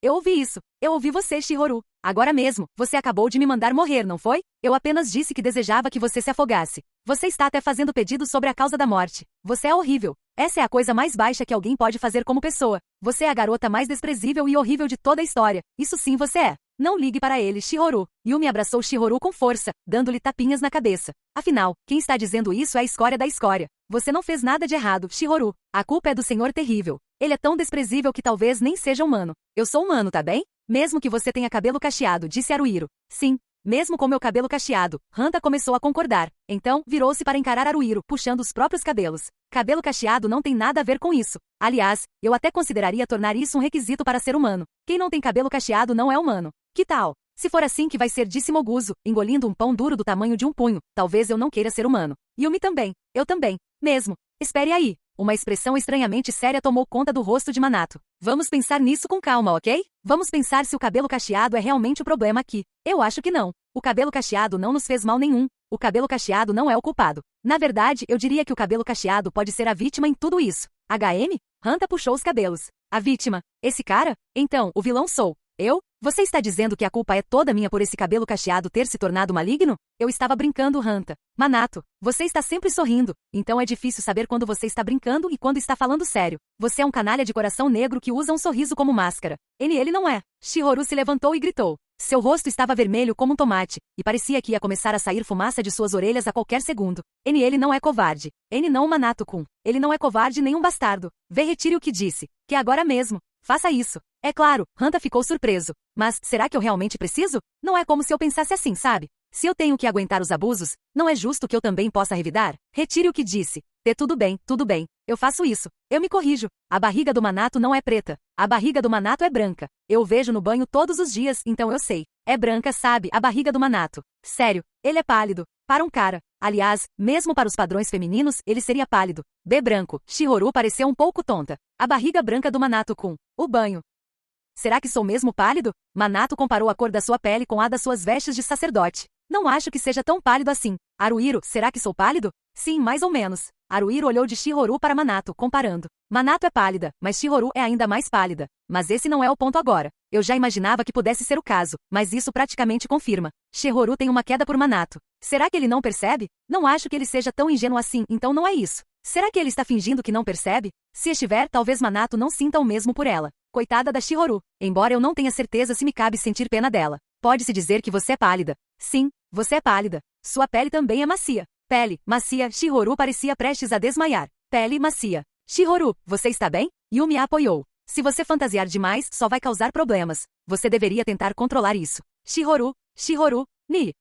Eu ouvi isso. Eu ouvi você, Shihoru. Agora mesmo, você acabou de me mandar morrer, não foi? Eu apenas disse que desejava que você se afogasse. Você está até fazendo pedidos sobre a causa da morte. Você é horrível. Essa é a coisa mais baixa que alguém pode fazer como pessoa. Você é a garota mais desprezível e horrível de toda a história. Isso sim você é. Não ligue para ele, Shihoru. Yumi abraçou Shihoru com força, dando-lhe tapinhas na cabeça. Afinal, quem está dizendo isso é a escória da escória. Você não fez nada de errado, Shihoru. A culpa é do Senhor Terrível. Ele é tão desprezível que talvez nem seja humano. Eu sou humano, tá bem? Mesmo que você tenha cabelo cacheado, disse Haruhiro. Sim. Mesmo com meu cabelo cacheado, Hanta começou a concordar. Então, virou-se para encarar Haruhiro, puxando os próprios cabelos. Cabelo cacheado não tem nada a ver com isso. Aliás, eu até consideraria tornar isso um requisito para ser humano. Quem não tem cabelo cacheado não é humano. Que tal? Se for assim que vai ser, disse Moguzo, engolindo um pão duro do tamanho de um punho, talvez eu não queira ser humano. Yumi também. Eu também. Mesmo. Espere aí. Uma expressão estranhamente séria tomou conta do rosto de Manato. Vamos pensar nisso com calma, ok? Vamos pensar se o cabelo cacheado é realmente o problema aqui. Eu acho que não. O cabelo cacheado não nos fez mal nenhum. O cabelo cacheado não é o culpado. Na verdade, eu diria que o cabelo cacheado pode ser a vítima em tudo isso. HM? Hanta puxou os cabelos. A vítima? Esse cara? Então, o vilão sou eu? Você está dizendo que a culpa é toda minha por esse cabelo cacheado ter se tornado maligno? Eu estava brincando, Hanta. Manato, você está sempre sorrindo, então é difícil saber quando você está brincando e quando está falando sério. Você é um canalha de coração negro que usa um sorriso como máscara. Ele não é. Shihoru se levantou e gritou. Seu rosto estava vermelho como um tomate, e parecia que ia começar a sair fumaça de suas orelhas a qualquer segundo. Ele não é covarde. Ele não Manato-kun. Ele não é covarde nem um bastardo. Vê, retire o que disse. Que agora mesmo. Faça isso. É claro, Hanta ficou surpreso. Mas, será que eu realmente preciso? Não é como se eu pensasse assim, sabe? Se eu tenho que aguentar os abusos, não é justo que eu também possa revidar? Retire o que disse. Tudo bem, tudo bem. Eu faço isso. Eu me corrijo. A barriga do Manato não é preta. A barriga do Manato é branca. Eu o vejo no banho todos os dias, então eu sei. É branca, sabe, a barriga do Manato. Sério, ele é pálido. Para um cara. Aliás, mesmo para os padrões femininos, ele seria pálido. Branco. Shihoru pareceu um pouco tonta. A barriga branca do Manato com o banho. Será que sou mesmo pálido? Manato comparou a cor da sua pele com a das suas vestes de sacerdote. Não acho que seja tão pálido assim. Haruhiro, será que sou pálido? Sim, mais ou menos. Haruhiro olhou de Shihoru para Manato, comparando. Manato é pálida, mas Shihoru é ainda mais pálida. Mas esse não é o ponto agora. Eu já imaginava que pudesse ser o caso, mas isso praticamente confirma. Shihoru tem uma queda por Manato. Será que ele não percebe? Não acho que ele seja tão ingênuo assim, então não é isso. Será que ele está fingindo que não percebe? Se estiver, talvez Manato não sinta o mesmo por ela. Coitada da Shihoru. Embora eu não tenha certeza se me cabe sentir pena dela. Pode-se dizer que você é pálida. Sim, você é pálida. Sua pele também é macia. Pele, macia, Shihoru parecia prestes a desmaiar. Pele, macia. Shihoru, você está bem? Yumi a apoiou. Se você fantasiar demais, só vai causar problemas. Você deveria tentar controlar isso. Shihoru,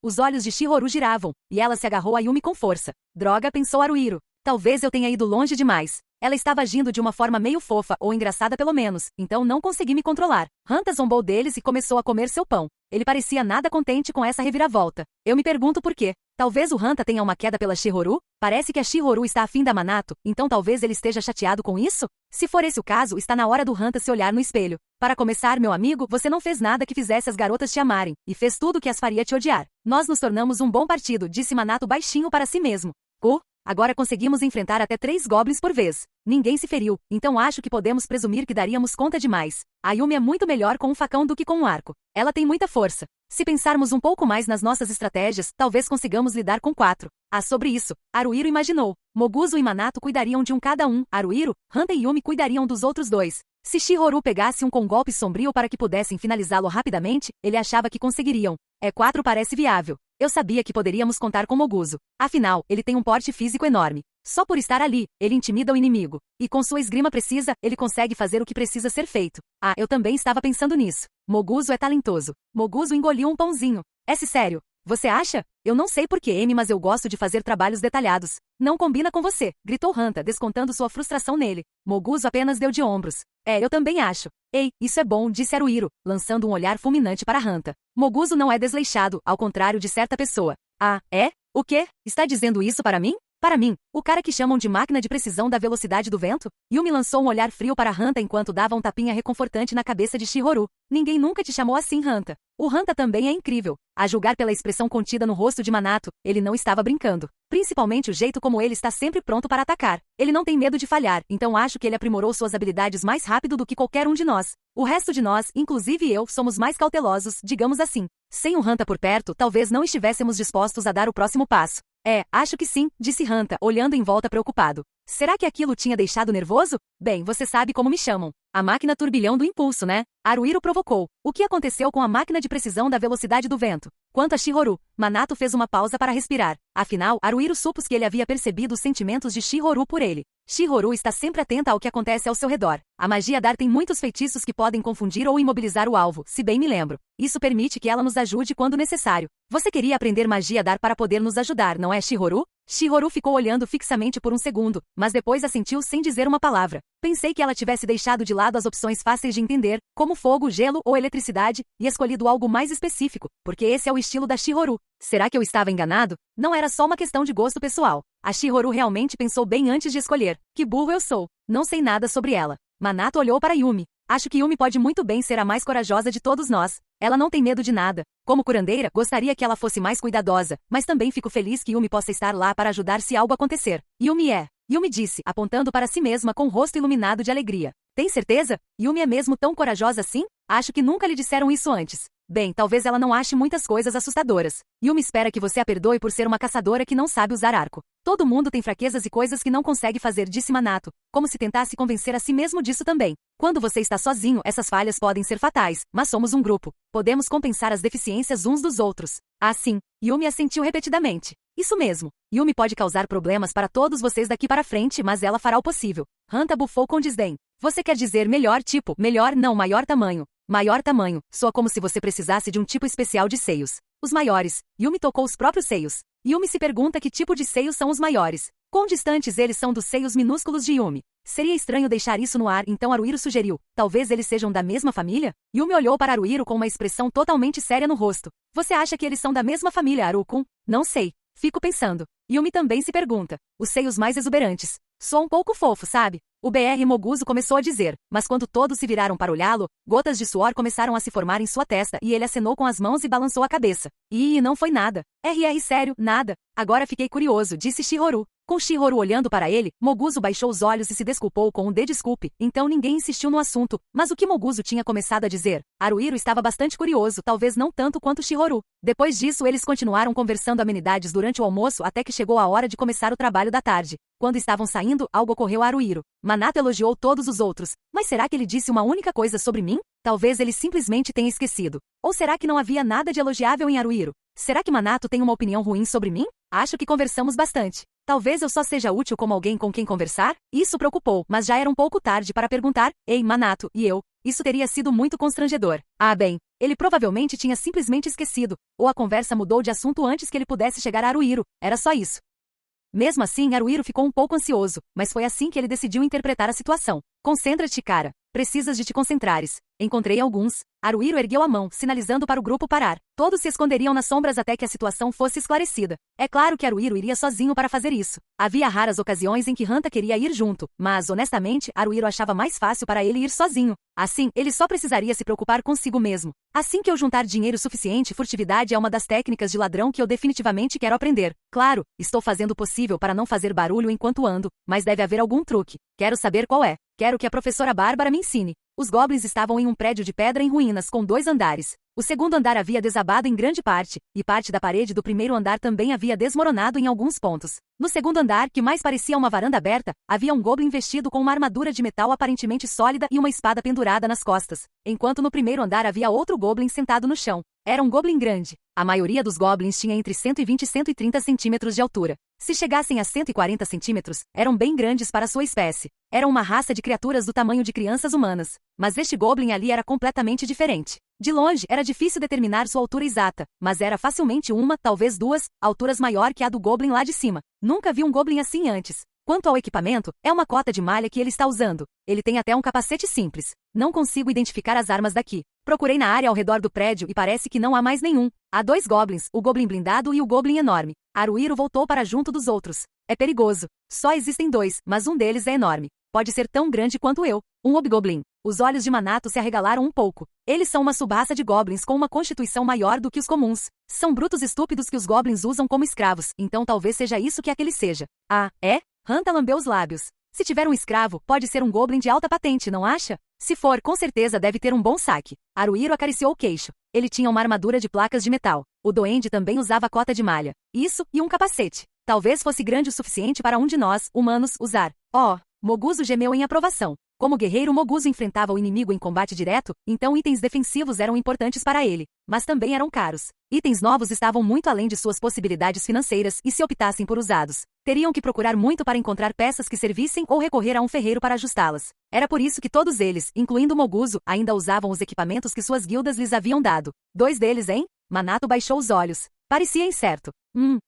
os olhos de Shihoru giravam, e ela se agarrou a Yumi com força. Droga, pensou Haruhiro. Talvez eu tenha ido longe demais. Ela estava agindo de uma forma meio fofa ou engraçada pelo menos, então não consegui me controlar. Hanta zombou deles e começou a comer seu pão. Ele parecia nada contente com essa reviravolta. Eu me pergunto por quê. Talvez o Hanta tenha uma queda pela Shihoru? Parece que a Shihoru está afim da Manato, então talvez ele esteja chateado com isso? Se for esse o caso, está na hora do Hanta se olhar no espelho. Para começar, meu amigo, você não fez nada que fizesse as garotas te amarem, e fez tudo que as faria te odiar. Nós nos tornamos um bom partido, disse Manato baixinho para si mesmo. Agora conseguimos enfrentar até 3 goblins por vez. Ninguém se feriu, então acho que podemos presumir que daríamos conta de mais. A Yumi é muito melhor com um facão do que com um arco. Ela tem muita força. Se pensarmos um pouco mais nas nossas estratégias, talvez consigamos lidar com 4. Sobre isso, Haruhiro imaginou. Moguzo e Minato cuidariam de um cada um, Haruhiro, Hanta e Yumi cuidariam dos outros 2. Se Shihoru pegasse um com golpe sombrio para que pudessem finalizá-lo rapidamente, ele achava que conseguiriam. 4 parece viável. Eu sabia que poderíamos contar com Moguzo. Afinal, ele tem um porte físico enorme. Só por estar ali, ele intimida o inimigo. E com sua esgrima precisa, ele consegue fazer o que precisa ser feito. Eu também estava pensando nisso. Moguzo é talentoso. Moguzo engoliu um pãozinho. Sério? Você acha? Eu não sei por que, M, mas eu gosto de fazer trabalhos detalhados. Não combina com você, gritou Hanta, descontando sua frustração nele. Moguzo apenas deu de ombros. Eu também acho. Ei, isso é bom, disse Haruhiro, lançando um olhar fulminante para Hanta. Moguzo não é desleixado, ao contrário de certa pessoa. É? O quê? Está dizendo isso para mim? Para mim, o cara que chamam de máquina de precisão da velocidade do vento? Yumi lançou um olhar frio para Hanta enquanto dava um tapinha reconfortante na cabeça de Shihoru. Ninguém nunca te chamou assim, Hanta. O Hanta também é incrível. A julgar pela expressão contida no rosto de Minato, ele não estava brincando. Principalmente o jeito como ele está sempre pronto para atacar. Ele não tem medo de falhar, então acho que ele aprimorou suas habilidades mais rápido do que qualquer um de nós. O resto de nós, inclusive eu, somos mais cautelosos, digamos assim. Sem o Hanta por perto, talvez não estivéssemos dispostos a dar o próximo passo. Acho que sim, disse Hanta, olhando em volta preocupado. Será que aquilo tinha deixado nervoso? Bem, você sabe como me chamam. A máquina turbilhão do impulso, né? Haruhiro provocou. O que aconteceu com a máquina de precisão da velocidade do vento? Quanto a Shihoru, Minato fez uma pausa para respirar. Afinal, Haruhiro supôs que ele havia percebido os sentimentos de Shihoru por ele. Shihoru está sempre atenta ao que acontece ao seu redor. A magia Dar tem muitos feitiços que podem confundir ou imobilizar o alvo, se bem me lembro. Isso permite que ela nos ajude quando necessário. Você queria aprender magia Dar para poder nos ajudar, não é, Shihoru? Shihoru ficou olhando fixamente por um segundo, mas depois assentiu sem dizer uma palavra. Pensei que ela tivesse deixado de lado as opções fáceis de entender, como fogo, gelo ou eletricidade, e escolhido algo mais específico, porque esse é o estilo da Shihoru. Será que eu estava enganado? Não era só uma questão de gosto pessoal. A Shihoru realmente pensou bem antes de escolher. Que burro eu sou. Não sei nada sobre ela. Minato olhou para Yumi. Acho que Yumi pode muito bem ser a mais corajosa de todos nós. Ela não tem medo de nada. Como curandeira, gostaria que ela fosse mais cuidadosa, mas também fico feliz que Yumi possa estar lá para ajudar se algo acontecer. Yumi disse, apontando para si mesma com o rosto iluminado de alegria. Tem certeza? Yumi é mesmo tão corajosa assim? Acho que nunca lhe disseram isso antes. Bem, talvez ela não ache muitas coisas assustadoras. Yumi espera que você a perdoe por ser uma caçadora que não sabe usar arco. Todo mundo tem fraquezas e coisas que não consegue fazer, disse Minato, como se tentasse convencer a si mesmo disso também. Quando você está sozinho, essas falhas podem ser fatais, mas somos um grupo. Podemos compensar as deficiências uns dos outros. Sim. Yumi assentiu repetidamente. Isso mesmo. Yumi pode causar problemas para todos vocês daqui para frente, mas ela fará o possível. Hanta bufou com desdém. Você quer dizer melhor tipo, melhor não, maior tamanho. Maior tamanho, soa como se você precisasse de um tipo especial de seios. Os maiores. Yumi tocou os próprios seios. Yumi se pergunta que tipo de seios são os maiores. Quão distantes eles são dos seios minúsculos de Yumi? Seria estranho deixar isso no ar, então Haruhiro sugeriu. Talvez eles sejam da mesma família? Yumi olhou para Haruhiro com uma expressão totalmente séria no rosto. Você acha que eles são da mesma família, Haru-kun? Não sei. Fico pensando. Yumi também se pergunta. Os seios mais exuberantes. Sou um pouco fofo, sabe? O Br Moguzo começou a dizer, mas quando todos se viraram para olhá-lo, gotas de suor começaram a se formar em sua testa e ele acenou com as mãos e balançou a cabeça. Não foi nada. Sério, nada. Agora fiquei curioso, disse Shihoru. Com Shihoru olhando para ele, Moguzo baixou os olhos e se desculpou com um desculpe, então ninguém insistiu no assunto, mas o que Moguzo tinha começado a dizer? Haruhiro estava bastante curioso, talvez não tanto quanto Shihoru. Depois disso eles continuaram conversando amenidades durante o almoço até que chegou a hora de começar o trabalho da tarde. Quando estavam saindo, algo ocorreu a Haruhiro. Minato elogiou todos os outros, mas será que ele disse uma única coisa sobre mim? Talvez ele simplesmente tenha esquecido. Ou será que não havia nada de elogiável em Haruhiro? Será que Minato tem uma opinião ruim sobre mim? Acho que conversamos bastante. Talvez eu só seja útil como alguém com quem conversar? Isso preocupou, mas já era um pouco tarde para perguntar, ei, Minato, e eu? Isso teria sido muito constrangedor. Bem, ele provavelmente tinha simplesmente esquecido, ou a conversa mudou de assunto antes que ele pudesse chegar a Haruhiro, era só isso. Mesmo assim, Haruhiro ficou um pouco ansioso, mas foi assim que ele decidiu interpretar a situação. Concentra-te, cara. Precisas de te concentrares. Encontrei alguns. Haruhiro ergueu a mão, sinalizando para o grupo parar. Todos se esconderiam nas sombras até que a situação fosse esclarecida. É claro que Haruhiro iria sozinho para fazer isso. Havia raras ocasiões em que Hanta queria ir junto, mas, honestamente, Haruhiro achava mais fácil para ele ir sozinho. Assim, ele só precisaria se preocupar consigo mesmo. Assim que eu juntar dinheiro suficiente, furtividade é uma das técnicas de ladrão que eu definitivamente quero aprender. Claro, estou fazendo o possível para não fazer barulho enquanto ando, mas deve haver algum truque. Quero saber qual é. Quero que a professora Bárbara me ensine. Os goblins estavam em um prédio de pedra em ruínas com 2 andares. O segundo andar havia desabado em grande parte, e parte da parede do primeiro andar também havia desmoronado em alguns pontos. No segundo andar, que mais parecia uma varanda aberta, havia um goblin vestido com uma armadura de metal aparentemente sólida e uma espada pendurada nas costas, enquanto no primeiro andar havia outro goblin sentado no chão. Era um goblin grande. A maioria dos goblins tinha entre 120 e 130 centímetros de altura. Se chegassem a 140 centímetros, eram bem grandes para sua espécie. Eram uma raça de criaturas do tamanho de crianças humanas. Mas este goblin ali era completamente diferente. De longe, era difícil determinar sua altura exata, mas era facilmente uma, talvez duas, alturas maior que a do goblin lá de cima. Nunca vi um goblin assim antes. Quanto ao equipamento, é uma cota de malha que ele está usando. Ele tem até um capacete simples. Não consigo identificar as armas daqui. Procurei na área ao redor do prédio e parece que não há mais nenhum. Há 2 goblins, o goblin blindado e o goblin enorme. Aruiro voltou para junto dos outros. É perigoso. Só existem 2, mas um deles é enorme. Pode ser tão grande quanto eu. Um hobgoblin. Os olhos de Manato se arregalaram um pouco. Eles são uma subraça de goblins com uma constituição maior do que os comuns. São brutos estúpidos que os goblins usam como escravos, então talvez seja isso que aquele seja. Ah, é? Hanta lambeu os lábios. Se tiver um escravo, pode ser um goblin de alta patente, não acha? Se for, com certeza deve ter um bom saque. Aruiro acariciou o queixo. Ele tinha uma armadura de placas de metal. O duende também usava cota de malha. Isso, e um capacete. Talvez fosse grande o suficiente para um de nós, humanos, usar. Oh! Moguzo gemeu em aprovação. Como guerreiro, Moguzo enfrentava o inimigo em combate direto, então itens defensivos eram importantes para ele, mas também eram caros. Itens novos estavam muito além de suas possibilidades financeiras e se optassem por usados, teriam que procurar muito para encontrar peças que servissem ou recorrer a um ferreiro para ajustá-las. Era por isso que todos eles, incluindo Moguzo, ainda usavam os equipamentos que suas guildas lhes haviam dado. 2 deles, hein? Manato baixou os olhos. Parecia incerto.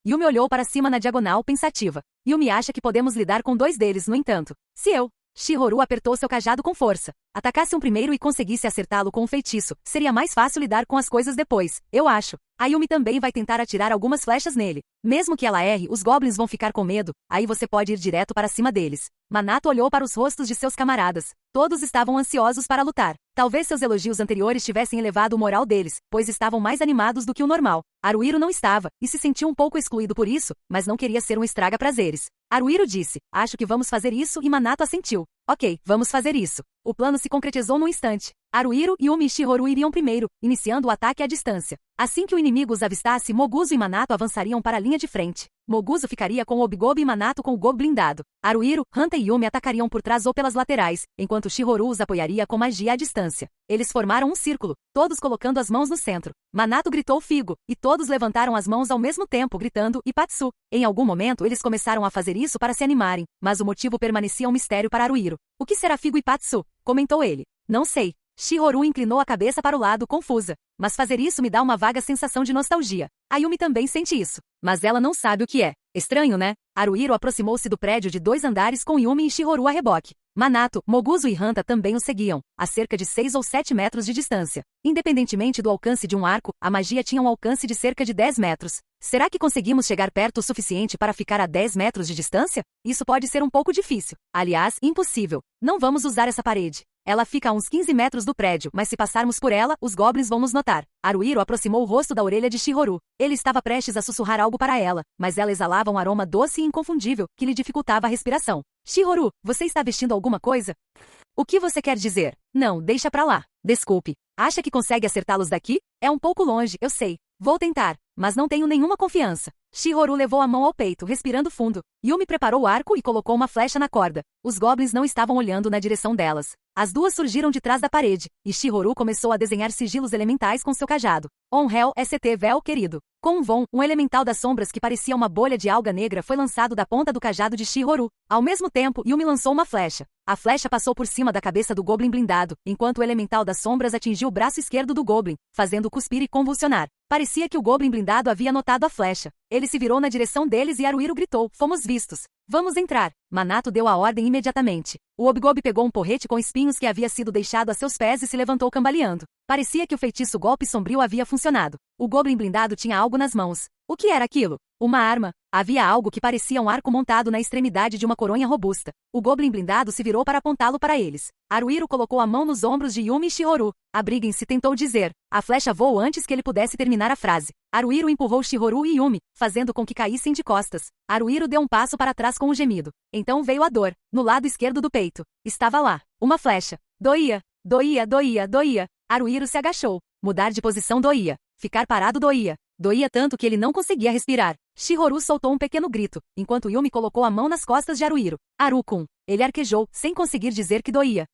Yumi olhou para cima na diagonal, pensativa. Yumi acha que podemos lidar com 2 deles, no entanto. Se eu... Shihoru apertou seu cajado com força. Atacasse um primeiro e conseguisse acertá-lo com um feitiço, seria mais fácil lidar com as coisas depois, eu acho. A Yumi também vai tentar atirar algumas flechas nele. Mesmo que ela erre, os goblins vão ficar com medo, aí você pode ir direto para cima deles. Manato olhou para os rostos de seus camaradas. Todos estavam ansiosos para lutar. Talvez seus elogios anteriores tivessem elevado o moral deles, pois estavam mais animados do que o normal. Aruiro não estava, e se sentiu um pouco excluído por isso, mas não queria ser um estraga-prazeres. Aruiro disse, acho que vamos fazer isso, e Manato assentiu. Ok, vamos fazer isso. O plano se concretizou num instante. Aruiro, Yumi e Shihoru iriam primeiro, iniciando o ataque à distância. Assim que o inimigo os avistasse, Moguzo e Manato avançariam para a linha de frente. Moguzo ficaria com o Obgob e Manato com o Gob blindado. Aruiro, Hanta e Yumi atacariam por trás ou pelas laterais, enquanto Shihoru os apoiaria com magia à distância. Eles formaram um círculo, todos colocando as mãos no centro. Manato gritou Figo, e todos levantaram as mãos ao mesmo tempo, gritando Ipatsu. Em algum momento eles começaram a fazer isso para se animarem, mas o motivo permanecia um mistério para Aruiro. O que será Figo Ipatsu? Comentou ele. Não sei. Shihoru inclinou a cabeça para o lado, confusa. Mas fazer isso me dá uma vaga sensação de nostalgia. A Yumi também sente isso. Mas ela não sabe o que é. Estranho, né? Aruiro aproximou-se do prédio de 2 andares com Yumi e Shihoru a reboque. Manato, Moguzo e Hanta também o seguiam, a cerca de 6 ou 7 metros de distância. Independentemente do alcance de um arco, a magia tinha um alcance de cerca de 10 metros. Será que conseguimos chegar perto o suficiente para ficar a 10 metros de distância? Isso pode ser um pouco difícil. Aliás, impossível. Não vamos usar essa parede. Ela fica a uns 15 metros do prédio, mas se passarmos por ela, os goblins vão nos notar. Aruiro aproximou o rosto da orelha de Shihoru. Ele estava prestes a sussurrar algo para ela, mas ela exalava um aroma doce e inconfundível, que lhe dificultava a respiração. Shihoru, você está vestindo alguma coisa? O que você quer dizer? Não, deixa pra lá. Desculpe. Acha que consegue acertá-los daqui? É um pouco longe, eu sei. Vou tentar, mas não tenho nenhuma confiança. Shihoru levou a mão ao peito, respirando fundo. Yumi preparou o arco e colocou uma flecha na corda. Os goblins não estavam olhando na direção delas. As duas surgiram de trás da parede, e Shihoru começou a desenhar sigilos elementais com seu cajado. Onhel, ST Vel, querido. Com um von, um elemental das sombras que parecia uma bolha de alga negra foi lançado da ponta do cajado de Shihoru. Ao mesmo tempo, Yumi lançou uma flecha. A flecha passou por cima da cabeça do goblin blindado, enquanto o elemental das sombras atingiu o braço esquerdo do goblin, fazendo-o cuspir e convulsionar. Parecia que o goblin blindado havia notado a flecha. Ele se virou na direção deles e Aruiro gritou, fomos vistos. Vamos entrar. Manato deu a ordem imediatamente. O Obgob pegou um porrete com espinhos que havia sido deixado a seus pés e se levantou cambaleando. Parecia que o feitiço golpe sombrio havia funcionado. O goblin blindado tinha algo nas mãos. O que era aquilo? Uma arma. Havia algo que parecia um arco montado na extremidade de uma coronha robusta. O goblin blindado se virou para apontá-lo para eles. Aruiro colocou a mão nos ombros de Yumi e Shihoru. Abriguem-se, tentou dizer. A flecha voou antes que ele pudesse terminar a frase. Aruiro empurrou Shihoru e Yumi, fazendo com que caíssem de costas. Aruiro deu um passo para trás com um gemido. Então veio a dor. No lado esquerdo do peito. Estava lá. Uma flecha. Doía. Doía, doía, doía. Aruiro se agachou. Mudar de posição doía. Ficar parado doía. Doía tanto que ele não conseguia respirar. Shihoru soltou um pequeno grito, enquanto Yumi colocou a mão nas costas de Haruhiro. Haru-kun. Ele arquejou, sem conseguir dizer que doía.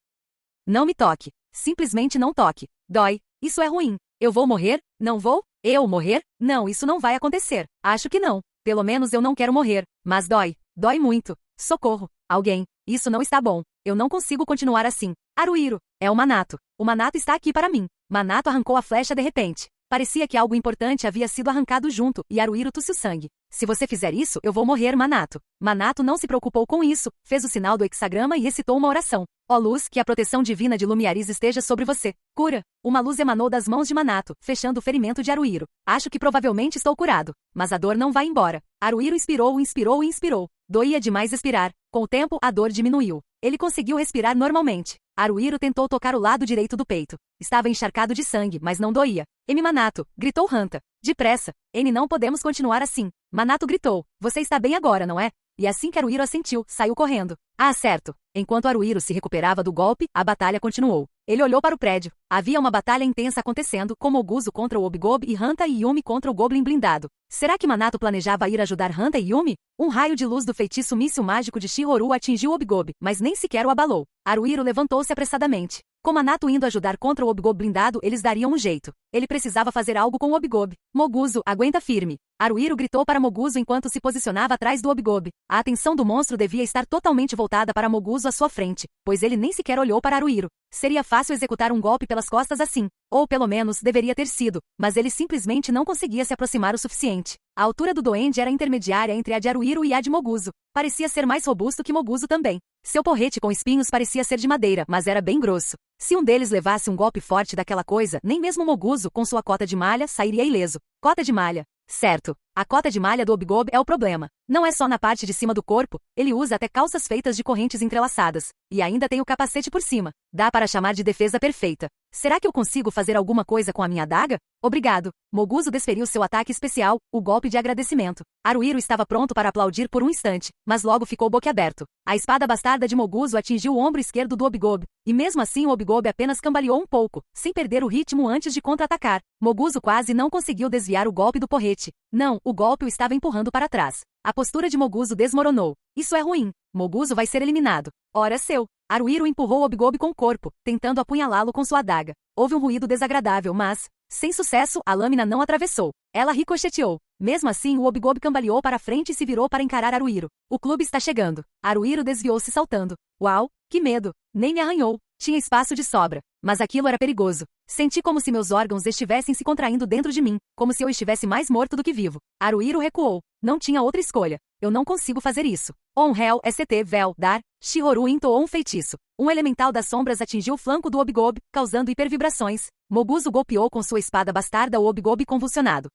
Não me toque. Simplesmente não toque. Dói. Isso é ruim. Eu vou morrer? Não vou? Eu morrer? Não, isso não vai acontecer. Acho que não. Pelo menos eu não quero morrer. Mas dói. Dói muito. Socorro. Alguém. Isso não está bom. Eu não consigo continuar assim. Haruhiro. É o Manato. O Manato está aqui para mim. Manato arrancou a flecha de repente. Parecia que algo importante havia sido arrancado junto, e Haruhiro tossiu sangue. Se você fizer isso, eu vou morrer, Manato. Manato não se preocupou com isso, fez o sinal do hexagrama e recitou uma oração. Ó luz, que a proteção divina de Lumiaris esteja sobre você. Cura. Uma luz emanou das mãos de Manato, fechando o ferimento de Haruhiro. Acho que provavelmente estou curado. Mas a dor não vai embora. Haruhiro inspirou, inspirou e inspirou. Doía demais expirar. Com o tempo, a dor diminuiu. Ele conseguiu respirar normalmente. Haruhiro tentou tocar o lado direito do peito. Estava encharcado de sangue, mas não doía. Manato, gritou Hanta. Depressa. Não podemos continuar assim. Manato gritou. Você está bem agora, não é? E assim que Haruhiro assentiu, saiu correndo. Ah, certo. Enquanto Haruhiro se recuperava do golpe, a batalha continuou. Ele olhou para o prédio. Havia uma batalha intensa acontecendo, com Moguzo contra o Obigob e Hanta e Yumi contra o Goblin blindado. Será que Manato planejava ir ajudar Hanta e Yumi? Um raio de luz do feitiço míssil mágico de Shihoru atingiu o Obigob, mas nem sequer o abalou. Haruhiro levantou-se apressadamente. Com Manato indo ajudar contra o Obigob blindado, eles dariam um jeito. Ele precisava fazer algo com o Obigob. Moguzo, aguenta firme. Haruhiro gritou para Moguzo enquanto se posicionava atrás do Obigob. A atenção do monstro devia estar totalmente voltada para Moguzo à sua frente, pois ele nem sequer olhou para Haruhiro. Seria fácil executar um golpe pelas costas assim. Ou pelo menos deveria ter sido, mas ele simplesmente não conseguia se aproximar o suficiente. A altura do duende era intermediária entre a de Haruhiro e a de Moguzo. Parecia ser mais robusto que Moguzo também. Seu porrete com espinhos parecia ser de madeira, mas era bem grosso. Se um deles levasse um golpe forte daquela coisa, nem mesmo Moguzo, com sua cota de malha, sairia ileso. Cota de malha. Certo. A cota de malha do Obigob é o problema. Não é só na parte de cima do corpo, ele usa até calças feitas de correntes entrelaçadas. E ainda tem o capacete por cima. Dá para chamar de defesa perfeita. Será que eu consigo fazer alguma coisa com a minha adaga? Obrigado. Moguzo desferiu seu ataque especial, o golpe de agradecimento. Haruhiro estava pronto para aplaudir por um instante, mas logo ficou boquiaberto. A espada bastarda de Moguzo atingiu o ombro esquerdo do Obigob, e mesmo assim o Obigob apenas cambaleou um pouco, sem perder o ritmo antes de contra-atacar. Moguzo quase não conseguiu desviar o golpe do porrete. Não, o golpe o estava empurrando para trás. A postura de Moguzo desmoronou. Isso é ruim. Moguzo vai ser eliminado. Ora seu. Haruhiro empurrou o Obigob com o corpo, tentando apunhalá-lo com sua adaga. Houve um ruído desagradável, mas, sem sucesso, a lâmina não atravessou. Ela ricocheteou. Mesmo assim, o Obigob cambaleou para frente e se virou para encarar Haruhiro. O clube está chegando. Haruhiro desviou-se saltando. Uau, que medo. Nem me arranhou. Tinha espaço de sobra. Mas aquilo era perigoso. Senti como se meus órgãos estivessem se contraindo dentro de mim, como se eu estivesse mais morto do que vivo. Haruhiro recuou. Não tinha outra escolha. Eu não consigo fazer isso. Hell, ST, Vel, Dar. Shihoru entoou um feitiço. Um elemental das sombras atingiu o flanco do Obigob, causando hipervibrações. Moguzo golpeou com sua espada bastarda o Obigob convulsionado.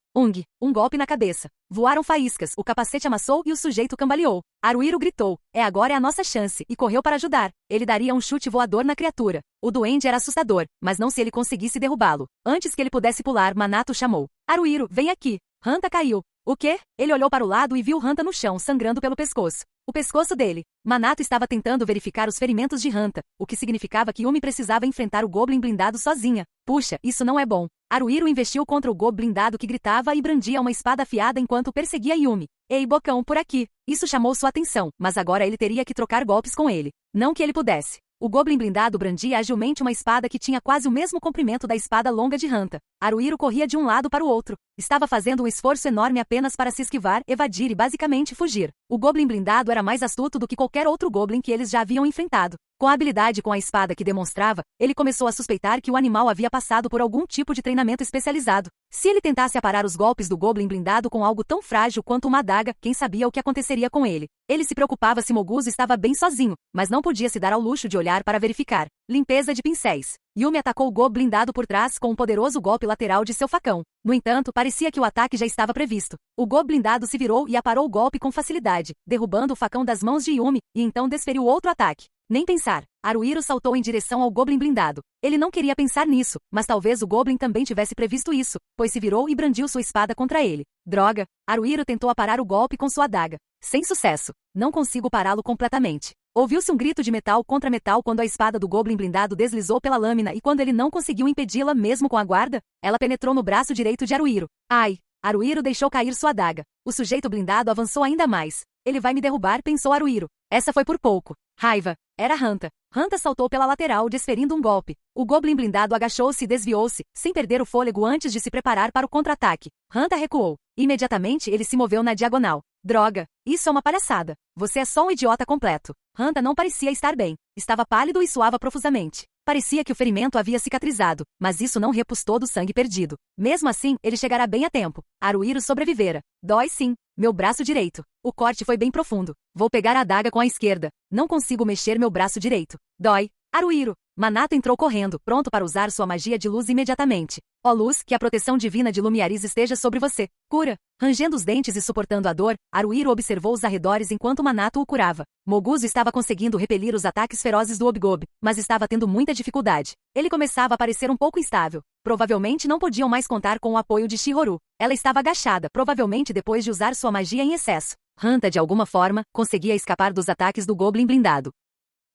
Um golpe na cabeça. Voaram faíscas, o capacete amassou e o sujeito cambaleou. Haruhiro gritou. Agora é a nossa chance, e correu para ajudar. Ele daria um chute voador na criatura. O duende era assustador, mas não se ele conseguisse derrubá-lo. Antes que ele pudesse pular, Manato chamou. Haruhiro, vem aqui. Hanta caiu. O quê? Ele olhou para o lado e viu Hanta no chão, sangrando pelo pescoço. O pescoço dele. Manato estava tentando verificar os ferimentos de Hanta, o que significava que Yumi precisava enfrentar o Goblin blindado sozinha. Puxa, isso não é bom. Haruhiro investiu contra o Goblin blindado que gritava e brandia uma espada afiada enquanto perseguia Yumi. Ei, bocão, por aqui. Isso chamou sua atenção, mas agora ele teria que trocar golpes com ele. Não que ele pudesse. O Goblin blindado brandia agilmente uma espada que tinha quase o mesmo comprimento da espada longa de Hanta. Haruhiro corria de um lado para o outro. Estava fazendo um esforço enorme apenas para se esquivar, evadir e basicamente fugir. O Goblin blindado era mais astuto do que qualquer outro Goblin que eles já haviam enfrentado. Com a habilidade com a espada que demonstrava, ele começou a suspeitar que o animal havia passado por algum tipo de treinamento especializado. Se ele tentasse aparar os golpes do Goblin blindado com algo tão frágil quanto uma adaga, quem sabia o que aconteceria com ele? Ele se preocupava se Moguzo estava bem sozinho, mas não podia se dar ao luxo de olhar para verificar. Limpeza de pincéis. Yumi atacou o Goblin blindado por trás com um poderoso golpe lateral de seu facão. No entanto, parecia que o ataque já estava previsto. O Goblin blindado se virou e aparou o golpe com facilidade, derrubando o facão das mãos de Yumi, e então desferiu outro ataque. Nem pensar. Haruhiro saltou em direção ao Goblin blindado. Ele não queria pensar nisso, mas talvez o Goblin também tivesse previsto isso, pois se virou e brandiu sua espada contra ele. Droga! Haruhiro tentou aparar o golpe com sua adaga. Sem sucesso. Não consigo pará-lo completamente. Ouviu-se um grito de metal contra metal quando a espada do Goblin blindado deslizou pela lâmina e quando ele não conseguiu impedi-la mesmo com a guarda, ela penetrou no braço direito de Haruhiro. Ai! Haruhiro deixou cair sua adaga. O sujeito blindado avançou ainda mais. Ele vai me derrubar, pensou Haruhiro. Essa foi por pouco. Raiva. Era Hanta. Hanta saltou pela lateral, desferindo um golpe. O Goblin blindado agachou-se e desviou-se, sem perder o fôlego antes de se preparar para o contra-ataque. Hanta recuou. Imediatamente ele se moveu na diagonal. Droga! Isso é uma palhaçada. Você é só um idiota completo. Hanta não parecia estar bem. Estava pálido e suava profusamente. Parecia que o ferimento havia cicatrizado, mas isso não repus todo o sangue perdido. Mesmo assim, ele chegará bem a tempo. Haruhiro sobrevivera. Dói sim. Meu braço direito. O corte foi bem profundo. Vou pegar a adaga com a esquerda. Não consigo mexer meu braço direito. Dói. Haruhiro. Manato entrou correndo, pronto para usar sua magia de luz imediatamente. Ó luz, que a proteção divina de Lumiaris esteja sobre você. Cura. Rangendo os dentes e suportando a dor, Haruhiro observou os arredores enquanto Manato o curava. Moguzo estava conseguindo repelir os ataques ferozes do Obigobi, mas estava tendo muita dificuldade. Ele começava a parecer um pouco instável. Provavelmente não podiam mais contar com o apoio de Shihoru. Ela estava agachada, provavelmente depois de usar sua magia em excesso. Hanta, de alguma forma, conseguia escapar dos ataques do Goblin blindado.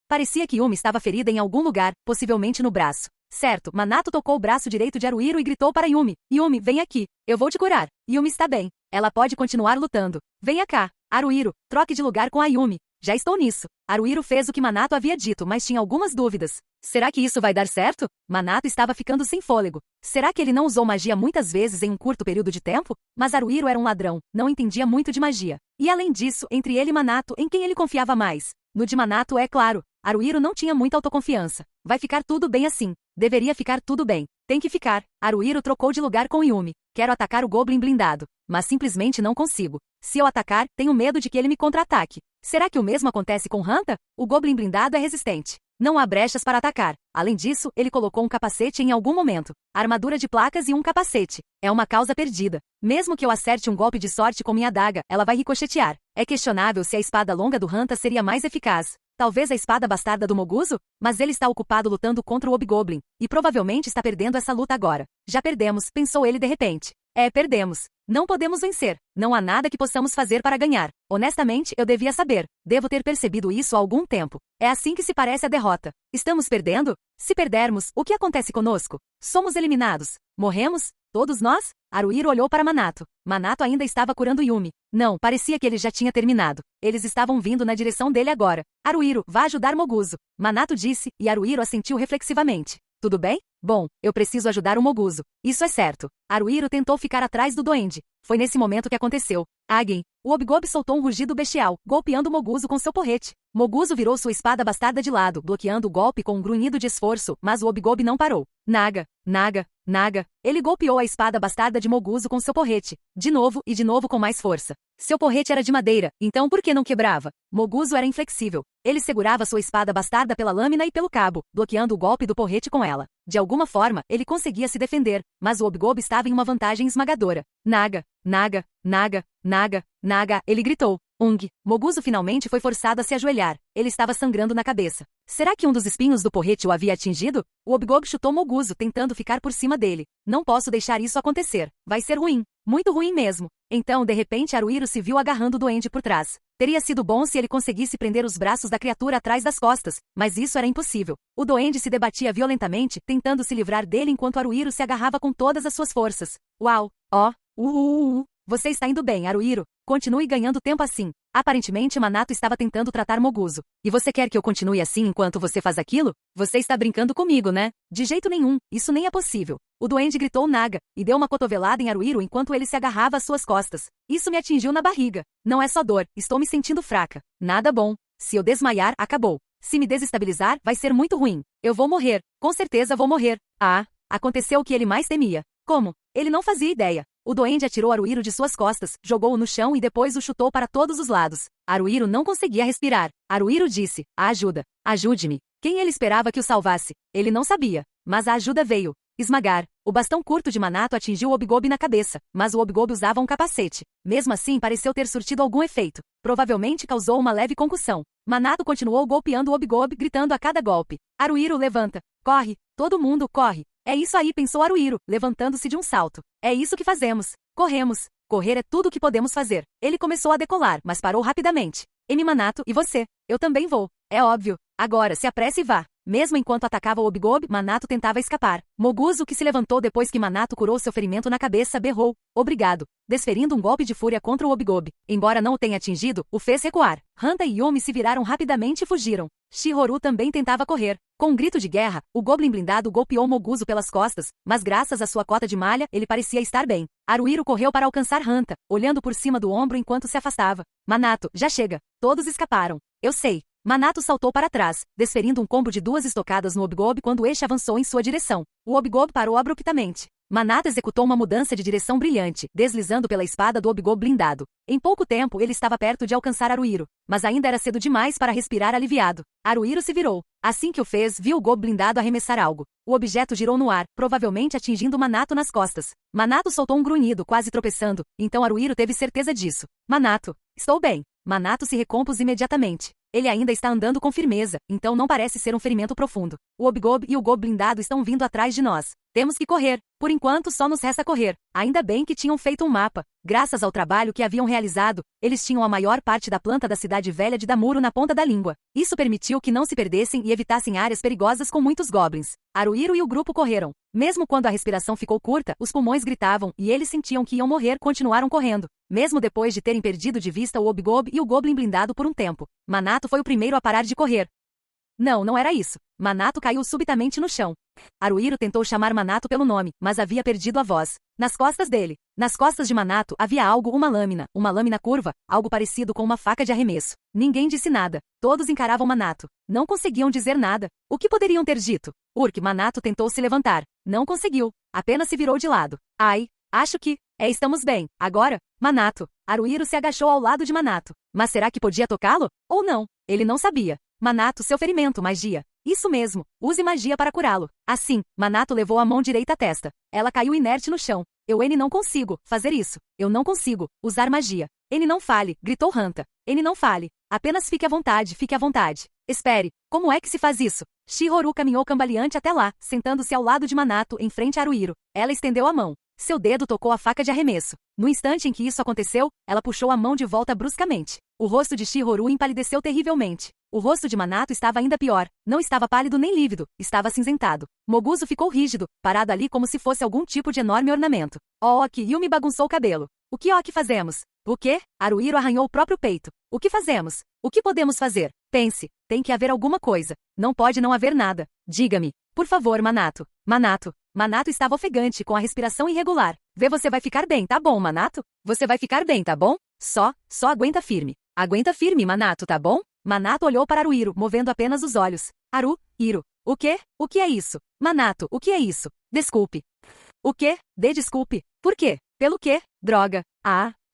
Parecia que Yumi estava ferida em algum lugar, possivelmente no braço. Certo, Manato tocou o braço direito de Haruhiro e gritou para Yumi. Yumi, vem aqui. Eu vou te curar. Yumi está bem. Ela pode continuar lutando. Venha cá. Haruhiro, troque de lugar com a Yumi. Já estou nisso. Haruhiro fez o que Manato havia dito, mas tinha algumas dúvidas. Será que isso vai dar certo? Manato estava ficando sem fôlego. Será que ele não usou magia muitas vezes em um curto período de tempo? Mas Haruhiro era um ladrão, não entendia muito de magia. E além disso, entre ele e Manato, em quem ele confiava mais? No de Manato, é claro. Haruhiro não tinha muita autoconfiança. Vai ficar tudo bem assim. Deveria ficar tudo bem. Tem que ficar. Haruhiro trocou de lugar com Yumi. Quero atacar o Goblin blindado. Mas simplesmente não consigo. Se eu atacar, tenho medo de que ele me contra-ataque. Será que o mesmo acontece com Hanta? O Goblin blindado é resistente. Não há brechas para atacar. Além disso, ele colocou um capacete em algum momento. Armadura de placas e um capacete. É uma causa perdida. Mesmo que eu acerte um golpe de sorte com minha adaga, ela vai ricochetear. É questionável se a espada longa do Hanta seria mais eficaz. Talvez a espada bastarda do Moguzo? Mas ele está ocupado lutando contra o Obigoblin, e provavelmente está perdendo essa luta agora. Já perdemos, pensou ele de repente. Perdemos. Não podemos vencer. Não há nada que possamos fazer para ganhar. Honestamente, eu devia saber. Devo ter percebido isso há algum tempo. É assim que se parece a derrota. Estamos perdendo? Se perdermos, o que acontece conosco? Somos eliminados. Morremos? Todos nós? Haruhiro olhou para Manato. Manato ainda estava curando Yumi. Não, parecia que ele já tinha terminado. Eles estavam vindo na direção dele agora. Haruhiro, vá ajudar Moguzo. Manato disse, e Haruhiro assentiu reflexivamente. Tudo bem? Bom, eu preciso ajudar o Moguzo. Isso é certo. Haruhiro tentou ficar atrás do duende. Foi nesse momento que aconteceu. Agen. O Obigobi soltou um rugido bestial, golpeando Moguzo com seu porrete. Moguzo virou sua espada bastarda de lado, bloqueando o golpe com um grunhido de esforço, mas o Obigobi não parou. Naga, Naga, Naga. Ele golpeou a espada bastarda de Moguzo com seu porrete. De novo e de novo com mais força. Seu porrete era de madeira, então por que não quebrava? Moguzo era inflexível. Ele segurava sua espada bastarda pela lâmina e pelo cabo, bloqueando o golpe do porrete com ela. De alguma forma, ele conseguia se defender, mas o Obigobi estava em uma vantagem esmagadora. Naga, Naga, Naga, Naga, Naga, ele gritou. Moguzo finalmente foi forçado a se ajoelhar. Ele estava sangrando na cabeça. Será que um dos espinhos do porrete o havia atingido? O Obigobi chutou Moguzo, tentando ficar por cima dele. Não posso deixar isso acontecer. Vai ser ruim. Muito ruim mesmo. Então, de repente, Haruhiro se viu agarrando o duende por trás. Teria sido bom se ele conseguisse prender os braços da criatura atrás das costas, mas isso era impossível. O duende se debatia violentamente, tentando se livrar dele enquanto Haruhiro se agarrava com todas as suas forças. Uau! Você está indo bem, Haruhiro. Continue ganhando tempo assim. Aparentemente, Manato estava tentando tratar Moguzo. E você quer que eu continue assim enquanto você faz aquilo? Você está brincando comigo, né? De jeito nenhum, isso nem é possível. O duende gritou Naga, e deu uma cotovelada em Haruhiro enquanto ele se agarrava às suas costas. Isso me atingiu na barriga. Não é só dor, estou me sentindo fraca. Nada bom. Se eu desmaiar, acabou. Se me desestabilizar, vai ser muito ruim. Eu vou morrer. Com certeza vou morrer. Aconteceu o que ele mais temia. Como? Ele não fazia ideia. O duende atirou Haruhiro de suas costas, jogou-o no chão e depois o chutou para todos os lados. Haruhiro não conseguia respirar. Haruhiro disse, ajuda. Ajude-me. Quem ele esperava que o salvasse? Ele não sabia. Mas a ajuda veio. Esmagar. O bastão curto de Manato atingiu o Obigobi na cabeça, mas o Obigobi usava um capacete. Mesmo assim, pareceu ter surtido algum efeito. Provavelmente causou uma leve concussão. Manato continuou golpeando o Obigobi, gritando a cada golpe. Haruhiro, levanta. Corre. Todo mundo corre. É isso aí, pensou Haruhiro, levantando-se de um salto. É isso que fazemos. Corremos. Correr é tudo o que podemos fazer. Ele começou a decolar, mas parou rapidamente. Manato, e você? Eu também vou. É óbvio. Agora, se apresse e vá. Mesmo enquanto atacava o Obigob, Manato tentava escapar. Moguzo, que se levantou depois que Manato curou seu ferimento na cabeça, berrou, obrigado, desferindo um golpe de fúria contra o Obigob. Embora não o tenha atingido, o fez recuar. Hanta e Yumi se viraram rapidamente e fugiram. Shihoru também tentava correr. Com um grito de guerra, o Goblin blindado golpeou Moguzo pelas costas, mas graças à sua cota de malha, ele parecia estar bem. Haruhiro correu para alcançar Hanta, olhando por cima do ombro enquanto se afastava. Manato, já chega. Todos escaparam. Eu sei. Manato saltou para trás, desferindo um combo de 2 estocadas no Obigob quando este avançou em sua direção. O Obigob parou abruptamente. Manato executou uma mudança de direção brilhante, deslizando pela espada do Obigob blindado. Em pouco tempo ele estava perto de alcançar Haruhiro, mas ainda era cedo demais para respirar aliviado. Haruhiro se virou. Assim que o fez, viu o Gob blindado arremessar algo. O objeto girou no ar, provavelmente atingindo Manato nas costas. Manato soltou um grunhido, quase tropeçando, então Haruhiro teve certeza disso. Manato, estou bem. Manato se recompôs imediatamente. Ele ainda está andando com firmeza, então não parece ser um ferimento profundo. O Obigob e o Gob blindado estão vindo atrás de nós. Temos que correr. Por enquanto só nos resta correr. Ainda bem que tinham feito um mapa. Graças ao trabalho que haviam realizado, eles tinham a maior parte da planta da cidade velha de Damuro na ponta da língua. Isso permitiu que não se perdessem e evitassem áreas perigosas com muitos goblins. Haruhiro e o grupo correram. Mesmo quando a respiração ficou curta, os pulmões gritavam e eles sentiam que iam morrer, continuaram correndo. Mesmo depois de terem perdido de vista o Obigob e o Goblin blindado por um tempo. Manato foi o primeiro a parar de correr. Não era isso. Manato caiu subitamente no chão. Haruhiro tentou chamar Manato pelo nome, mas havia perdido a voz. Nas costas dele. Nas costas de Manato havia algo, uma lâmina curva, algo parecido com uma faca de arremesso. Ninguém disse nada. Todos encaravam Manato. Não conseguiam dizer nada. O que poderiam ter dito? Manato tentou se levantar. Não conseguiu. Apenas se virou de lado. Ai, acho que... estamos bem. Agora? Manato. Haruhiro se agachou ao lado de Manato. Mas será que podia tocá-lo? Ou não? Ele não sabia. Manato, seu ferimento, magia. Isso mesmo, use magia para curá-lo. Assim, Manato levou a mão direita à testa. Ela caiu inerte no chão. Eu não consigo fazer isso. Eu não consigo usar magia. Ele não fale, gritou Hanta. Ele não fale. Apenas fique à vontade, fique à vontade. Espere, como é que se faz isso? Shihoru caminhou cambaleante até lá, sentando-se ao lado de Manato, em frente a Haruhiro. Ela estendeu a mão. Seu dedo tocou a faca de arremesso. No instante em que isso aconteceu, ela puxou a mão de volta bruscamente. O rosto de Shihoru empalideceu terrivelmente. O rosto de Manato estava ainda pior. Não estava pálido nem lívido, estava acinzentado. Moguzo ficou rígido, parado ali como se fosse algum tipo de enorme ornamento. Ok, Yumi bagunçou o cabelo. O que fazemos? O quê? Haruhiro arranhou o próprio peito. O que fazemos? O que podemos fazer? Pense, tem que haver alguma coisa. Não pode não haver nada. Diga-me. Por favor, Manato. Manato estava ofegante, com a respiração irregular. Você vai ficar bem, tá bom, Manato? Você vai ficar bem, tá bom? Só aguenta firme. Aguenta firme, Manato, tá bom? Manato olhou para Haruhiro, movendo apenas os olhos. Haruhiro. O quê? O que é isso? Manato, o que é isso? Desculpe. O quê? Dê desculpe. Por quê? Pelo quê? Droga.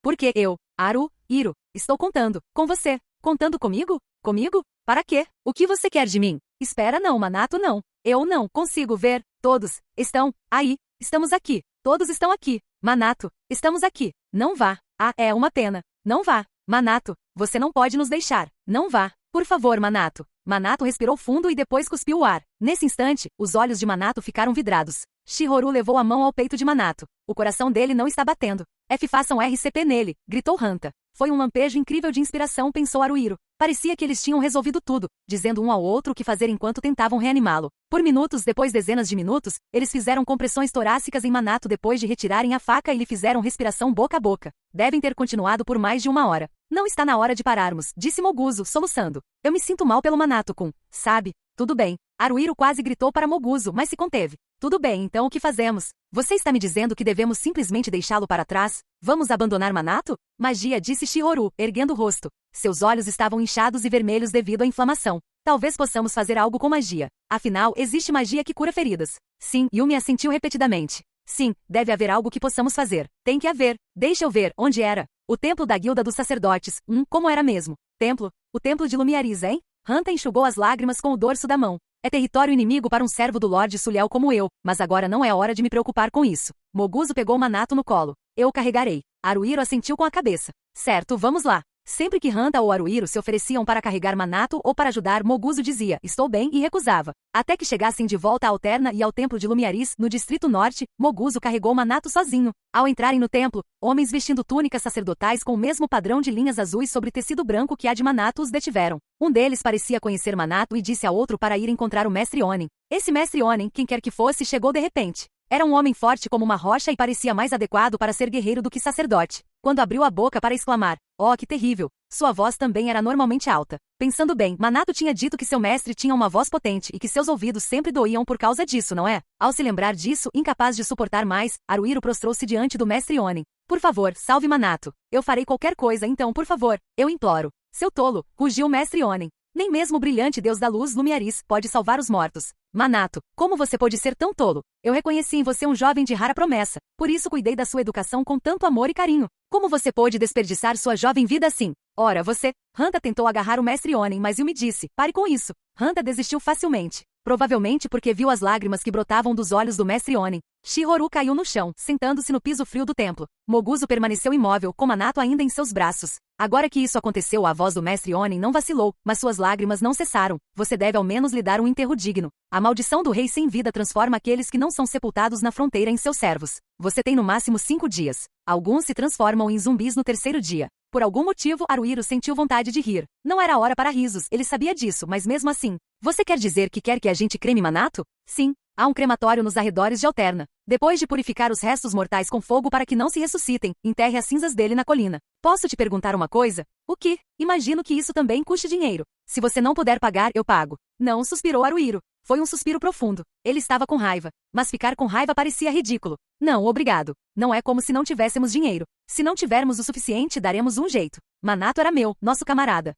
Porque eu, Haruhiro, estou contando. Com você. Contando comigo? Comigo? Para quê? O que você quer de mim? Espera não, Manato, não. Eu não consigo ver. Todos estão aí. Estamos aqui. Todos estão aqui. Manato, estamos aqui. Não vá. É uma pena. Não vá. Manato, você não pode nos deixar. Não vá. Por favor, Manato. Manato respirou fundo e depois cuspiu o ar. Nesse instante, os olhos de Manato ficaram vidrados. Shihoru levou a mão ao peito de Manato. O coração dele não está batendo. Façam RCP nele, gritou Hanta. Foi um lampejo incrível de inspiração, pensou Haruhiro. Parecia que eles tinham resolvido tudo, dizendo um ao outro o que fazer enquanto tentavam reanimá-lo. Por minutos, depois dezenas de minutos, eles fizeram compressões torácicas em Manato depois de retirarem a faca e lhe fizeram respiração boca a boca. Devem ter continuado por mais de 1 hora. Não está na hora de pararmos, disse Moguzo, soluçando. Eu me sinto mal pelo Manato-kun. Sabe? Tudo bem. Haruhiro quase gritou para Moguzo, mas se conteve. Tudo bem, então o que fazemos? Você está me dizendo que devemos simplesmente deixá-lo para trás? Vamos abandonar Manato? Magia, disse Shihoru, erguendo o rosto. Seus olhos estavam inchados e vermelhos devido à inflamação. Talvez possamos fazer algo com magia. Afinal, existe magia que cura feridas. Sim, Yumi assentiu repetidamente. Sim, deve haver algo que possamos fazer. Tem que haver. Deixa eu ver, onde era? O templo da Guilda dos Sacerdotes. Como era mesmo? Templo? O templo de Lumiariz, hein? Hanta enxugou as lágrimas com o dorso da mão. É território inimigo para um servo do Lorde Suliel como eu, mas agora não é hora de me preocupar com isso. Moguzo pegou Manato no colo. Eu o carregarei. Haruhiro assentiu com a cabeça. Certo, vamos lá. Sempre que Hanta ou Haruhiro se ofereciam para carregar Manato ou para ajudar, Moguzo dizia, estou bem, e recusava. Até que chegassem de volta à Alterna e ao Templo de Lumiaris, no Distrito Norte, Moguzo carregou Manato sozinho. Ao entrarem no templo, homens vestindo túnicas sacerdotais com o mesmo padrão de linhas azuis sobre tecido branco que a de Manato os detiveram. Um deles parecia conhecer Manato e disse a outro para ir encontrar o Mestre Onin. Esse Mestre Onin, quem quer que fosse, chegou de repente. Era um homem forte como uma rocha e parecia mais adequado para ser guerreiro do que sacerdote. Quando abriu a boca para exclamar, oh, que terrível, sua voz também era normalmente alta. Pensando bem, Manato tinha dito que seu mestre tinha uma voz potente e que seus ouvidos sempre doíam por causa disso, não é? Ao se lembrar disso, incapaz de suportar mais, Haruhiro prostrou-se diante do Mestre Onin. Por favor, salve Manato. Eu farei qualquer coisa então, por favor. Eu imploro. Seu tolo, rugiu o Mestre Onin. Nem mesmo o brilhante deus da luz Lumiaris pode salvar os mortos. Manato, como você pôde ser tão tolo? Eu reconheci em você um jovem de rara promessa, por isso cuidei da sua educação com tanto amor e carinho. Como você pôde desperdiçar sua jovem vida assim? Ora, você... Hanta tentou agarrar o Mestre Onin, mas eu me disse, pare com isso. Hanta desistiu facilmente. Provavelmente porque viu as lágrimas que brotavam dos olhos do Mestre Onin. Shihoru caiu no chão, sentando-se no piso frio do templo. Moguzo permaneceu imóvel, com Manato ainda em seus braços. Agora que isso aconteceu, a voz do Mestre Onin não vacilou, mas suas lágrimas não cessaram. Você deve ao menos lhe dar um enterro digno. A maldição do rei sem vida transforma aqueles que não são sepultados na fronteira em seus servos. Você tem no máximo 5 dias. Alguns se transformam em zumbis no 3º dia. Por algum motivo, Haruhiro sentiu vontade de rir. Não era hora para risos, ele sabia disso, mas mesmo assim. Você quer dizer que quer que a gente creme Manato? Sim. Há um crematório nos arredores de Alterna. Depois de purificar os restos mortais com fogo para que não se ressuscitem, enterre as cinzas dele na colina. Posso te perguntar uma coisa? O que? Imagino que isso também custe dinheiro. Se você não puder pagar, eu pago. Não, suspirou Haruhiro. Foi um suspiro profundo. Ele estava com raiva. Mas ficar com raiva parecia ridículo. Não, obrigado. Não é como se não tivéssemos dinheiro. Se não tivermos o suficiente, daremos um jeito. Manato era meu, nosso camarada.